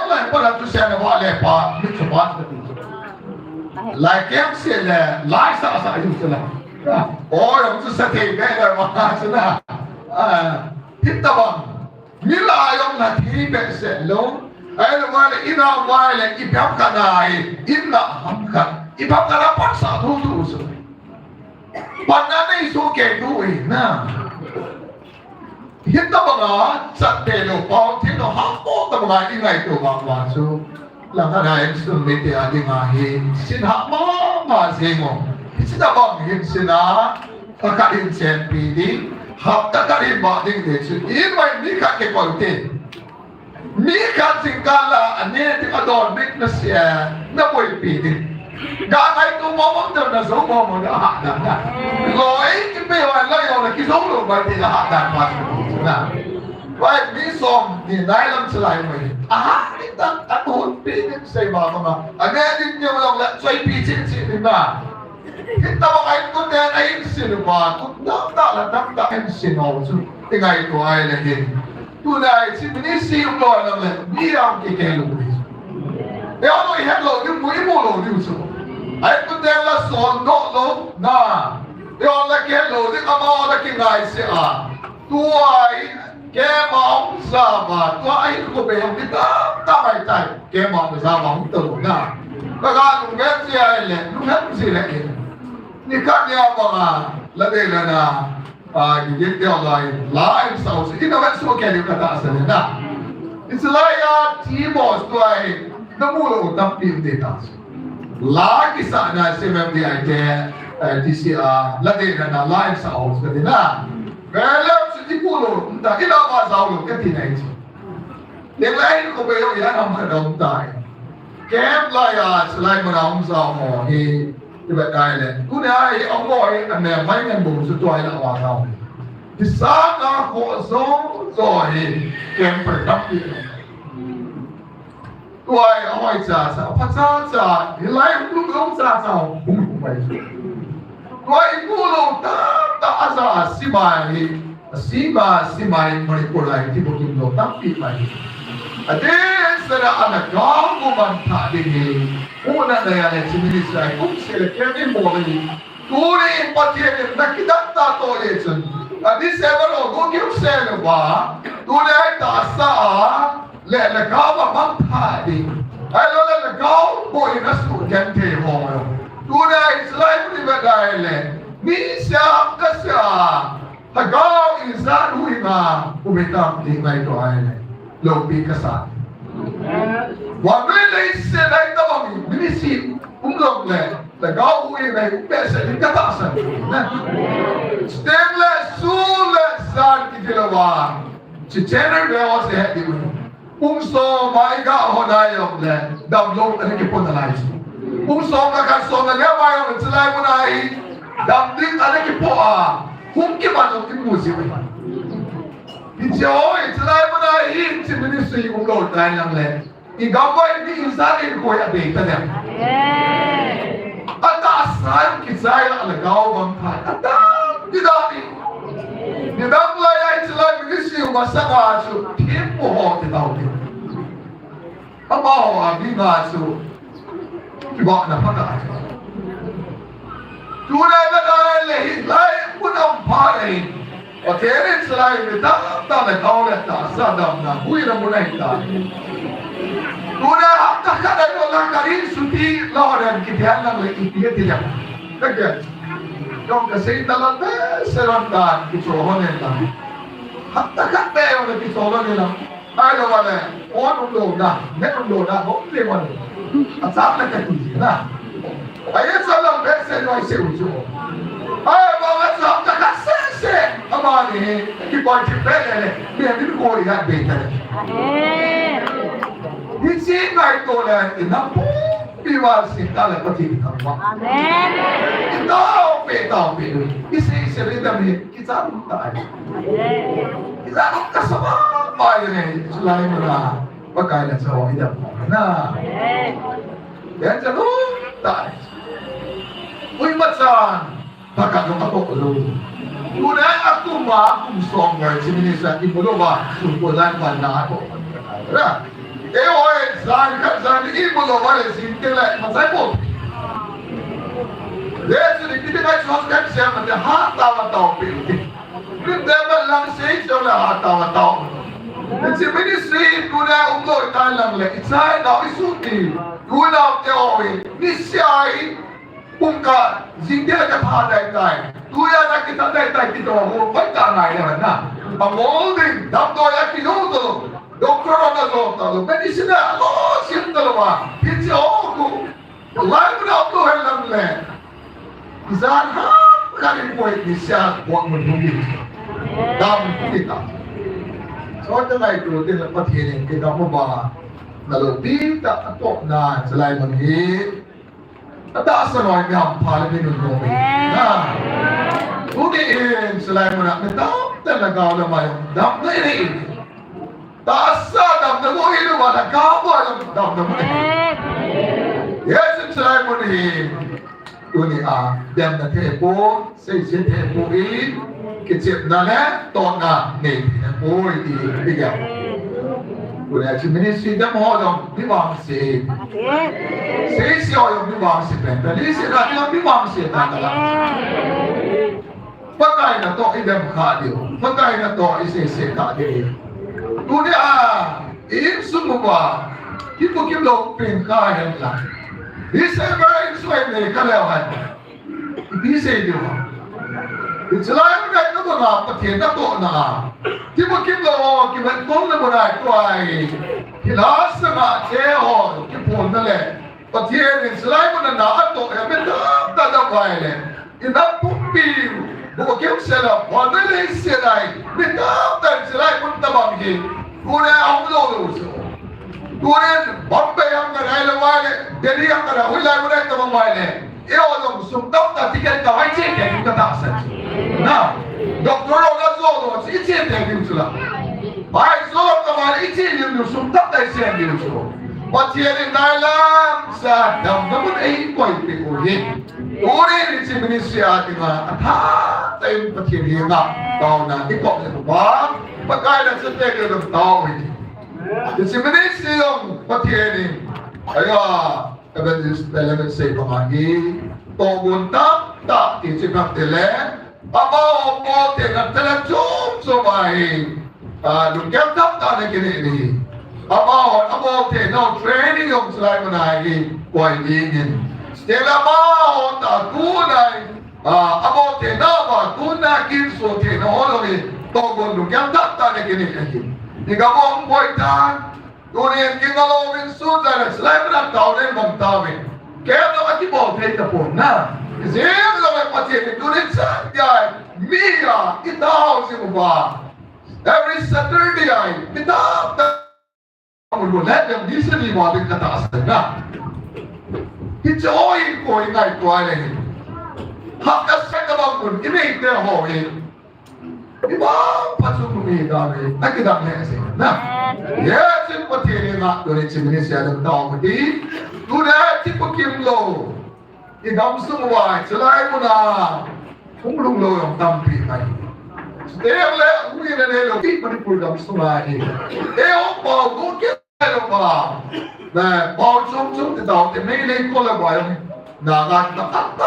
lại bắt đầu sẽ là vai lệ pa mình sẽ bắt được lại kém sẽ là lại sao sao dùng sẽ là ôi ông sẽ thấy cái này mà chứ na thích ta bằng như là ông là thi bé sẽ luôn ai là vai là ina vai là ipap cái này ina ham cái ipap cái là bắt sao thu thu rồi bạn này số kẻ đuổi na hiện ta bằng à chặt bể lỗ bao thiên nó hấp bố ta bằng ai ngày tổ bằng vào số là cái này sự mệt thì anh mà hiện xin hạ mà gì mà xin ta bằng hiện xin á các hiện xem đi học tất cả đi mà đi để sự yên vậy mi cả cái quan tiền mi cảสิ่งการละอันนี้ที่อดอนบิ๊กนั่นเสียนั่นป่วยปีดิการไอ้ตัวมองเดินน่ะสมมองน่ะหาดันน่ะลอยกินไปวันละอย่างน่ะกินสองโลไปที่หาดันมาน่ะไว้มีส่งนี่ได้ลำสลายมั้ยนี่ตั้งอันหุ่นปีนี่ใส่มาอันนี้นี่ยังลองละช่วยปีชิ้นนี่น่ะkita makai kuda air sinuma, kuda tak lah tak air sinau tu, tinggal itu air lagi. Tu dah si ini si ulor nak le, ni yang kita lu. Yang tu yang lu, ni mui lu ni usu. Air kuda lah sondok lu, nah. Yang lagi lu, ni kamu lagi ngai si Tu air kemau sama, tu air kubah kita tak macam kemau sama tu, nah. Kalau lu ngai si air le, lu ngai si lagi. Ni kan dia apa lebih lana gigit dia lain saus ini nak semua kali kata asalnya nah Israel timos tu ai namulo Nampi data lagi sana semem dia ke DCA lebih lana lain saus kata nah kalau sejak puluh entah kita apa saus kata ini yang lain kau bayar yang nama daun tai kem laya selain menang saus ni như vậy đây này, cứ này ông gọi anh em mấy ngàn bùn số tuổi là hòa thảo, thì sáng ra họ sống rồi kèm phải đắp điện, tuổi hỏi trả sao, phát ra trả, thì lấy lúc ông trả sao, cũng phải, tuổi cũ lâu ta ra xí bài mà đi qua lại Tibukimlou Nampi mày. Ada sera anak kau bukan tak dini, bukan ada yang cemili saya, bukan seleksi boleh. Tuli empati nak kita tak tahu itu. Adi saya baru gua kau saya bah, tuli tak sah, le kau bukan tak dini. Ayo le kau boleh nasib ganti orang. Tuli Islam ni berdaya le, ni siapa kesah, kau insan huina, bukan tak dini itu aye. Lopi kasar. Wabila isi naik tabang minisi umlong le, legau ui naik biasa di katasan. Stemle sule san kikilawa, cicener dewa sehat di mana. Umso maiga honayom le, damlong ada kipun alai. Umso makan songa le mayom celai munai, damdik ada kipoa, humkiman umkimusi. Jauh Israel mana ini ministry umlot lain yang lain. Ini gambar ini insan ini kau yang betul ya. Ada asal kisah yang kau bangkai. Ada tidak ni. Di dalam layar Israel ministry masa ngacu tempo hot tahu ni. Apa awak ni ngacu? Cuba nampak tak? Sudah ada lain pun nampak lain. Oke, selain itu, tak kau letak sadam na, hui na mulai tak. Sudah tak ada orang kali suti lawan kita yang lagi dia tidak. Kerja, jom kesini dalam serontan kisohon yang tak ada orang kisohon yang ada mana, orang undang dah, net undang dah, kau lewat. Asal nak kerja, nah. Ayat salam besar noi seujuh. Ayat bawa salam tak kasih. Apa ni? Kita boleh cipta ni. Dia ni kau lihat betul. ที่ชี้ไงตัวเลยอินับปุ๊บปีว่าสิ่งอะไรก็ทิ้งทั้งหมดอินดาวเปตาวเปลุที่สิ่งเสรีดำนี้กิจการตายกิจการก็สบายเลยสุดท้ายมันละว่าการจะเอาอินดาวนะเดี๋ยวจะรู้ตายอุ้ยมาจานถ้าการจะมาตกลงดูนะaku mah aku song ngai sini saya ibu lo bah kumpulan mana akuนะoi zan ibu lo wale sintela masai po desi kita kai sos kan siapa dia hata wa tau pe ni deba lang sei so la hata wa tau si ministry kuna umlo ta lang le sai da isuti kuna te oi ni sai pungka zingdela ka tha dai tuya na kita dai kita ho pai ta ngai le na pangolin dam do ya ki ho to doktor na zo ta lo medicine lo sim ta lo wa phi o ku lai na to he lam le izan ha ka ni poi ni sia ko mun du ni dam kita so ta ngai tu tin la pa thi ni ki dam ba na lo pi ta to na salai mun hi ada sanoi mi ham phale ni nu no na Udi in selain mana mintam dan negara lemah dam ni tasa dam nemu hidup ada kabar dam nemu yes selain mana ini dam nanti pun sesi tempo ini kecil nana tona ni tempo ini tiga Udah cuma si dam orang di bangsa sesi orang di bangsa jadi sekarang di bangsa tanda Pakai na to idam khadio pakai na to ise khadio tu dia in sumwa Tibukimlou pin khahen la ise very sweet ne kalawan ise dio Israel na to na patien na to na Tibukimlou ki ban tong na bonai to ai kilas na che ho ki pon na le patien Israel na to e ben da da bai le ina pumpi Bukan salah, mana ni selai, betul dan selai pun tabang ni. Kura awal dulu, kura Bombay yang kerana lewat, Delhi yang kerana hulai hulai tabang lewat. Ia orang sumtam tak tiga kawai cek yang kita tak sahaja. Nah, doktor orang zolo, cek yang kita sulah. Baik zolo kawai cek yang kita sumtam tak cek yang kita sulah. Macam ni dalam sadam, namun koi pekuhin. Uri ni si Malaysia dengan tayo patiri nga Taona ikop sa bang pagkain sa teke ng tao ini. Si Malaysia yung patiri kaya Evangelism say pamagi toguntak tak isipang tele abaw po tenang telajum sumahin lungkang tak na kinili abaw tenang training yung salay manahi kuay dingin Stella mau tak tunai, abang tena apa tunai kinso tena orang ni togon lu yang tak tanya kini lagi. Jika mau buat tan, dunia kita lawin sudah selain nak tahu ni mau tahu ni. Kaya nak kita bawa kita pun, nah. Zim lawin macam ni dunia saja, Mia kita harus ubah. Every Saturday kita kamu lihat yang di sini mau kata asal, nah. Hijoin ko ingai ko ay ni. Hakkas sa kabang ini dia hoin. Iba pasok ni dami. Nakidam ni kasi. Na. Yes, in patiri na doon si Malaysia ng Taokhom di. Tuna Tibukimlou. Idam sumuway. Salay mo na. Kumulunglo yung Nampi ay. Stay le, uwi na nilo. Di manipul dam sumay. Ewan pa, kukit na pa. Nah, bau cung tidak, tapi ni kau le bayang, naga tak.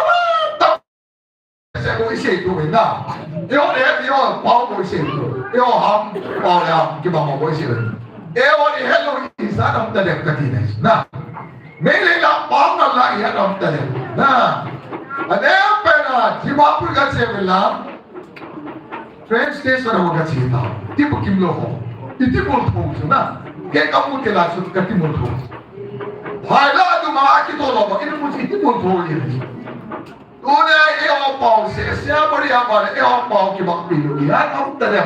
Saya kau isi tu benda. Dia ni bau kau isi tu. Dia ham bau yang kita mau kau isi tu. Dia ni hello insan am tadi katine. Nah, ni lah bau nak lah ia am tadi. Nah, ada apa nak? Jiwa pun kasi bilang. Train station aku kasi tahu. Tibukimlou. Itu pun tahu, nah. Kaya kamu telah suka timur. Hala tu mak kita loh, ini mesti timur boleh. Tuna ia pau siapa dia apa? Ia pau kita pilih. Ia kamu tadi.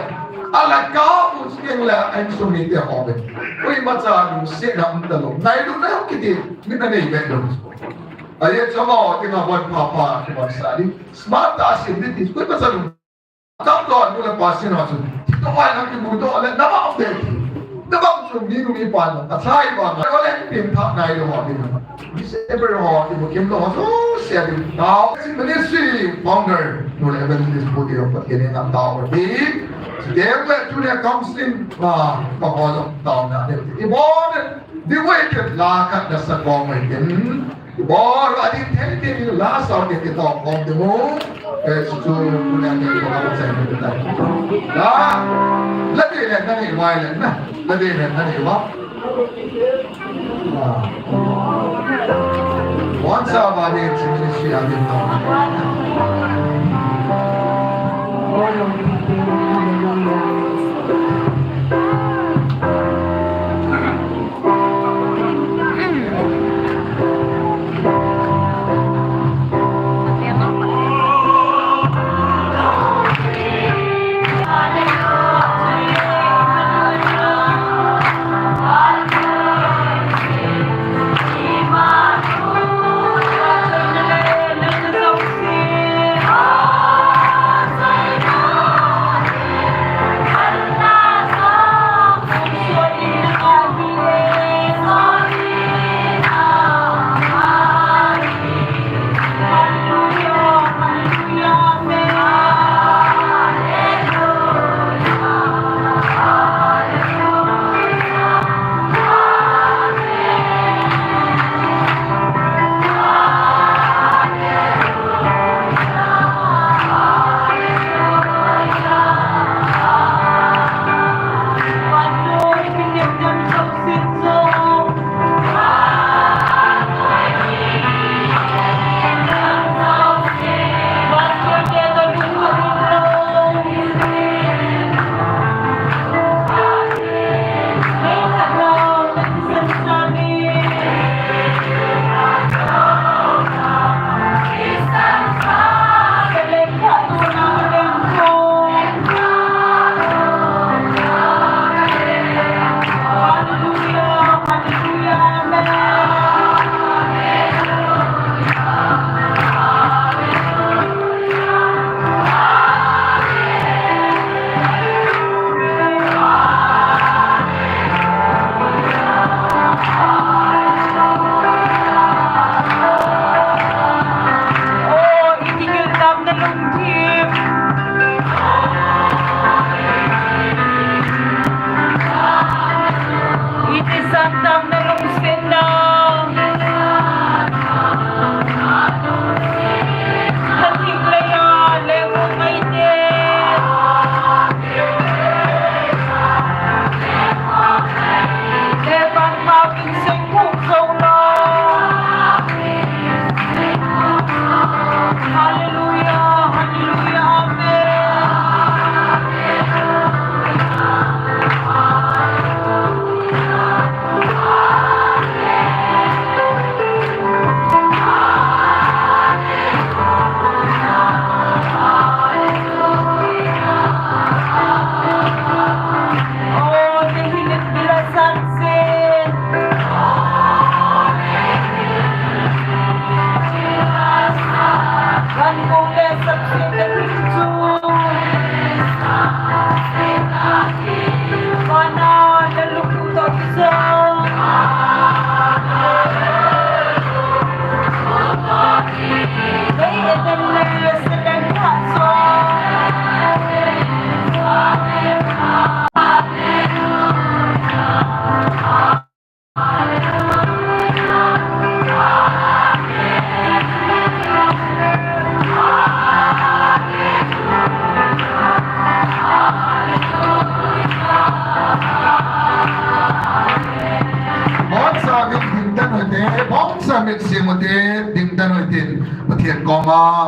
Alat kamu sekian lah, anh suami dia apa? Ui macam si nam dalam. Nai lu nai kita minta ni betul. Ayat sama tengah buat papa ke masa ni. Smart disabilities. Ui macam tak tahu tu lepas ni macam. Kita mana kita butuh oleh nama update. Nama macam ni tu ni pan. Asai bang. Oleh pintar nai lu ni. Disable ho Tibukimlou so siya din. Now ministry founder no Evangelism body of kini nam tao di. Dia tu dia counseling pahol Taona. Ibon diwaited lakat na sa gawin. Ibon adin tenti last out kita Taokhom demo. Susu punya ni kalau saya betul. Lah, lagi ni nani violent na. Lagi ni nani wap. Once a body in ministry adin Taona.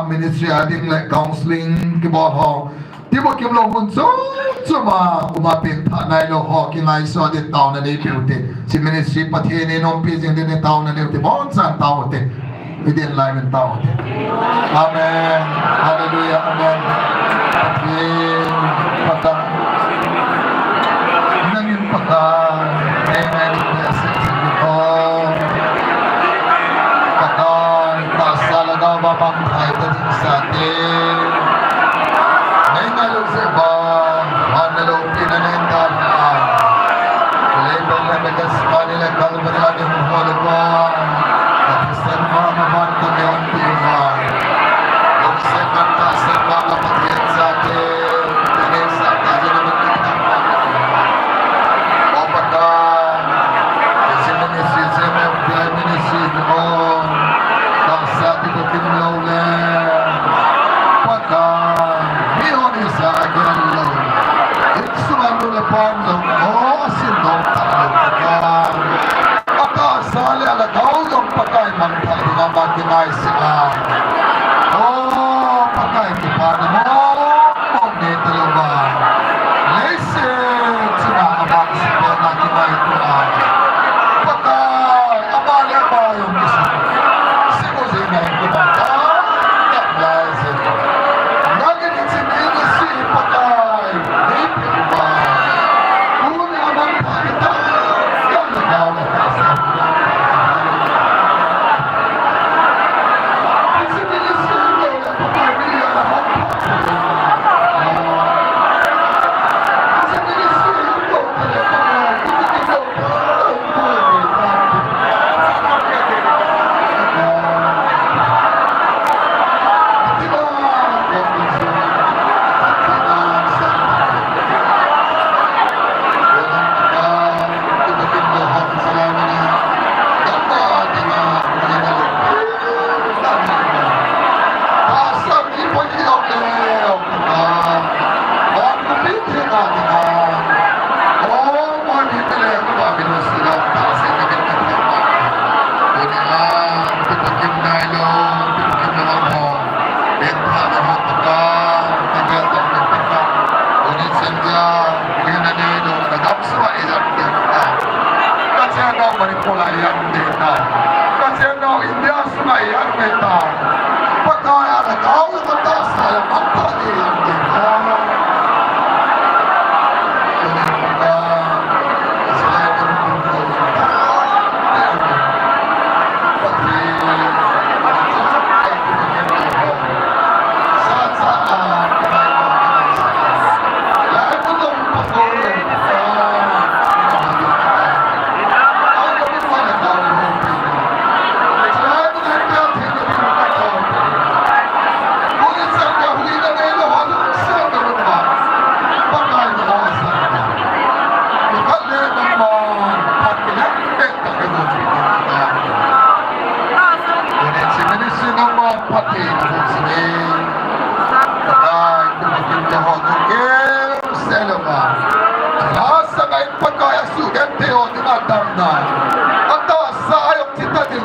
Ministry ading like counseling kibot ho Tibukimlou munso cuma umapin nai lo ho ki ngaicha de Taona ni piute si ministry pathe ni Nampi jing de Taona ni te bon san tao te within life in tao te amen hallelujah amen pata nangin pata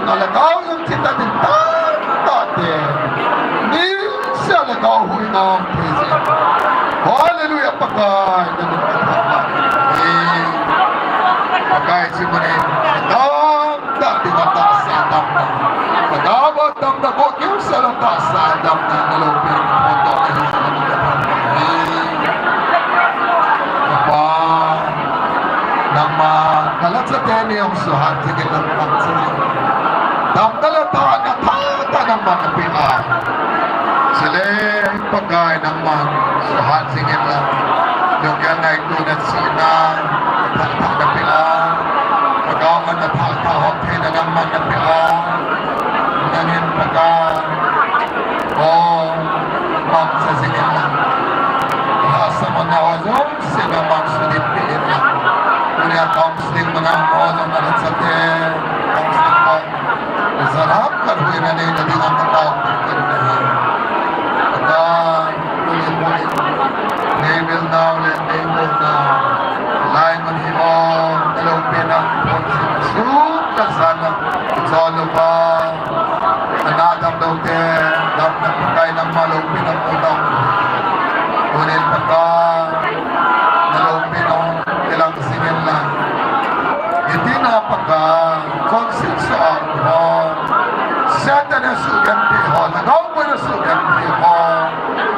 nalagaw yung kita din dati. Ni siya nagaw huy ng present. Hallelujah, pagkay na pagkay si Manin. Dati mataas sa adam na. Nagabot ng nagok yung salata sa adam na nalupin. Punto na yung sa nang makalat sa teni yung suhat, sige lang magsasin. Damdalata na tata ng mga pia. Sila pagkay ng mga suhat, sige lang. Yung yan ay tunad sina, tata na pia. Pagkaman na tatahok kayo na ng mga pia. Ngayon pagkay, sige lang. Asa mo na wazong, sila magsulit piin lang. Kaya counseling mo na ang mono na rin sa te, counseling mo. Masarap, karuhin na nila din ang katawag ng karuhin. Pagka, ulit-ulit, label na ulit, label na. Lain mo niyo, talupin ang pagsimusut, kasana, it's all about, anadam daw te, dam na pagkain ng malupin ang utang. Ulit pagka, nalupin ang ilang singin lang. Hindi na pagka-consenso ako. Siyata na sugan piho. Nagaw mo na sugan piho.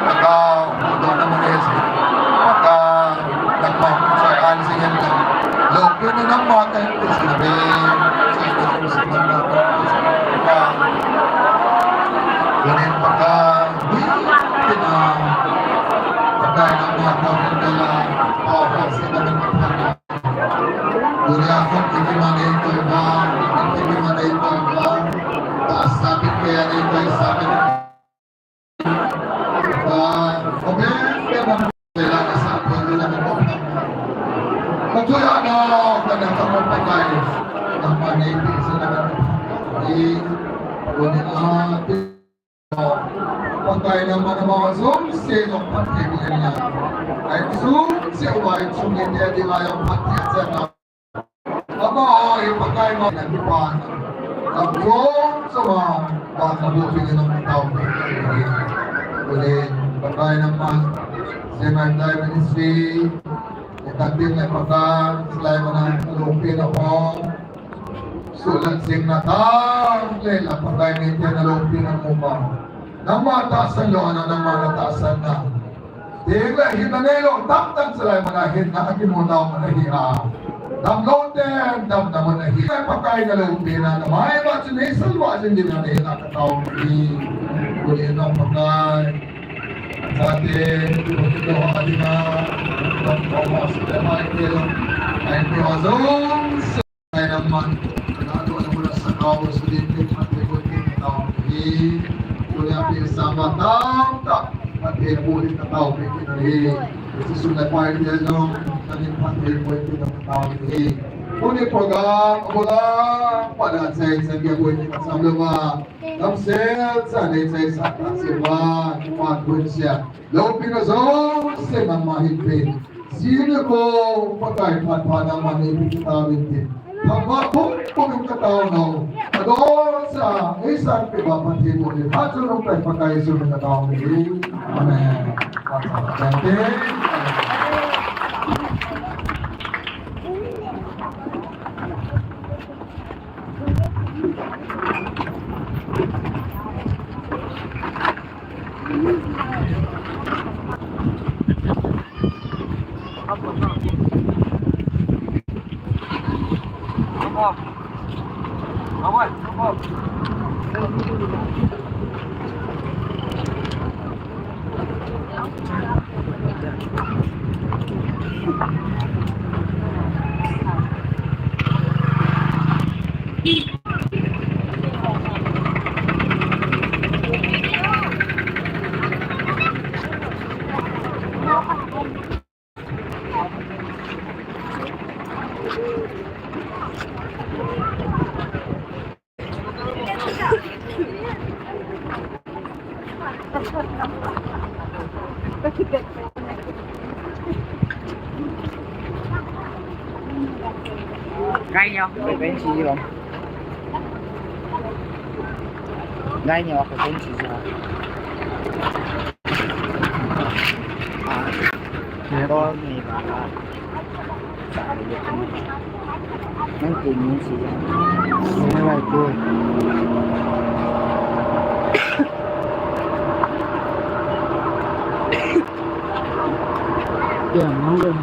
Nagaw, hudo na mo nesi. Pagka, nagmamagsakaan singin lang. Lupin na ng mga kayong sabi. Siyata na sugan na ako. Ganyan pagka, hindi na. Pagka ng mga kawin nila. Dunia ako, hindi manay ko ba? Hindi manay ko ba? Taas sabit kaya na ito ay sabit. Kaya naman sila na sa atin, hindi naman ko na. Magsuya na ako na kapapagay. Ang manay ko sila na kunin natin. Pagkain naman ang mga Zoom, sinong pati mo yan. Ay Zoom, siya white, sungin niya di mayang pati at siya na. Aba, yung pagkain mo, nagipan. Ang Zoom, sa mga pagkabupin ng mga tao. Ulit, pagkain naman, Semen Day Ministry, itagdin na pagkain, sila mo na nalupin ako. Sulat sing natang, lela, pagkain nito nalupin ang mukha. Nang mataasan yun, nang mataasan na. Tingla, hinanelo, taktan sila manahin na akimunaw manahiya. Damloten, dam na manahiya. Pagkain na lupin na may imagination, wasin din na nila katawang uli ng pagkain. Sa atin, ito ang ating ang pagkakas na Michael. Ay Prozong, ay naman, nato na mula sa kawas din at likutin na tawang Kuya pisama tak at ibulit na tao may kinari. Susunod pa rin yan yung naging pag-ibulit ng tao may Kuni program, abolang pada saya sangga buat macam lama. Namsel sana saya sakit sewa cuma kunci. Lalu pinazong semang mahipin. Sini ko pakai pada mana kita binti. Hamba pun kataon Adon sa isang pipapansin mo din. At sunong tayo pagkaisunod na taong hindi. Amen. Pagkakasente. Ngay nhau, phải bên chị không? ngainya aku kunci sih. Có người bảo là nó tìm những gì nó lại vui giờ nóng lên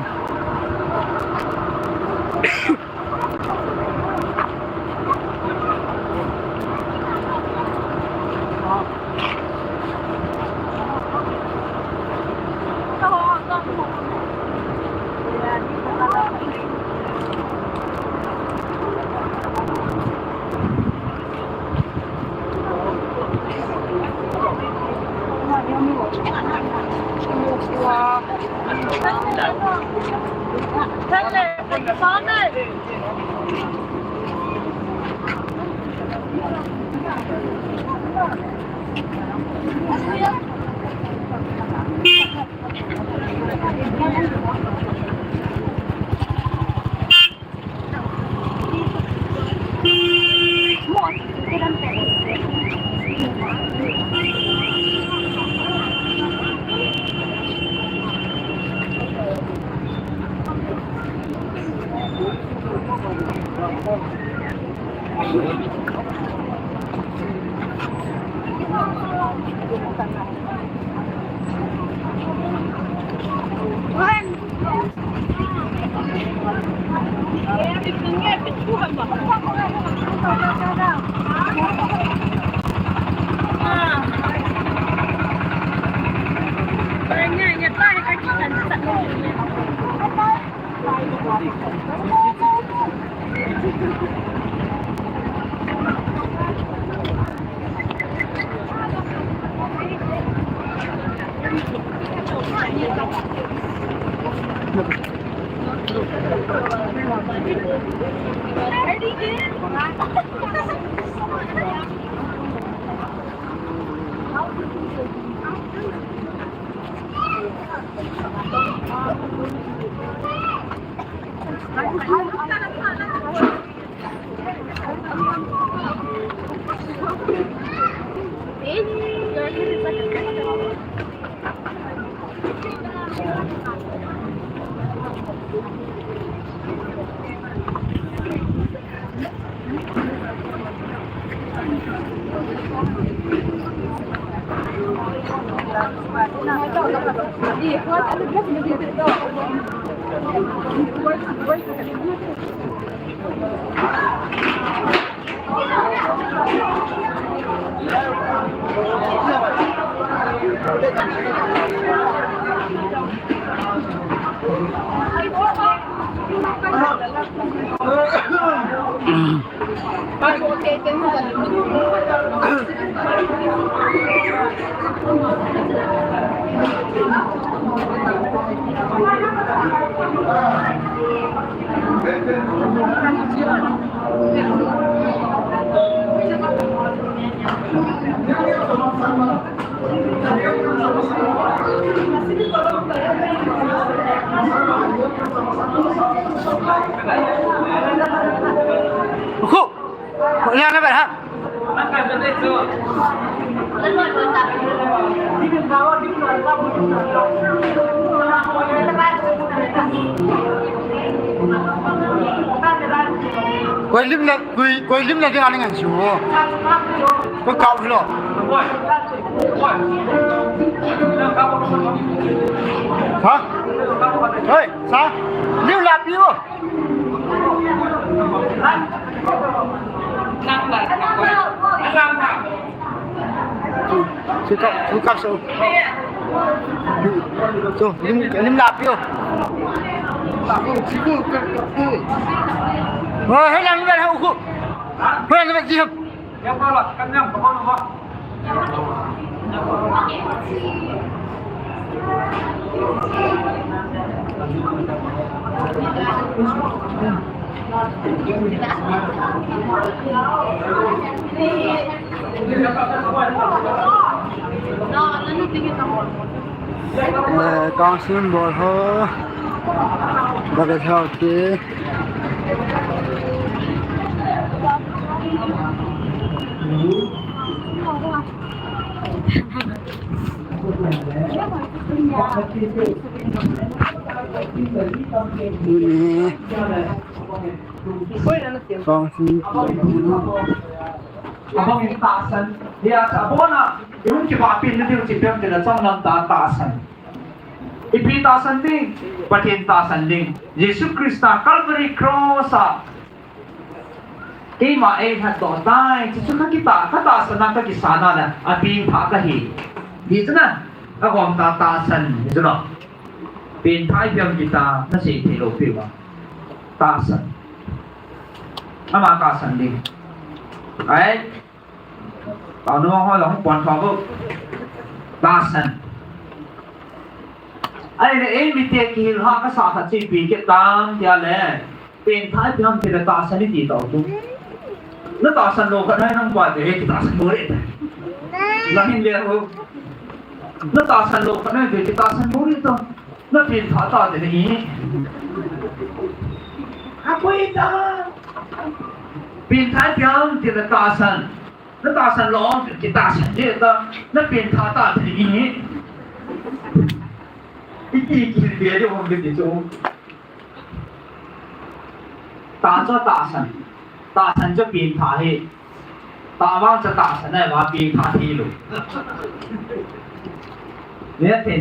Khúc Lên nó vậy hả? Quay lim là cái anh ngàn chú có cậu thế rồi hả? Ê, sao? Liêu lạp đi vô chú cặp sâu chú, lim lạp đi vô hết làm như vậy hả? Hết làm như vậy gì không? Em bao là căn nhầm của con không? Con xin bồi hô và cái theo tí Abang ini tasan, dia abang na, yung kibapin na yung sipem nila sa mga tasan. Ipi tasan ding, patin tasan ding. Yesus Krista Calvary Cross sa Ima ay haddo tay, sa kita katasan na kagisana na ating pagahi. Dito na, ako ang tatasan dito na. Pintay biyang kita na si Tilo Piwa. Tasan. Ama tasan din. Ay, paano mo lang puan pabo? Tasan. Ay, na imite kilha ka sa akat si Bikit tam tiyale. Pintay biyang pinatasan ni Tito. Natasan lo ka na ng kwate, kitasan mo rin. Lahin lero. Natasan lo ka na, kitasan mo rin ito. Napintata din eh. Ako ito. Pintay biyang tinatasan. Natasan lo, kitasan dito. Napintata din eh. Ikikil dia yung mga dito. Tasan. Tasan cho pin thả hi, ta vang cho tasan này mà pin thả hi luôn. Nếu thế nào